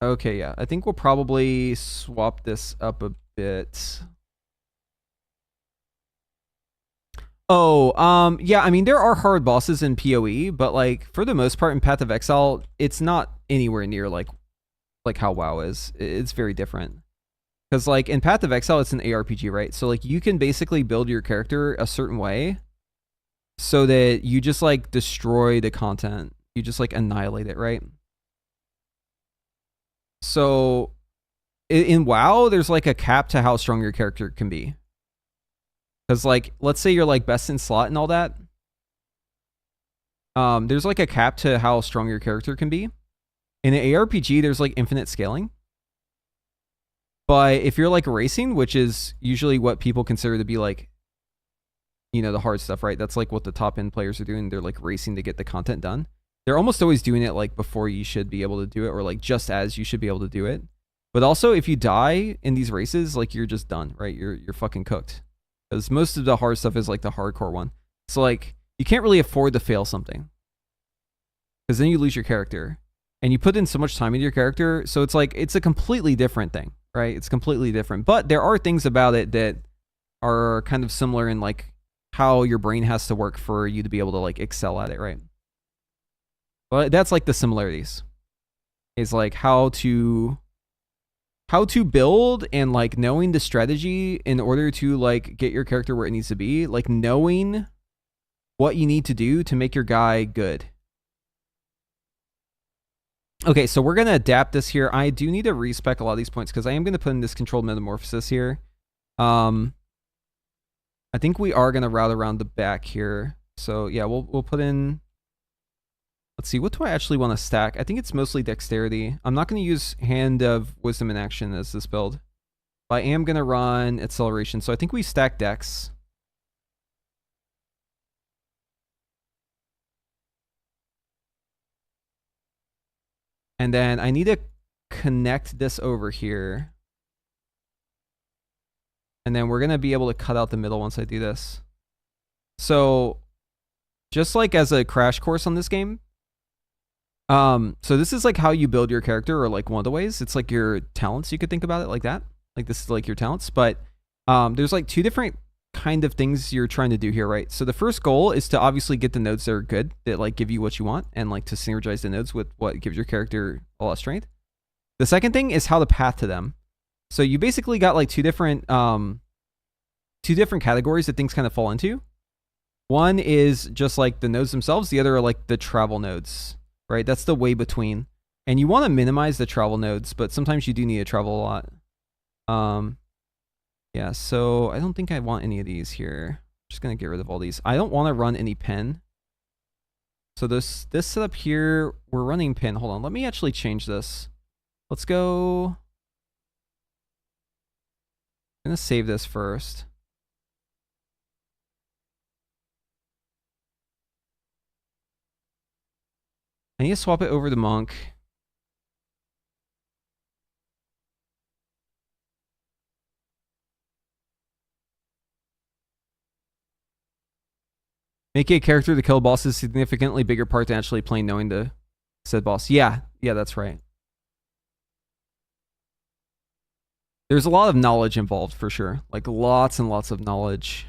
Okay, yeah, I think we'll probably swap this up a bit. Oh, yeah, I mean, there are hard bosses in PoE, but like for the most part in Path of Exile, it's not anywhere near like how WoW is. It's very different. Because like in Path of Exile, it's an ARPG, right? So like you can basically build your character a certain way so that you just like destroy the content. You just like annihilate it, right? So in WoW, there's like a cap to how strong your character can be. Because like, let's say you're like best in slot and all that. There's like a cap to how strong your character can be. In an ARPG, there's like infinite scaling. But if you're like racing, which is usually what people consider to be like, you know, the hard stuff, right? That's like what the top end players are doing. They're like racing to get the content done. They're almost always doing it like before you should be able to do it, or like just as you should be able to do it. But also if you die in these races, like you're just done, right? You're fucking cooked. Because most of the hard stuff is like the hardcore one. So like you can't really afford to fail something. Because then you lose your character. And you put in so much time into your character, so it's like it's a completely different thing, right? It's completely different. But there are things about it that are kind of similar in like how your brain has to work for you to be able to like excel at it, right? But that's like the similarities. Is like how to build and like knowing the strategy in order to like get your character where it needs to be, like knowing what you need to do to make your guy good. Okay, so we're going to adapt this here. I do need to respec a lot of these points because I am going to put in this controlled metamorphosis here. I think we are going to route around the back here. So yeah, we'll put in... Let's see, what do I actually want to stack? I think it's mostly dexterity. I'm not going to use Hand of Wisdom in Action as this build. But I am going to run acceleration. So I think we stack dex. And then I need to connect this over here. And then we're going to be able to cut out the middle once I do this. So just like as a crash course on this game, so this is like how you build your character, or like one of the ways. It's like your talents. You could think about it like that. Like this is like your talents. But there's like two different kind of things you're trying to do here, right? So the first goal is to obviously get the nodes that are good, that like give you what you want, and like to synergize the nodes with what gives your character a lot of strength. The second thing is how to path to them. So you basically got like two different categories that things kind of fall into. One is just like the nodes themselves. The other are like the travel nodes, right? That's the way between. And you want to minimize the travel nodes, but sometimes you do need to travel a lot. Yeah, so I don't think I want any of these here. I'm just going to get rid of all these. I don't want to run any pen. So this setup here, we're running pen. Hold on, let me actually change this. Let's go. I'm going to save this first. I need to swap it over to monk. Making a character to kill a boss is a significantly bigger part than actually playing knowing the said boss. Yeah, that's right. There's a lot of knowledge involved for sure. Like lots and lots of knowledge.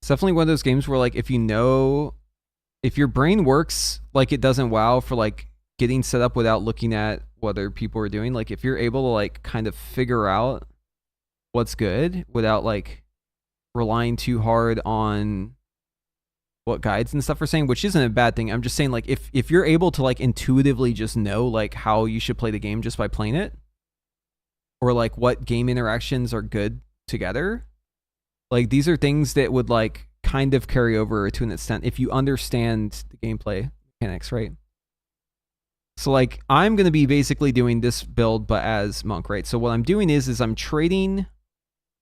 It's definitely one of those games where like if your brain works like it does in WoW for like getting set up without looking at what other people are doing, like if you're able to like kind of figure out what's good without like relying too hard on what guides and stuff are saying, which isn't a bad thing. I'm just saying like if you're able to like intuitively just know like how you should play the game just by playing it, or like what game interactions are good together, like these are things that would like kind of carry over to an extent if you understand the gameplay mechanics, right? So like I'm going to be basically doing this build but as monk, right? So what I'm doing is I'm trading.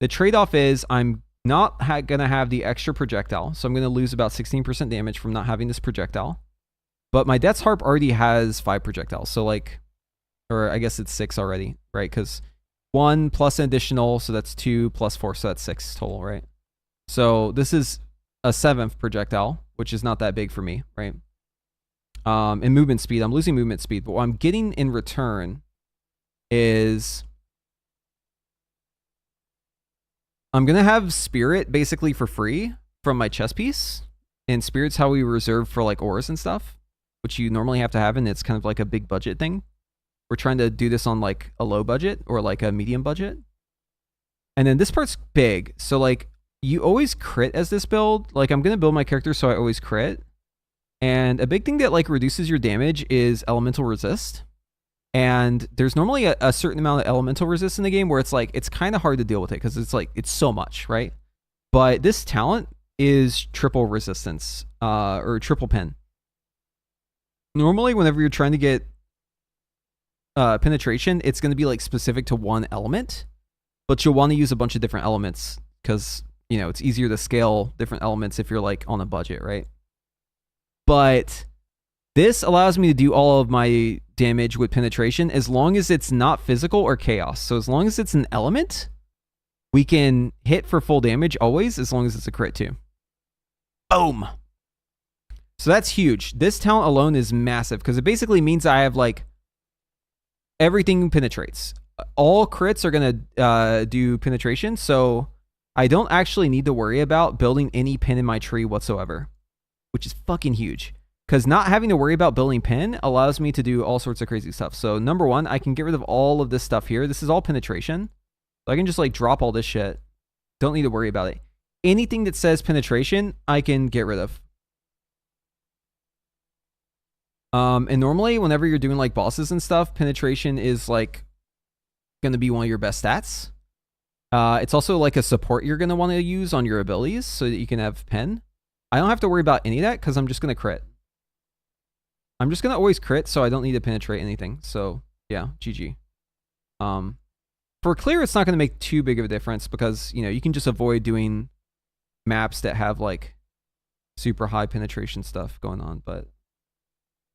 The trade-off is I'm not going to have the extra projectile, so I'm going to lose about 16% damage from not having this projectile. But my Death's Harp already has 5 projectiles, so like, or I guess it's 6 already, right? Because 1 plus an additional, so that's 2 plus 4, so that's 6 total, right? So this is a 7th projectile, which is not that big for me, right? And movement speed, I'm losing movement speed, but what I'm getting in return is I'm going to have Spirit basically for free from my chess piece. And Spirit's how we reserve for like ores and stuff, which you normally have to have, and it's kind of like a big budget thing. We're trying to do this on like a low budget or like a medium budget. And then this part's big. So like you always crit as this build. Like I'm going to build my character so I always crit. And a big thing that like reduces your damage is elemental resist. And there's normally a certain amount of elemental resist in the game where it's like, it's kind of hard to deal with it because it's like, it's so much, right? But this talent is triple resistance, or triple pen. Normally, whenever you're trying to get penetration, it's going to be like specific to one element, but you'll want to use a bunch of different elements because, you know, it's easier to scale different elements if you're like on a budget, right? But this allows me to do all of my damage with penetration as long as it's not physical or chaos. So as long as it's an element, we can hit for full damage always, as long as it's a crit too. Boom. So that's huge. This talent alone is massive because it basically means I have like everything penetrates. All crits are going to do penetration, so I don't actually need to worry about building any pin in my tree whatsoever, which is fucking huge. Because not having to worry about building pin allows me to do all sorts of crazy stuff. So number one, I can get rid of all of this stuff here. This is all penetration. So I can just like drop all this shit. Don't need to worry about it. Anything that says penetration, I can get rid of. And normally whenever you're doing like bosses and stuff, penetration is like going to be one of your best stats. It's also like a support you're going to want to use on your abilities so that you can have pen. I don't have to worry about any of that because I'm just going to crit. I'm just going to always crit, so I don't need to penetrate anything. So, yeah, GG. For clear, it's not going to make too big of a difference because, you know, you can just avoid doing maps that have, like, super high penetration stuff going on. But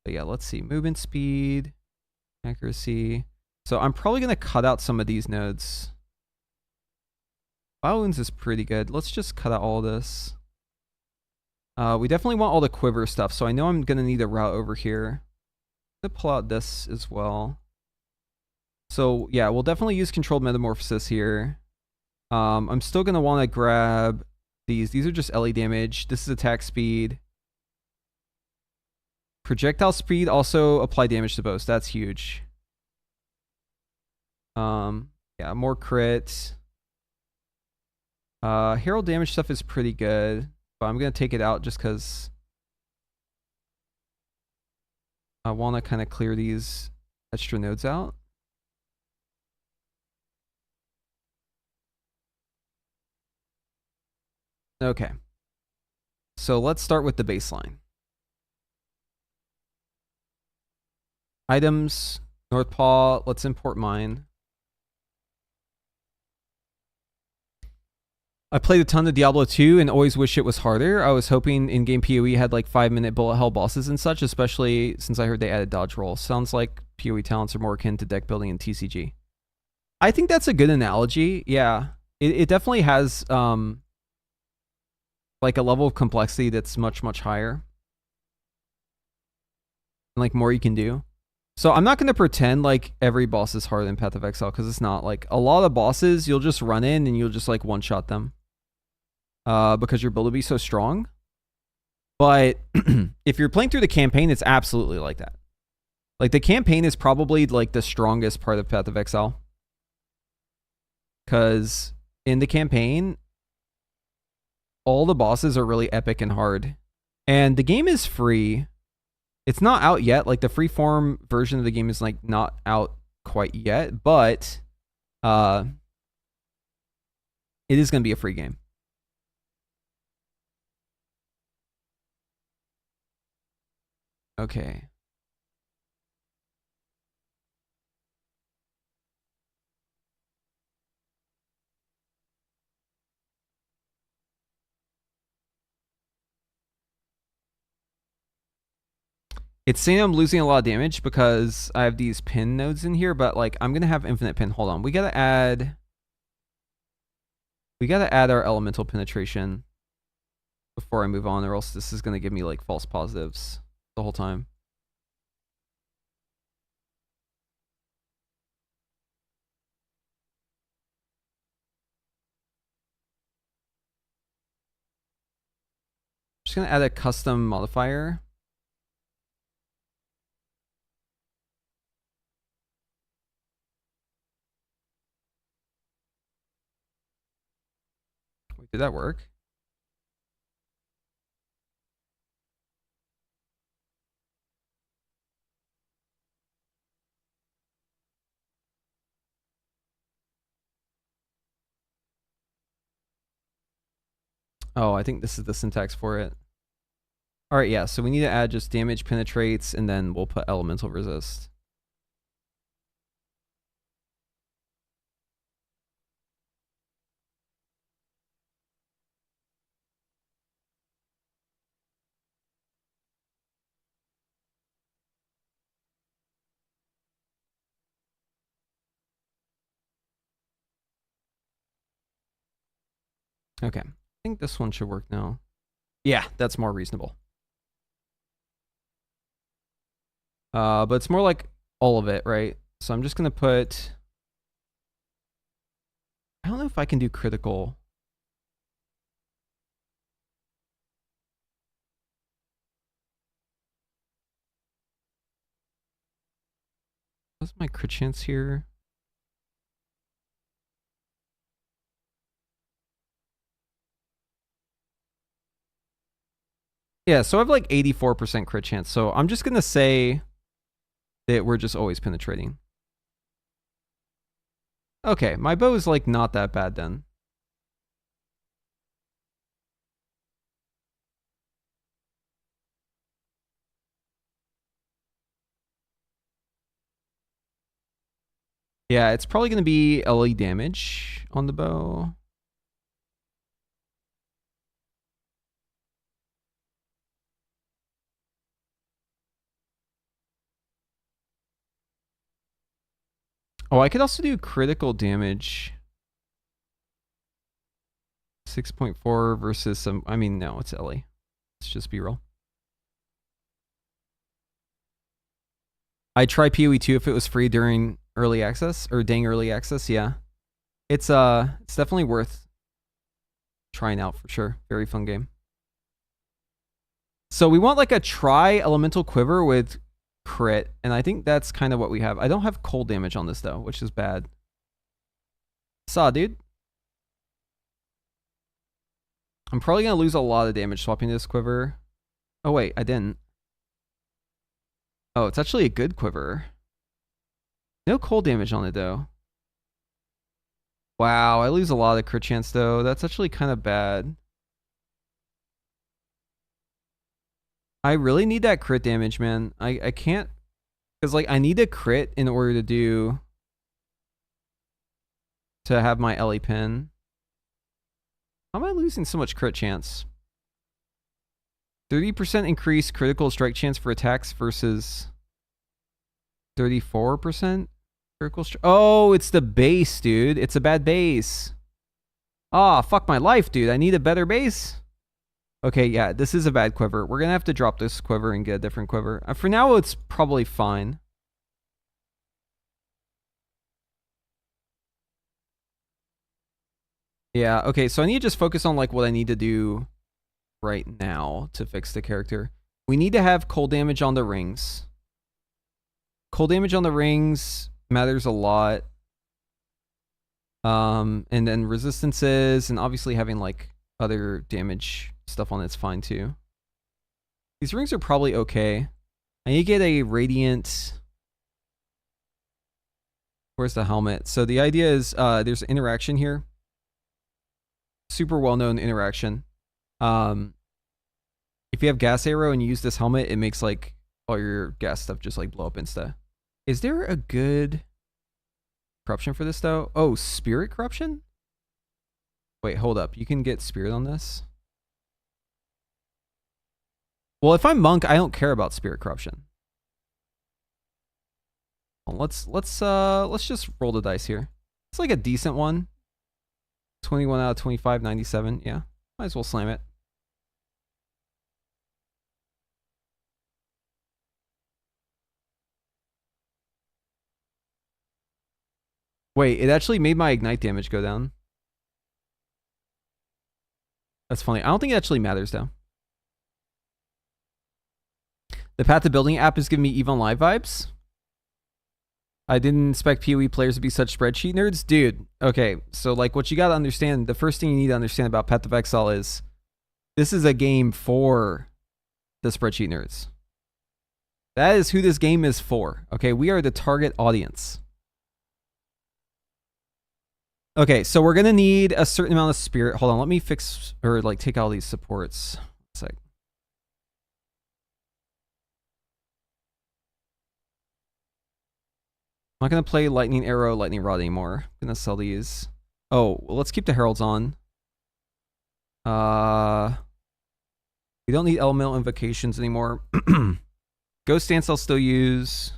yeah, let's see. Movement speed, accuracy. So I'm probably going to cut out some of these nodes. Bio wounds is pretty good. Let's just cut out all this. We definitely want all the quiver stuff, so I know I'm going to need a route over here. I'm going to pull out this as well. So, yeah, we'll definitely use controlled metamorphosis here. I'm still going to want to grab these. These are just LE damage. This is attack speed. Projectile speed also apply damage to both. That's huge. Yeah, more crit. Herald damage stuff is pretty good. But I'm going to take it out just because I want to kind of clear these extra nodes out. Okay. So let's start with the baseline. Items, North Paw, let's import mine. I played a ton of Diablo 2 and always wish it was harder. I was hoping in-game PoE had like 5-minute bullet hell bosses and such, especially since I heard they added dodge roll. Sounds like PoE talents are more akin to deck building and TCG. I think that's a good analogy. Yeah, it definitely has like a level of complexity that's much, much higher. And like more you can do. So I'm not going to pretend like every boss is harder than Path of Exile because it's not. Like a lot of bosses, you'll just run in and you'll just like one-shot them. Because your build will be so strong. But if you're playing through the campaign, it's absolutely like that. Like the campaign is probably like the strongest part of Path of Exile. Because in the campaign, all the bosses are really epic and hard. And the game is free. It's not out yet. Like the freeform version of the game is like not out quite yet. But it is going to be a free game. Okay. It's saying I'm losing a lot of damage because I have these pin nodes in here, but like I'm gonna have infinite pin. Hold on. We gotta add our elemental penetration before I move on, or else this is gonna give me like false positives the whole time. Just gonna add a custom modifier. Wait, did that work? Oh, I think this is the syntax for it. All right, yeah, so we need to add just damage penetrates, and then we'll put elemental resist. Okay, I think this one should work now. Yeah, that's more reasonable. But it's more like all of it, right? So I'm just going to put... I don't know if I can do critical. What's my crit chance here? Yeah, so I have like 84% crit chance. So I'm just going to say that we're just always penetrating. Okay, my bow is like not that bad then. Yeah, it's probably going to be LE damage on the bow. Oh, I could also do critical damage. 6.4 versus some... I mean, no, it's LE. Let's just be real. I'd try PoE2 if it was free during early access, or dang early access, yeah. It's definitely worth trying out for sure. Very fun game. So we want like a tri-elemental quiver with crit, and I think that's kind of what we have. I don't have cold damage on this though, which is bad. Saw, dude. I'm probably gonna lose a lot of damage swapping this quiver. Oh wait, I didn't. Oh, it's actually a good quiver. No cold damage on it though. Wow, I lose a lot of crit chance though. That's actually kind of bad. I really need that crit damage, man. I can't, because like I need a crit in order to have my LE pin. How am I losing so much crit chance? 30% increased critical strike chance for attacks versus 34% critical strike. Oh, it's the base, dude. It's a bad base. Ah, fuck my life, dude. I need a better base. Okay, yeah, this is a bad quiver. We're going to have to drop this quiver and get a different quiver. For now, it's probably fine. Yeah, okay, so I need to just focus on like what I need to do right now to fix the character. We need to have cold damage on the rings. Cold damage on the rings matters a lot. And then resistances, and obviously having like other damage stuff on it's fine too. These rings are probably okay. I need to get a radiant. Where's the helmet? So the idea is there's an interaction here. Super well-known interaction. If you have gas arrow and you use this helmet, it makes like all your gas stuff just like blow up insta. Is there a good corruption for this though? Oh, spirit corruption? Wait, hold up. You can get spirit on this? Well, if I'm monk, I don't care about spirit corruption. Well, let's just roll the dice here. It's like a decent one. 21 out of 25, 97. Yeah, might as well slam it. Wait, it actually made my ignite damage go down. That's funny. I don't think it actually matters though. The Path to Building app is giving me EVE Online vibes. I didn't expect PoE players to be such spreadsheet nerds. Dude, okay, so like what you gotta understand, the first thing you need to understand about Path of Exile is this is a game for the spreadsheet nerds. That is who this game is for. Okay, we are the target audience. Okay, so we're gonna need a certain amount of spirit. Hold on, let me fix or like take all these supports. One sec. I'm not gonna play Lightning Arrow, Lightning Rod anymore. I'm gonna sell these. Oh, well, let's keep the Heralds on. We don't need Elemental Invocations anymore. Ghost Dance I'll still use.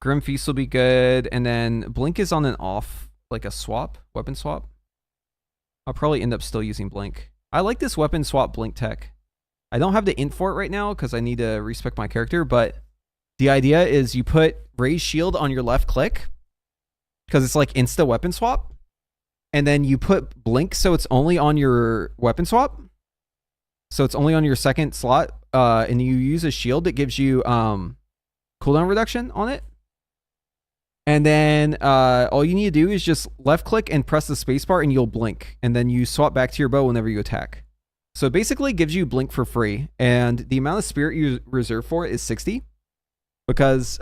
Grim Feast will be good. And then Blink is on and off, like a swap, weapon swap. I'll probably end up still using Blink. I like this weapon swap Blink tech. I don't have the int for it right now because I need to respec my character, but the idea is you put raise shield on your left click because it's like insta weapon swap. And then you put blink so it's only on your weapon swap. So it's only on your second slot. And you use a shield that gives you cooldown reduction on it. And then all you need to do is just left click and press the spacebar and you'll blink. And then you swap back to your bow whenever you attack. So it basically gives you blink for free. And the amount of spirit you reserve for it is 60. Because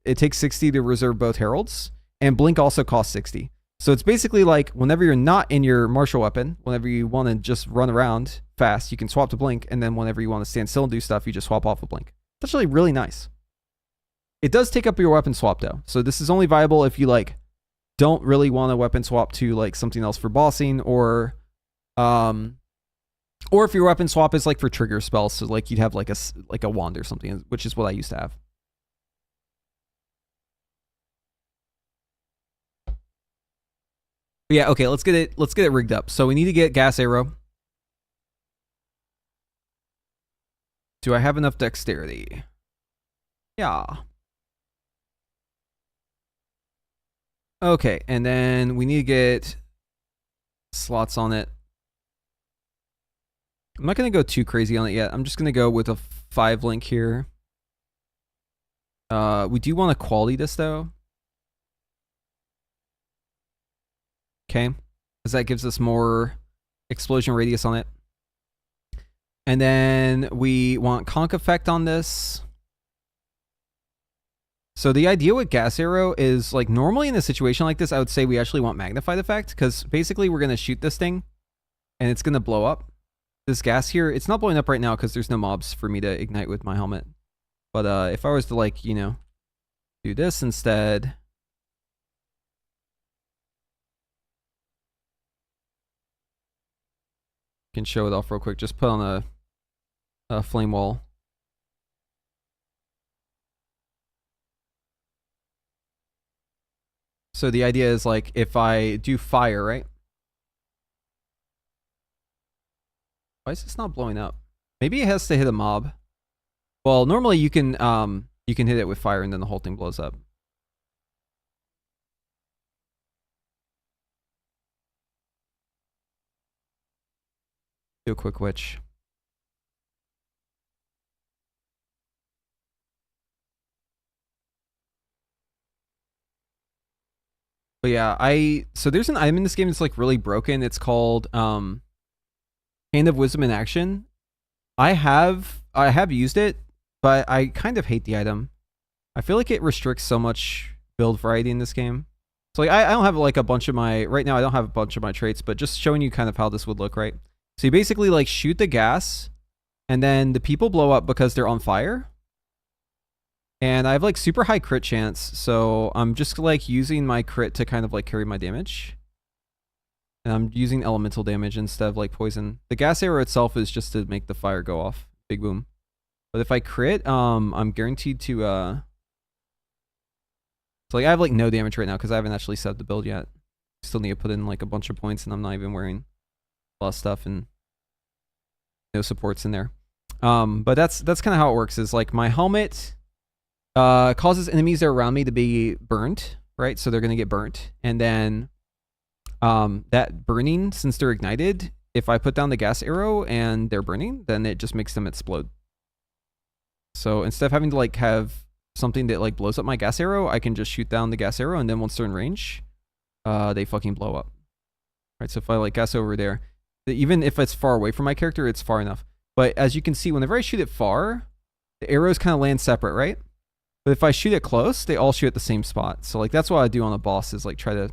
it takes 60 to reserve both heralds. And blink also costs 60. So it's basically like whenever you're not in your martial weapon, whenever you want to just run around fast, you can swap to blink. And then whenever you want to stand still and do stuff, you just swap off of blink. It's actually really nice. It does take up your weapon swap though. So this is only viable if you like don't really want a weapon swap to like something else for bossing or if your weapon swap is like for trigger spells. So like you'd have like a wand or something, which is what I used to have. But yeah, okay, let's get it rigged up. So we need to get gas arrow. Do I have enough dexterity? Yeah. Okay, and then we need to get slots on it. I'm not going to go too crazy on it yet. I'm just going to go with a 5 link here. We do want to quality this though. Okay, because that gives us more explosion radius on it. And then we want conk effect on this. So the idea with gas arrow is like normally in a situation like this, I would say we actually want magnified effect because basically we're going to shoot this thing and it's going to blow up. This gas here, it's not blowing up right now because there's no mobs for me to ignite with my helmet. But if I was to like, you know, do this instead. Can show it off real quick. Just put on a flame wall. So the idea is like if I do fire, right? Why is this not blowing up? Maybe it has to hit a mob. Well, normally you can hit it with fire and then the whole thing blows up. Do a quick witch. But yeah, so there's an item in this game that's like really broken. It's called Hand of Wisdom in Action. I have used it, but I kind of hate the item. I feel like it restricts so much build variety in this game. So like I don't have like a bunch of my right now I don't have a bunch of my traits, but just showing you kind of how this would look, right? So you basically like shoot the gas and then the people blow up because they're on fire. And I have like super high crit chance, so I'm just like using my crit to kind of like carry my damage. And I'm using elemental damage instead of like poison. The gas arrow itself is just to make the fire go off. Big boom. But if I crit, I'm guaranteed to so like I have like no damage right now because I haven't actually set up the build yet. Still need to put in like a bunch of points and I'm not even wearing a lot of stuff and no supports in there. But that's kind of how it works is like my helmet causes enemies that are around me to be burnt, right? So they're going to get burnt. And then that burning, since they're ignited, if I put down the gas arrow and they're burning, then it just makes them explode. So instead of having to like have something that like blows up my gas arrow, I can just shoot down the gas arrow and then once they're in range, they fucking blow up. Right? So if I like gas over there, even if it's far away from my character, it's far enough. But as you can see, whenever I shoot it far, the arrows kind of land separate, right? But if I shoot it close, they all shoot at the same spot. So like that's what I do on a boss is like try to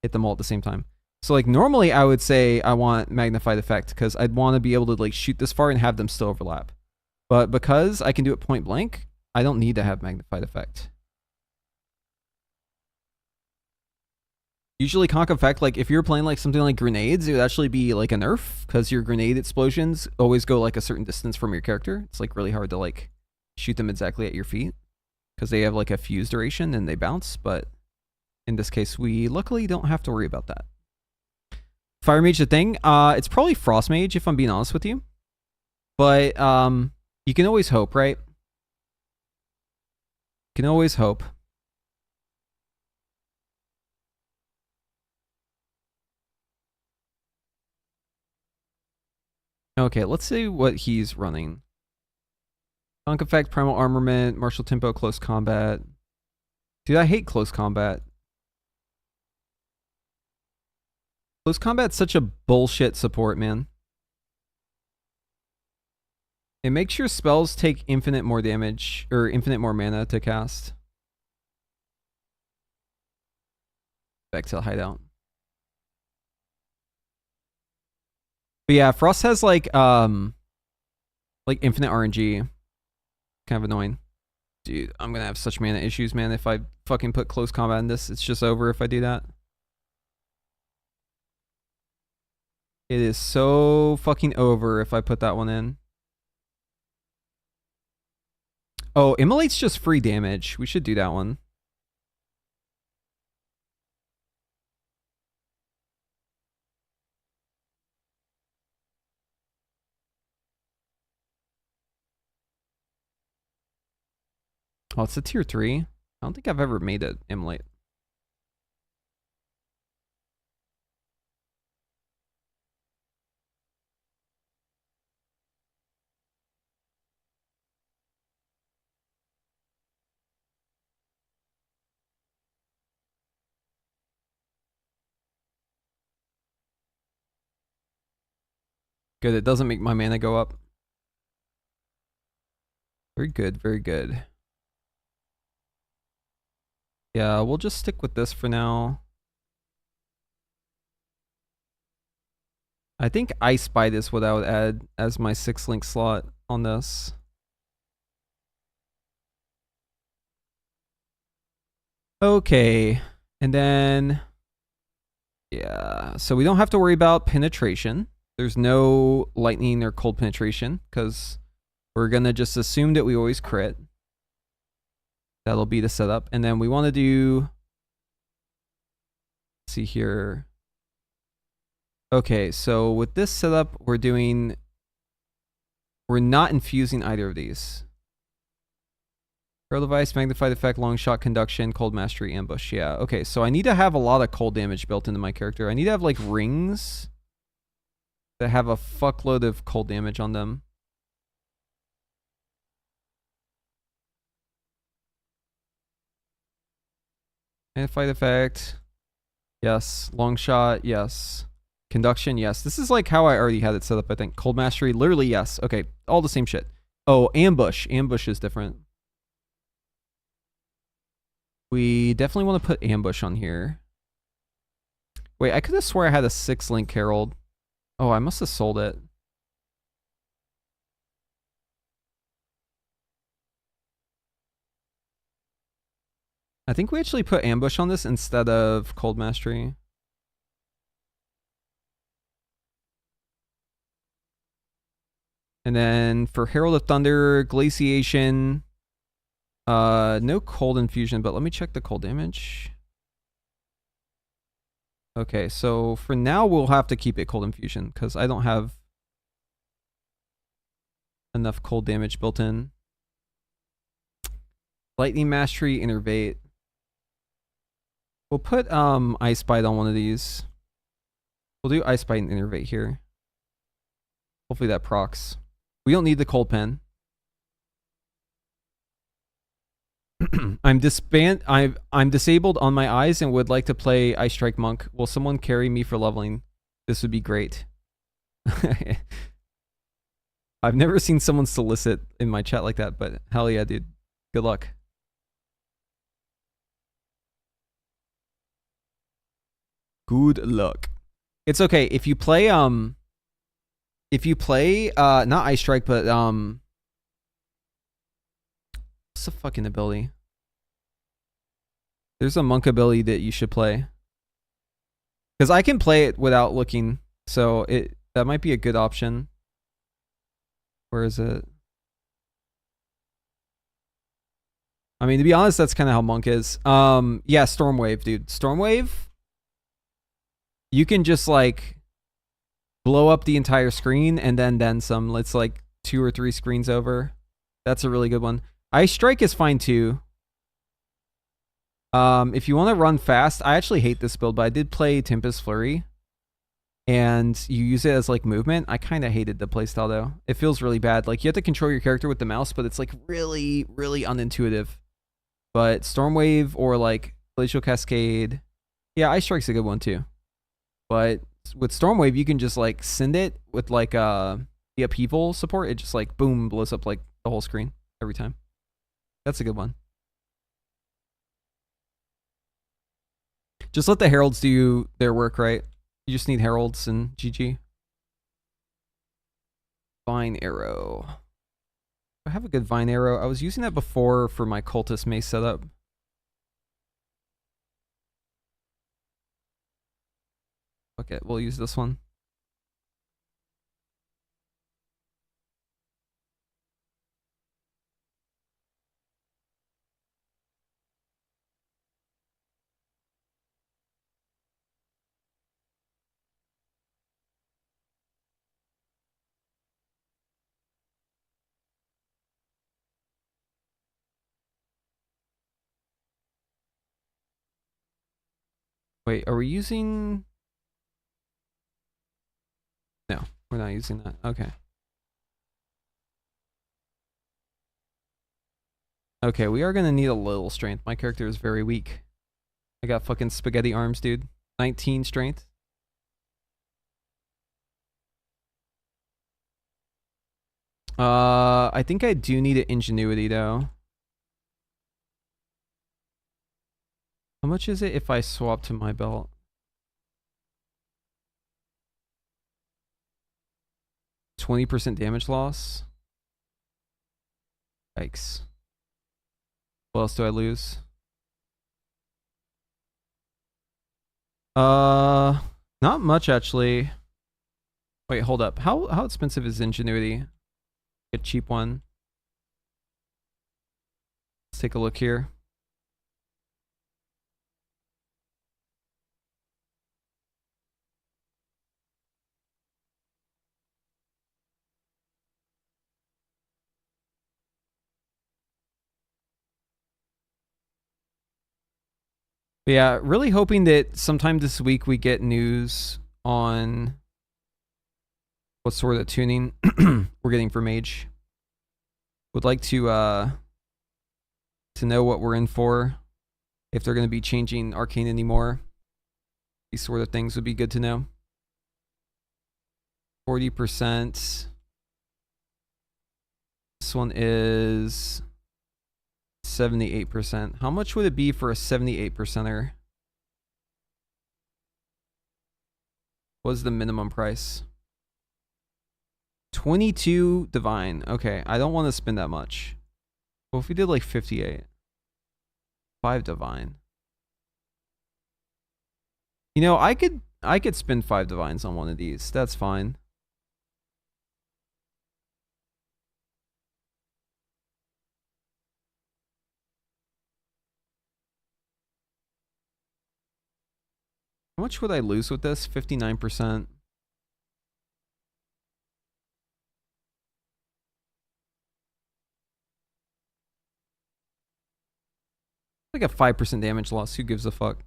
hit them all at the same time. So like normally I would say I want magnified effect because I'd want to be able to like shoot this far and have them still overlap. But because I can do it point blank, I don't need to have magnified effect. Usually conk effect, like if you're playing like something like grenades, it would actually be like a nerf because your grenade explosions always go like a certain distance from your character. It's like really hard to like shoot them exactly at your feet because they have like a fuse duration and they bounce. But in this case, we luckily don't have to worry about that. Fire Mage the thing, it's probably Frost Mage if I'm being honest with you. But you can always hope, right? Can always hope. Okay, let's see what he's running. Funk effect, primal armament, martial tempo, close combat. Dude, I hate close combat. Close combat's such a bullshit support, man. It makes your spells take infinite more damage, or infinite more mana to cast. Back to the hideout. But yeah, Frost has like infinite RNG. Kind of annoying. Dude, I'm gonna have such mana issues, man, if I fucking put close combat in this. It's just over if I do that. It is so fucking over if I put that one in. Oh, Immolate's just free damage. We should do that one. Oh, it's a tier 3. I don't think I've ever made it Immolate. Good, it doesn't make my mana go up. Very good, very good. Yeah, we'll just stick with this for now. I think Ice Bite is what I would add as my 6-link slot on this. Okay, and then... yeah, so we don't have to worry about penetration. There's no lightning or cold penetration, because we're going to just assume that we always crit. That'll be the setup. And then we want to do... let's see here. Okay, so with this setup, we're not infusing either of these. Hurl device, magnified effect, long shot, conduction, cold mastery, ambush. Yeah, okay, so I need to have a lot of cold damage built into my character. I need to have like rings that have a fuckload of cold damage on them. Magnified effect. Yes. Long shot. Yes. Conduction. Yes. This is like how I already had it set up, I think. Cold mastery. Literally, yes. Okay. All the same shit. Oh, ambush. Ambush is different. We definitely want to put ambush on here. Wait, I could have swore I had a 6-link Herald. Oh, I must have sold it. I think we actually put ambush on this instead of cold mastery. And then for Herald of Thunder, glaciation, no cold infusion, but let me check the cold damage. Okay, so for now we'll have to keep it cold infusion because I don't have enough cold damage built in. Lightning mastery, innervate. We'll put Ice Bite on one of these. We'll do Ice Bite and innervate here. Hopefully that procs. We don't need the cold pen. I'm disabled on my eyes and would like to play Ice Strike Monk. Will someone carry me for leveling? This would be great. I've never seen someone solicit in my chat like that, but hell yeah, dude. Good luck. Good luck. It's okay if you play not Ice Strike, but what's the fucking ability? There's a monk ability that you should play. Because I can play it without looking, so that might be a good option. Where is it? I mean, to be honest, that's kind of how monk is. Yeah, Stormwave, dude. Stormwave, you can just like blow up the entire screen and then some. It's like 2 or 3 screens over. That's a really good one. Ice Strike is fine too. If you want to run fast, I actually hate this build, but I did play Tempest Flurry, and you use it as like movement. I kind of hated the playstyle though. It feels really bad. Like you have to control your character with the mouse, but it's like really, really unintuitive. But Stormwave or like Glacial Cascade, yeah, Ice Strike's a good one too. But with Stormwave, you can just like send it with like the upheaval support. It just like boom blows up like the whole screen every time. That's a good one. Just let the heralds do their work, right? You just need heralds and GG. Vine arrow. I have a good vine arrow. I was using that before for my cultist mace setup. Okay, we'll use this one. Wait, are we using... No, we're not using that. Okay. Okay, we are going to need a little strength. My character is very weak. I got fucking spaghetti arms, dude. 19 strength. I think I do need an ingenuity, though. How much is it if I swap to my belt? %20 damage loss? Yikes. What else do I lose? Not much actually. Wait, hold up. How expensive is ingenuity? A cheap one. Let's take a look here. But yeah, really hoping that sometime this week we get news on what sort of tuning we're getting for Mage. Would like to know what we're in for. If they're going to be changing Arcane anymore. These sort of things would be good to know. 40%. This one is 78%. How much would it be for a 78%er? What is the minimum price? 22 divine. Okay, I don't want to spend that much. Well, if we did like 58. 5 divine. You know, I could spend 5 divines on one of these. That's fine. How much would I lose with this? 59%. Like a 5% damage loss. Who gives a fuck?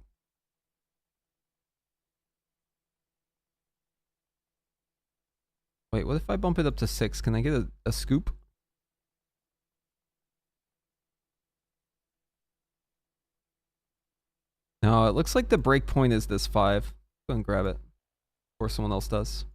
Wait, what if I bump it up to 6? Can I get a scoop? No, it looks like the break point is this 5. Go and grab it. Or someone else does.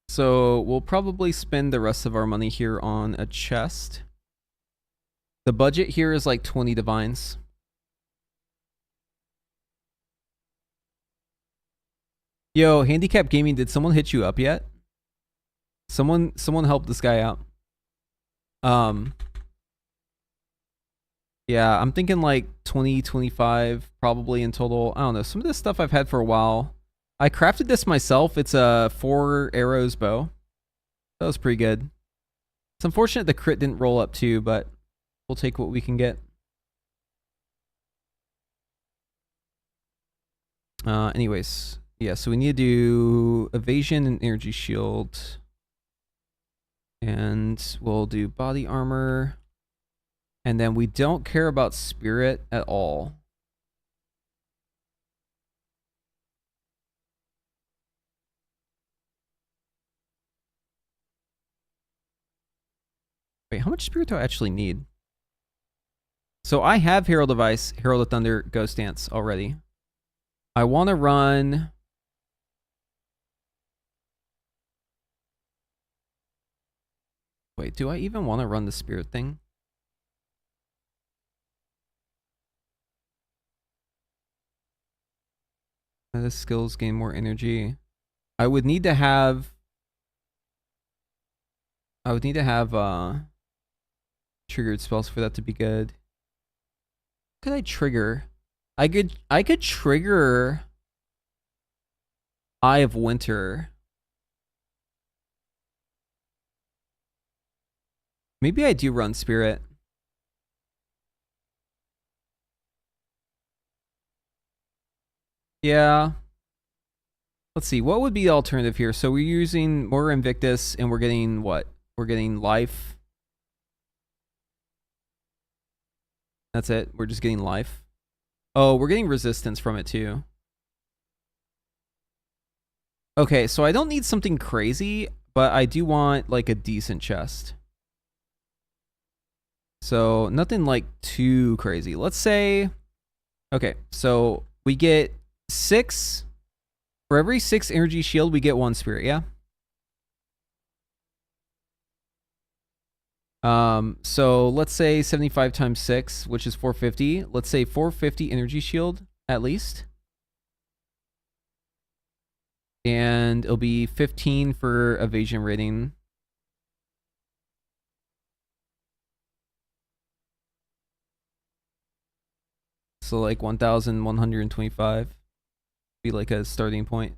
So we'll probably spend the rest of our money here on a chest. The budget here is like 20 divines. Yo, Handicap Gaming, did someone hit you up yet? Someone help this guy out. Yeah, I'm thinking like 20, 25 probably in total. I don't know. Some of this stuff I've had for a while. I crafted this myself. It's a 4 arrows bow. That was pretty good. It's unfortunate the crit didn't roll up too, but we'll take what we can get. Anyways, yeah, so we need to do evasion and energy shield. And we'll do body armor. And then we don't care about spirit at all. Wait, how much spirit do I actually need? So I have Herald of Ice, Herald of Thunder, Ghost Dance already. I want to run... Wait, do I even want to run the spirit thing? The skills gain more energy. I would need to have triggered spells for that to be good. What could I trigger? I could trigger Eye of Winter. Maybe I do run Spirit. Yeah. Let's see. What would be the alternative here? So we're using more Invictus and we're getting what? We're getting life. That's it. We're just getting life. Oh, we're getting resistance from it too. Okay, so I don't need something crazy, but I do want like a decent chest. So nothing like too crazy. Let's say, okay, so we get 6. For every 6 energy shield, we get 1 spirit, yeah? So let's say 75 times 6, which is 450. Let's say 450 energy shield at least. And it'll be 15 for evasion rating. So like 1,125 be like a starting point.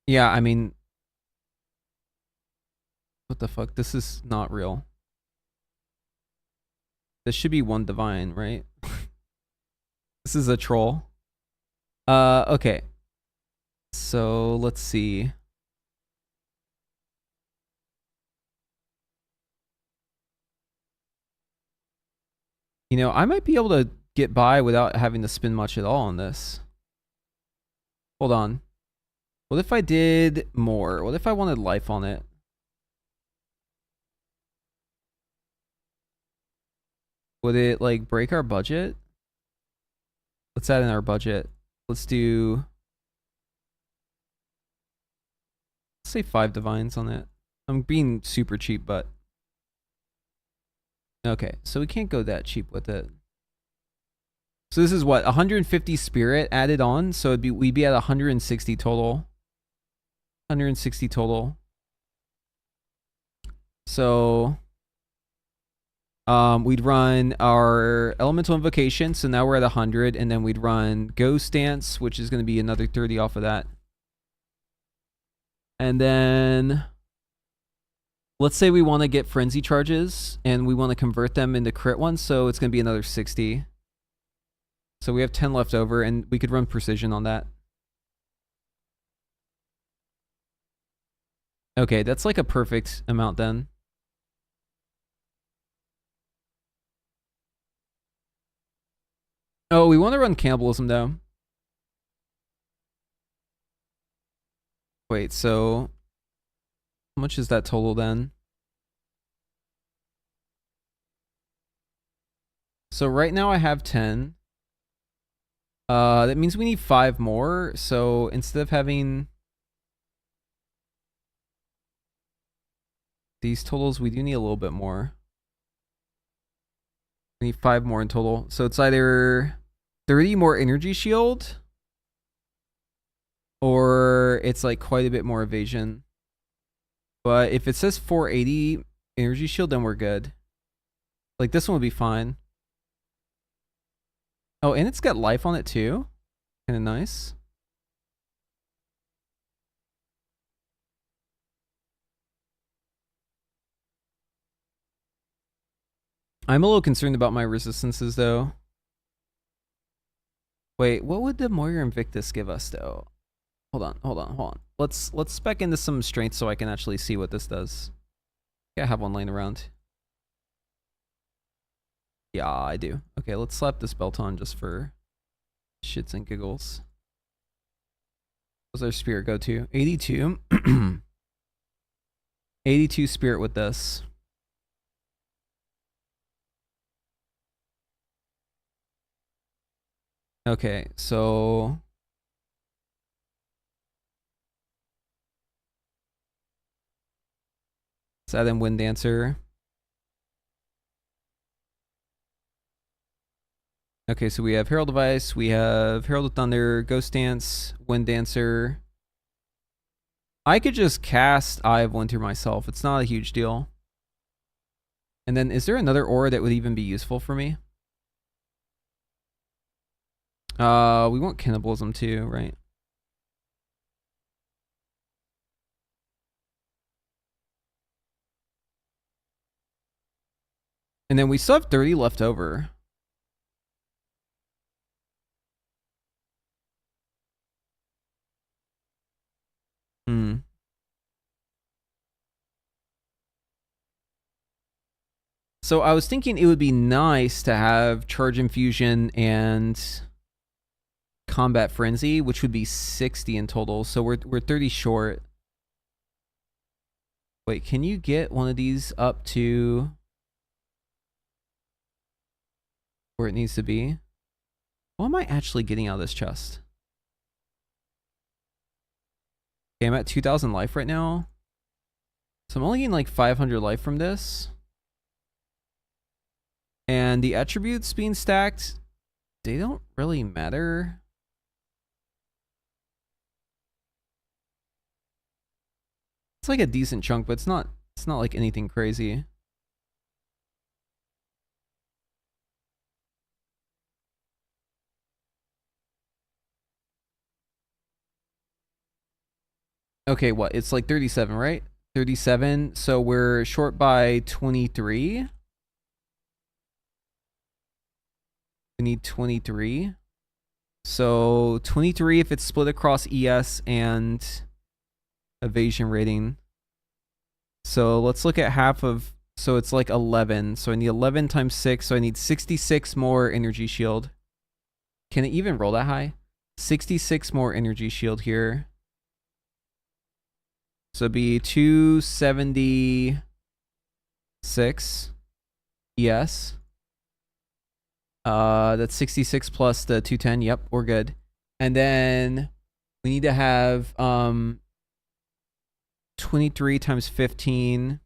Yeah, I mean, what the fuck? This is not real. This should be 1 divine, right? This is a troll. Okay. So let's see. You know, I might be able to get by without having to spend much at all on this. Hold on. What if I did more? What if I wanted life on it? Would it like break our budget? Let's add in our budget. Let's do, let's say 5 divines on it. I'm being super cheap, but okay, so we can't go that cheap with it. So this is what, 150 spirit added on, so we'd be at 160 total. 160 total. So we'd run our elemental invocation, so now we're at 100, and then we'd run ghost dance, which is going to be another 30 off of that. And then let's say we want to get frenzy charges and we want to convert them into crit ones, so it's going to be another 60. So we have 10 left over, and we could run precision on that. Okay, that's like a perfect amount then. Oh, we want to run cannibalism though. Wait, so how much is that total then? So right now I have 10. That means we need 5 more. So instead of having these totals, we do need a little bit more. We need 5 more in total. So it's either 30 more energy shield, or it's like quite a bit more evasion. But if it says 480 energy shield, then we're good. Like this one would be fine. Oh, and it's got life on it too. Kind of nice. I'm a little concerned about my resistances though. Wait, what would the Moira Invictus give us though? Hold on. Let's spec into some strength so I can actually see what this does. Yeah, I have one laying around. Yeah, I do. Okay, let's slap this belt on just for shits and giggles. What's our spirit go to? 82. 82 spirit with this. Okay, so let's add in Wind Dancer. Okay, so we have Herald of Ice, we have Herald of Thunder, Ghost Dance, Wind Dancer. I could just cast Eye of Winter myself. It's not a huge deal. And then is there another aura that would even be useful for me? We want Cannibalism too, right? And then we still have 30 left over. So I was thinking it would be nice to have Charge Infusion and Combat Frenzy, which would be 60 in total. So we're 30 short. Wait, can you get one of these up to where it needs to be? What am I actually getting out of this chest? Okay, I'm at 2,000 life right now. So I'm only getting like 500 life from this. And the attributes being stacked, they don't really matter. It's like a decent chunk, but it's not like anything crazy. Okay, what? It's like 37, right? 37. So we're short by 23. We need 23. So 23 if it's split across ES and evasion rating. So let's look at half of, so it's like 11. So I need 11 times 6. So I need 66 more energy shield. Can it even roll that high? 66 more energy shield here. So it'd be 276. Yes. That's 66 plus the 210. Yep, we're good. And then we need to have 23 times 15.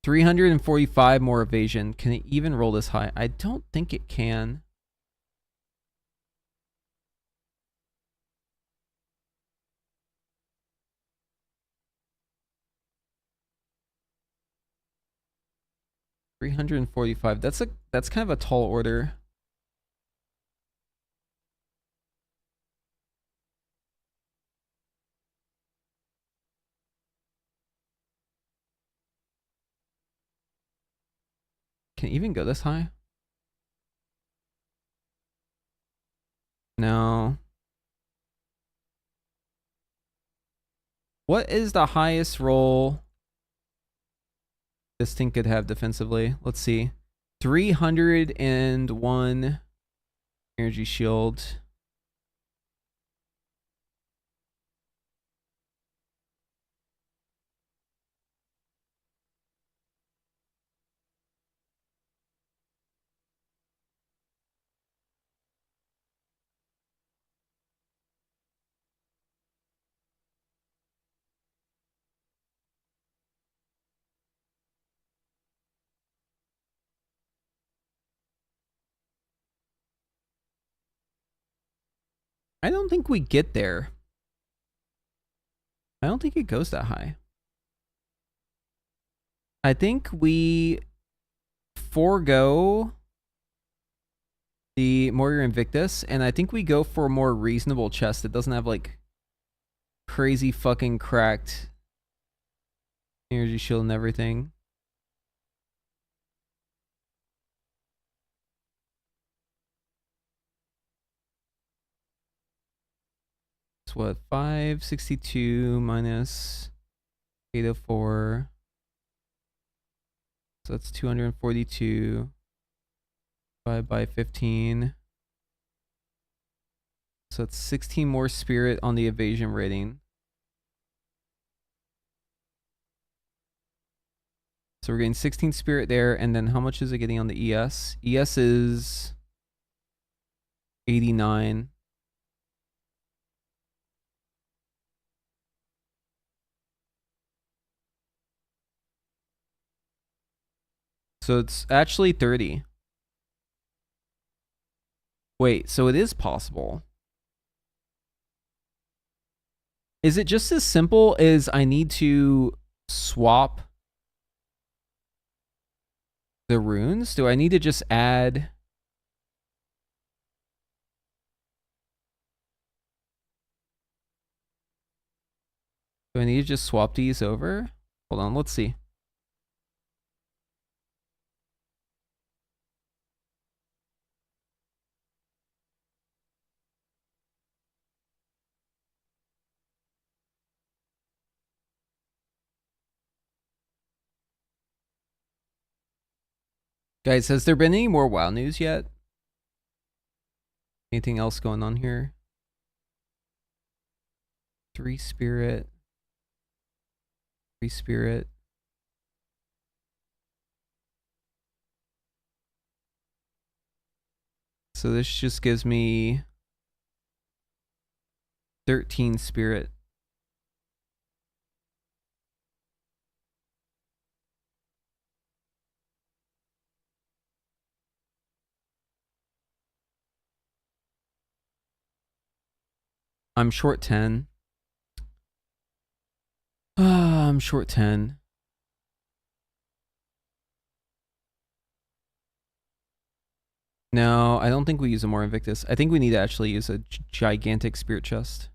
$345 more evasion. Can it even roll this high? I don't think it can. $345. That's kind of a tall order. Can it even go this high? No. What is the highest roll this thing could have defensively? Let's see. 301 energy shield. I don't think we get there. I don't think it goes that high. I think we forego the Moira Invictus, and I think we go for a more reasonable chest that doesn't have like crazy fucking cracked Energy shield and everything. It's what, 562 minus 804. So that's 242 divided by 15. So it's 16 more spirit on the evasion rating. So we're getting 16 spirit there, and then how much is it getting on the ES? ES is 89. So it's actually 30. Wait, so it is possible. Is it just as simple as I need to swap the runes? Do I need to just add... Do I need to just swap these over? Hold on, let's see. Guys, has there been any more WoW news yet? Anything else going on here? 3 spirit. 3 spirit. So this just gives me 13 spirit. I'm short 10. I'm short 10. No, I don't think we use a more Invictus. I think we need to actually use a gigantic spirit chest.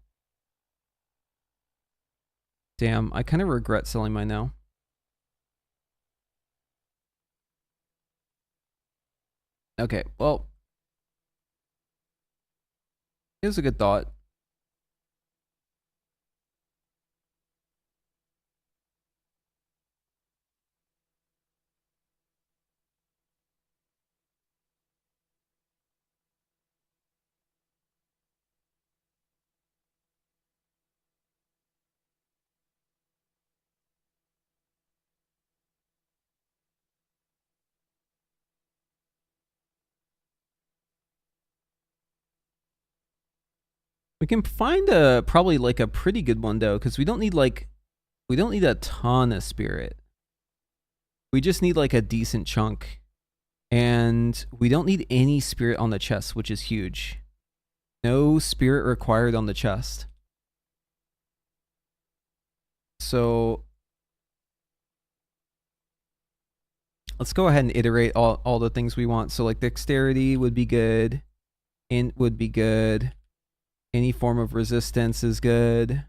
Damn, I kind of regret selling mine now. Okay, well, it was a good thought. We can find a probably like a pretty good one though, because we don't need a ton of spirit. We just need like a decent chunk. And we don't need any spirit on the chest, which is huge. No spirit required on the chest. So let's go ahead and iterate all the things we want. So like dexterity would be good. Int would be good. Any form of resistance is good.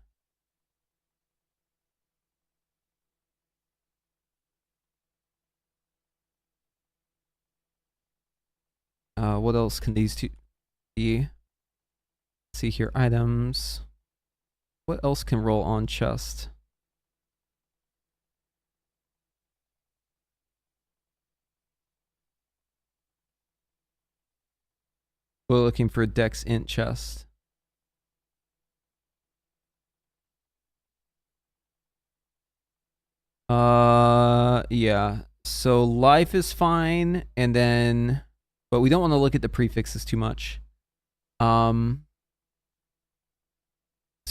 What else can these two be? See here, items. What else can roll on chest? We're looking for dex int chest. Yeah. So life is fine, and then, but we don't want to look at the prefixes too much. So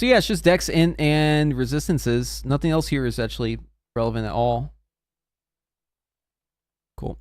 yeah, it's just dex int and resistances. Nothing else here is actually relevant at all. Cool.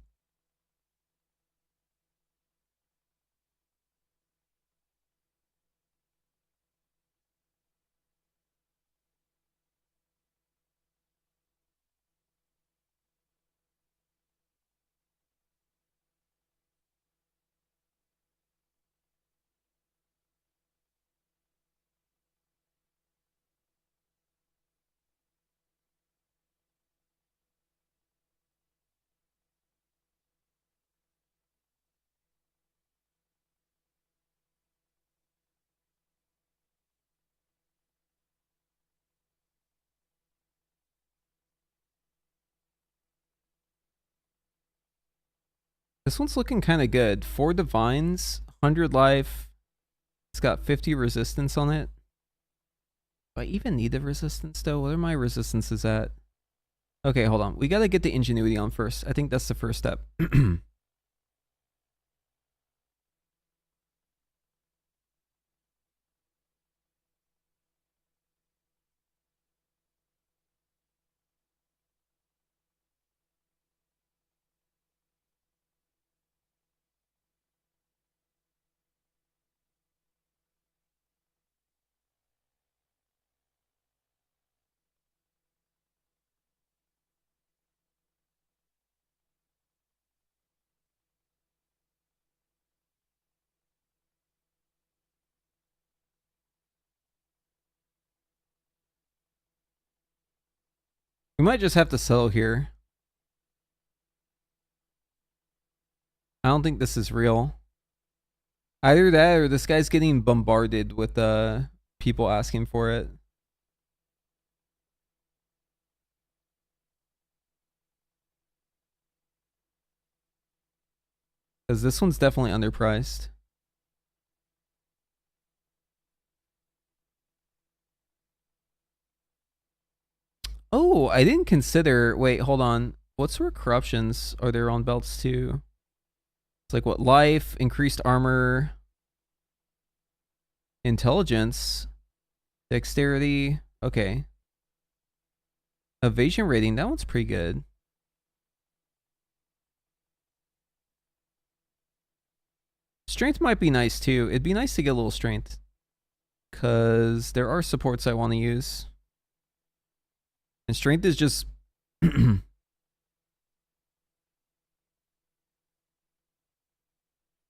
This one's looking kind of good. 4 divines, 100 life. It's got 50 resistance on it. Do I even need the resistance though? What are my resistances at? Okay, hold on. We gotta get the ingenuity on first. I think that's the first step. We might just have to settle here. I don't think this is real. Either that or this guy's getting bombarded with people asking for it. Because this one's definitely underpriced. Oh, I didn't consider... Wait, hold on. What sort of corruptions are there on belts too? It's like what? Life, increased armor, intelligence, dexterity. Okay. Evasion rating. That one's pretty good. Strength might be nice too. It'd be nice to get a little strength. Because there are supports I want to use. And strength is just...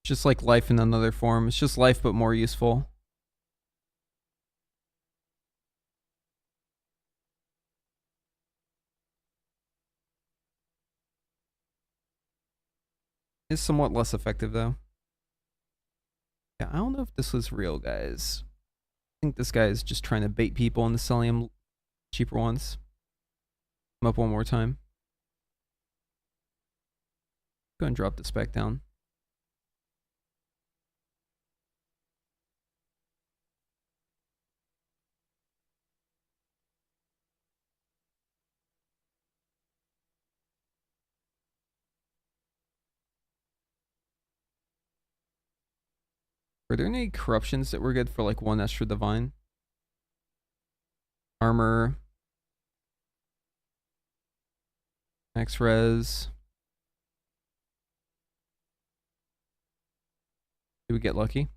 just like life in another form. It's just life but more useful. It's somewhat less effective though. Yeah, I don't know if this was real, guys. I think this guy is just trying to bait people into selling him cheaper ones. I'm up one more time. Go and drop the spec down. Were there any corruptions that were good for like 1 extra divine? Armor. Max res. Did we get lucky?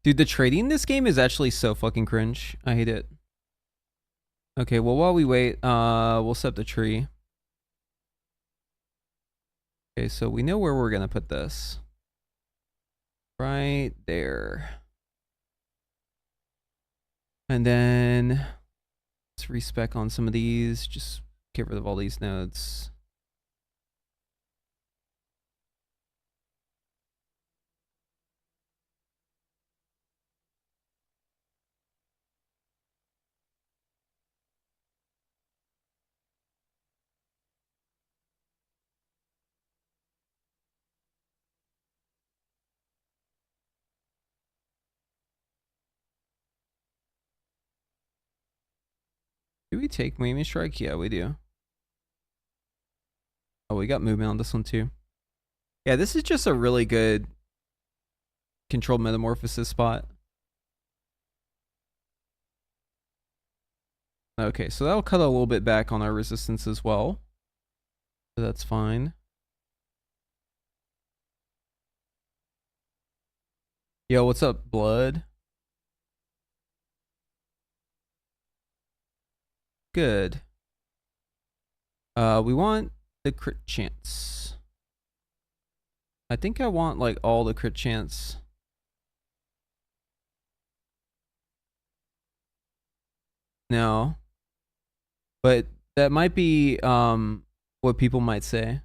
Dude, the trading in this game is actually so fucking cringe. I hate it. Okay, well, while we wait, we'll set the tree. Okay, so we know where we're gonna put this. Right there. And then let's respec on some of these. Just get rid of all these nodes. Do we take Movement Strike? Yeah, we do. Oh, we got movement on this one too. Yeah, this is just a really good controlled metamorphosis spot. Okay, so that'll cut a little bit back on our resistance as well. So that's fine. Yo, what's up, Blood? Good. We want the crit chance. I think I want like all the crit chance. No. But that might be what people might say.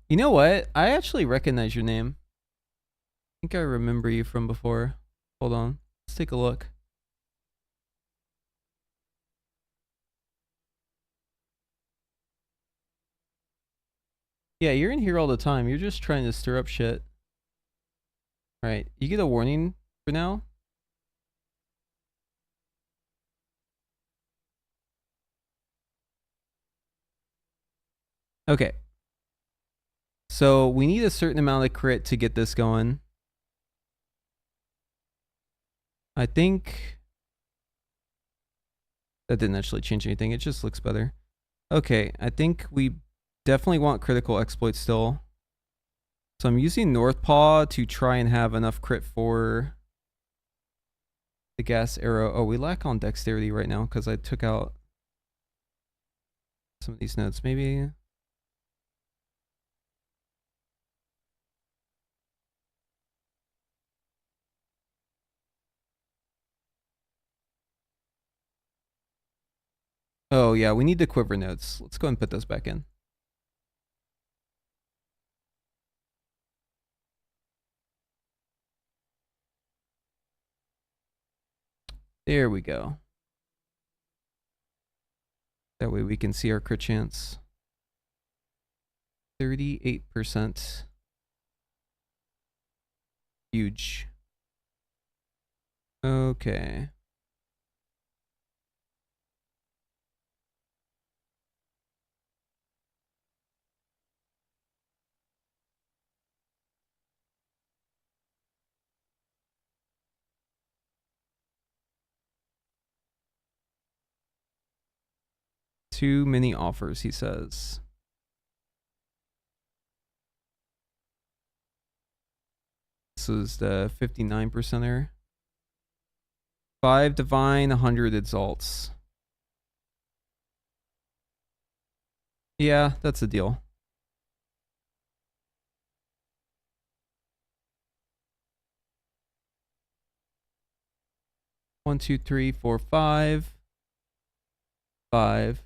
You know what? I actually recognize your name. I think I remember you from before. Hold on. Let's take a look. Yeah, you're in here all the time. You're just trying to stir up shit. Right. You get a warning for now. Okay. So we need a certain amount of crit to get this going. I think that didn't actually change anything. It just looks better. Okay, I think we definitely want critical exploit still. So I'm using North Paw to try and have enough crit for the gas arrow. Oh, we lack on dexterity right now because I took out some of these notes. Maybe. Oh, yeah, we need the quiver notes. Let's go and put those back in. There we go. That way we can see our crit chance. 38%. Huge. Okay. Too many offers, he says. This is the 59%er. 5 divine, 100 exalts. Yeah, that's a deal. One, two, three, four, five. 5.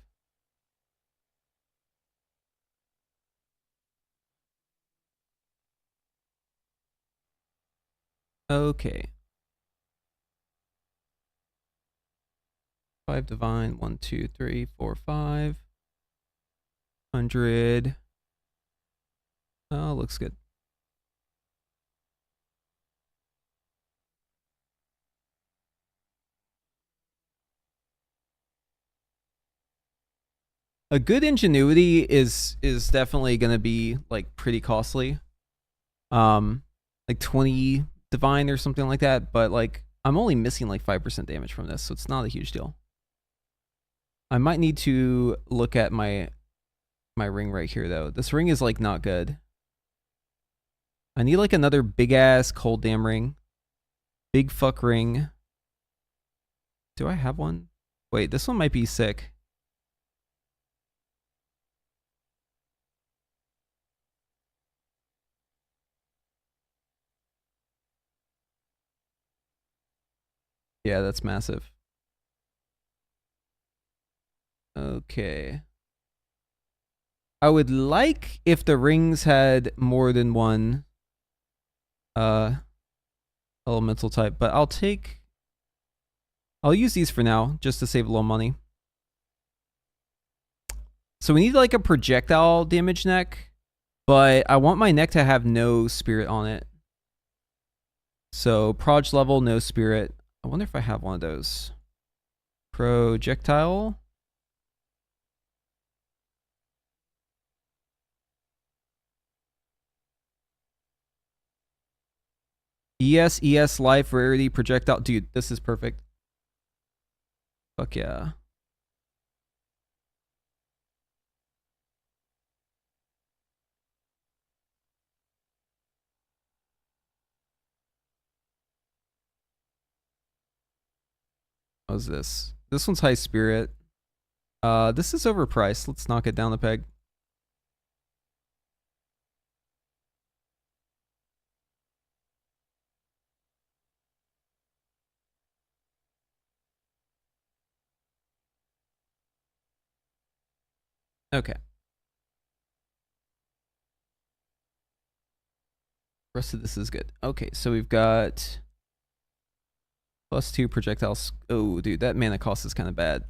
Okay. 5 divine. 1, 2, 3, 4, 5. 100. Oh, looks good. A good ingenuity is definitely gonna be like pretty costly. Like 20 divine or something like that, but like I'm only missing like 5% damage from this, so it's not a huge deal. I might need to look at my ring right here though. This ring is like not good. I need like another big ass cold damn ring. Big fuck ring. Do I have one? Wait, this one might be sick. Yeah, that's massive. Okay. I would like if the rings had more than one elemental type, but I'll use these for now just to save a little money. So we need like a projectile damage neck, but I want my neck to have no spirit on it. So proj level, no spirit. I wonder if I have one of those. Projectile. ES life rarity projectile. Dude, this is perfect. Fuck yeah. How's this? This one's high spirit. This is overpriced. Let's knock it down a peg. Okay. rest of this is good. Okay, so we've got +2 projectiles. Oh, dude, that mana cost is kind of bad.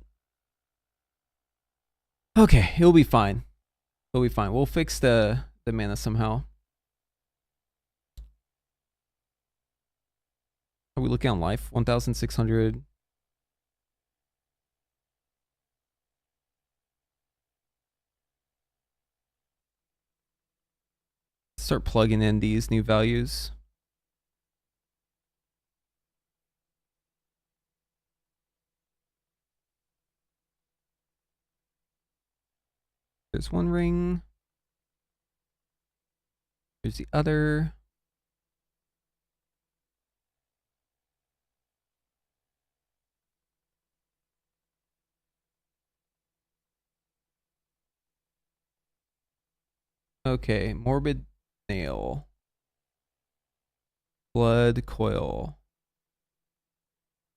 Okay, it'll be fine. It'll be fine. We'll fix the mana somehow. Are we looking on life? 1,600. Start plugging in these new values. There's one ring. There's the other. Okay, morbid nail. Blood coil.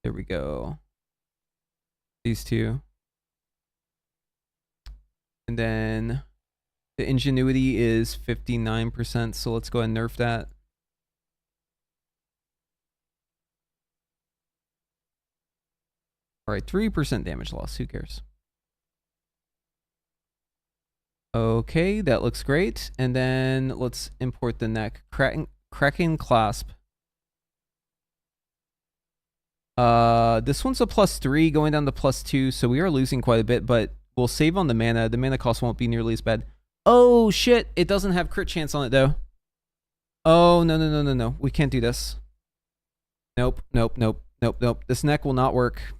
There we go. These two. And then the ingenuity is 59%, so let's go ahead and nerf that. Alright, 3% damage loss, who cares? Okay, that looks great. And then let's import the neck. Cracking clasp. This one's a +3 going down to +2, so we are losing quite a bit, but we'll save on the mana. The mana cost won't be nearly as bad. Oh shit, it doesn't have crit chance on it though. Oh no. We can't do this. Nope. This neck will not work.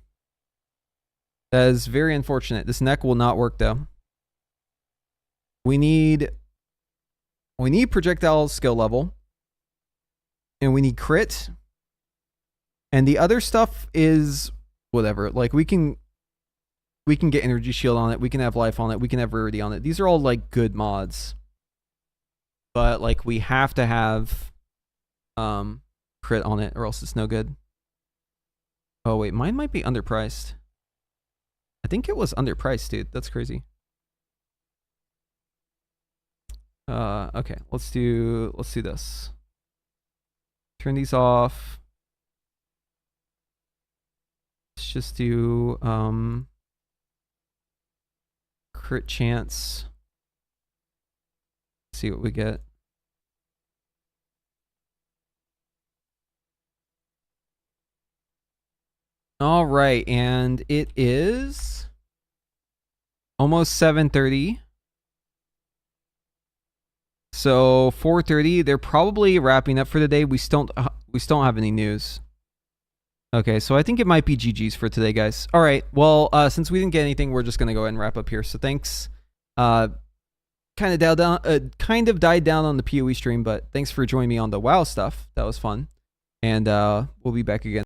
That is very unfortunate. This neck will not work though. We need projectile skill level. And we need crit. And the other stuff is whatever. Like we can get energy shield on it. We can have life on it. We can have rarity on it. These are all like good mods. But like we have to have crit on it or else it's no good. Oh wait, mine might be underpriced. I think it was underpriced, dude. That's crazy. Okay, let's do this. Turn these off. Let's just do crit chance. See what we get. All right, and it is almost 7:30. So 4:30, they're probably wrapping up for the day. We still don't have any news. Okay, so I think it might be GG's for today, guys. All right, well, since we didn't get anything, we're just gonna go ahead and wrap up here. So thanks. Kind of died down on the PoE stream, but thanks for joining me on the WoW stuff. That was fun, and we'll be back again.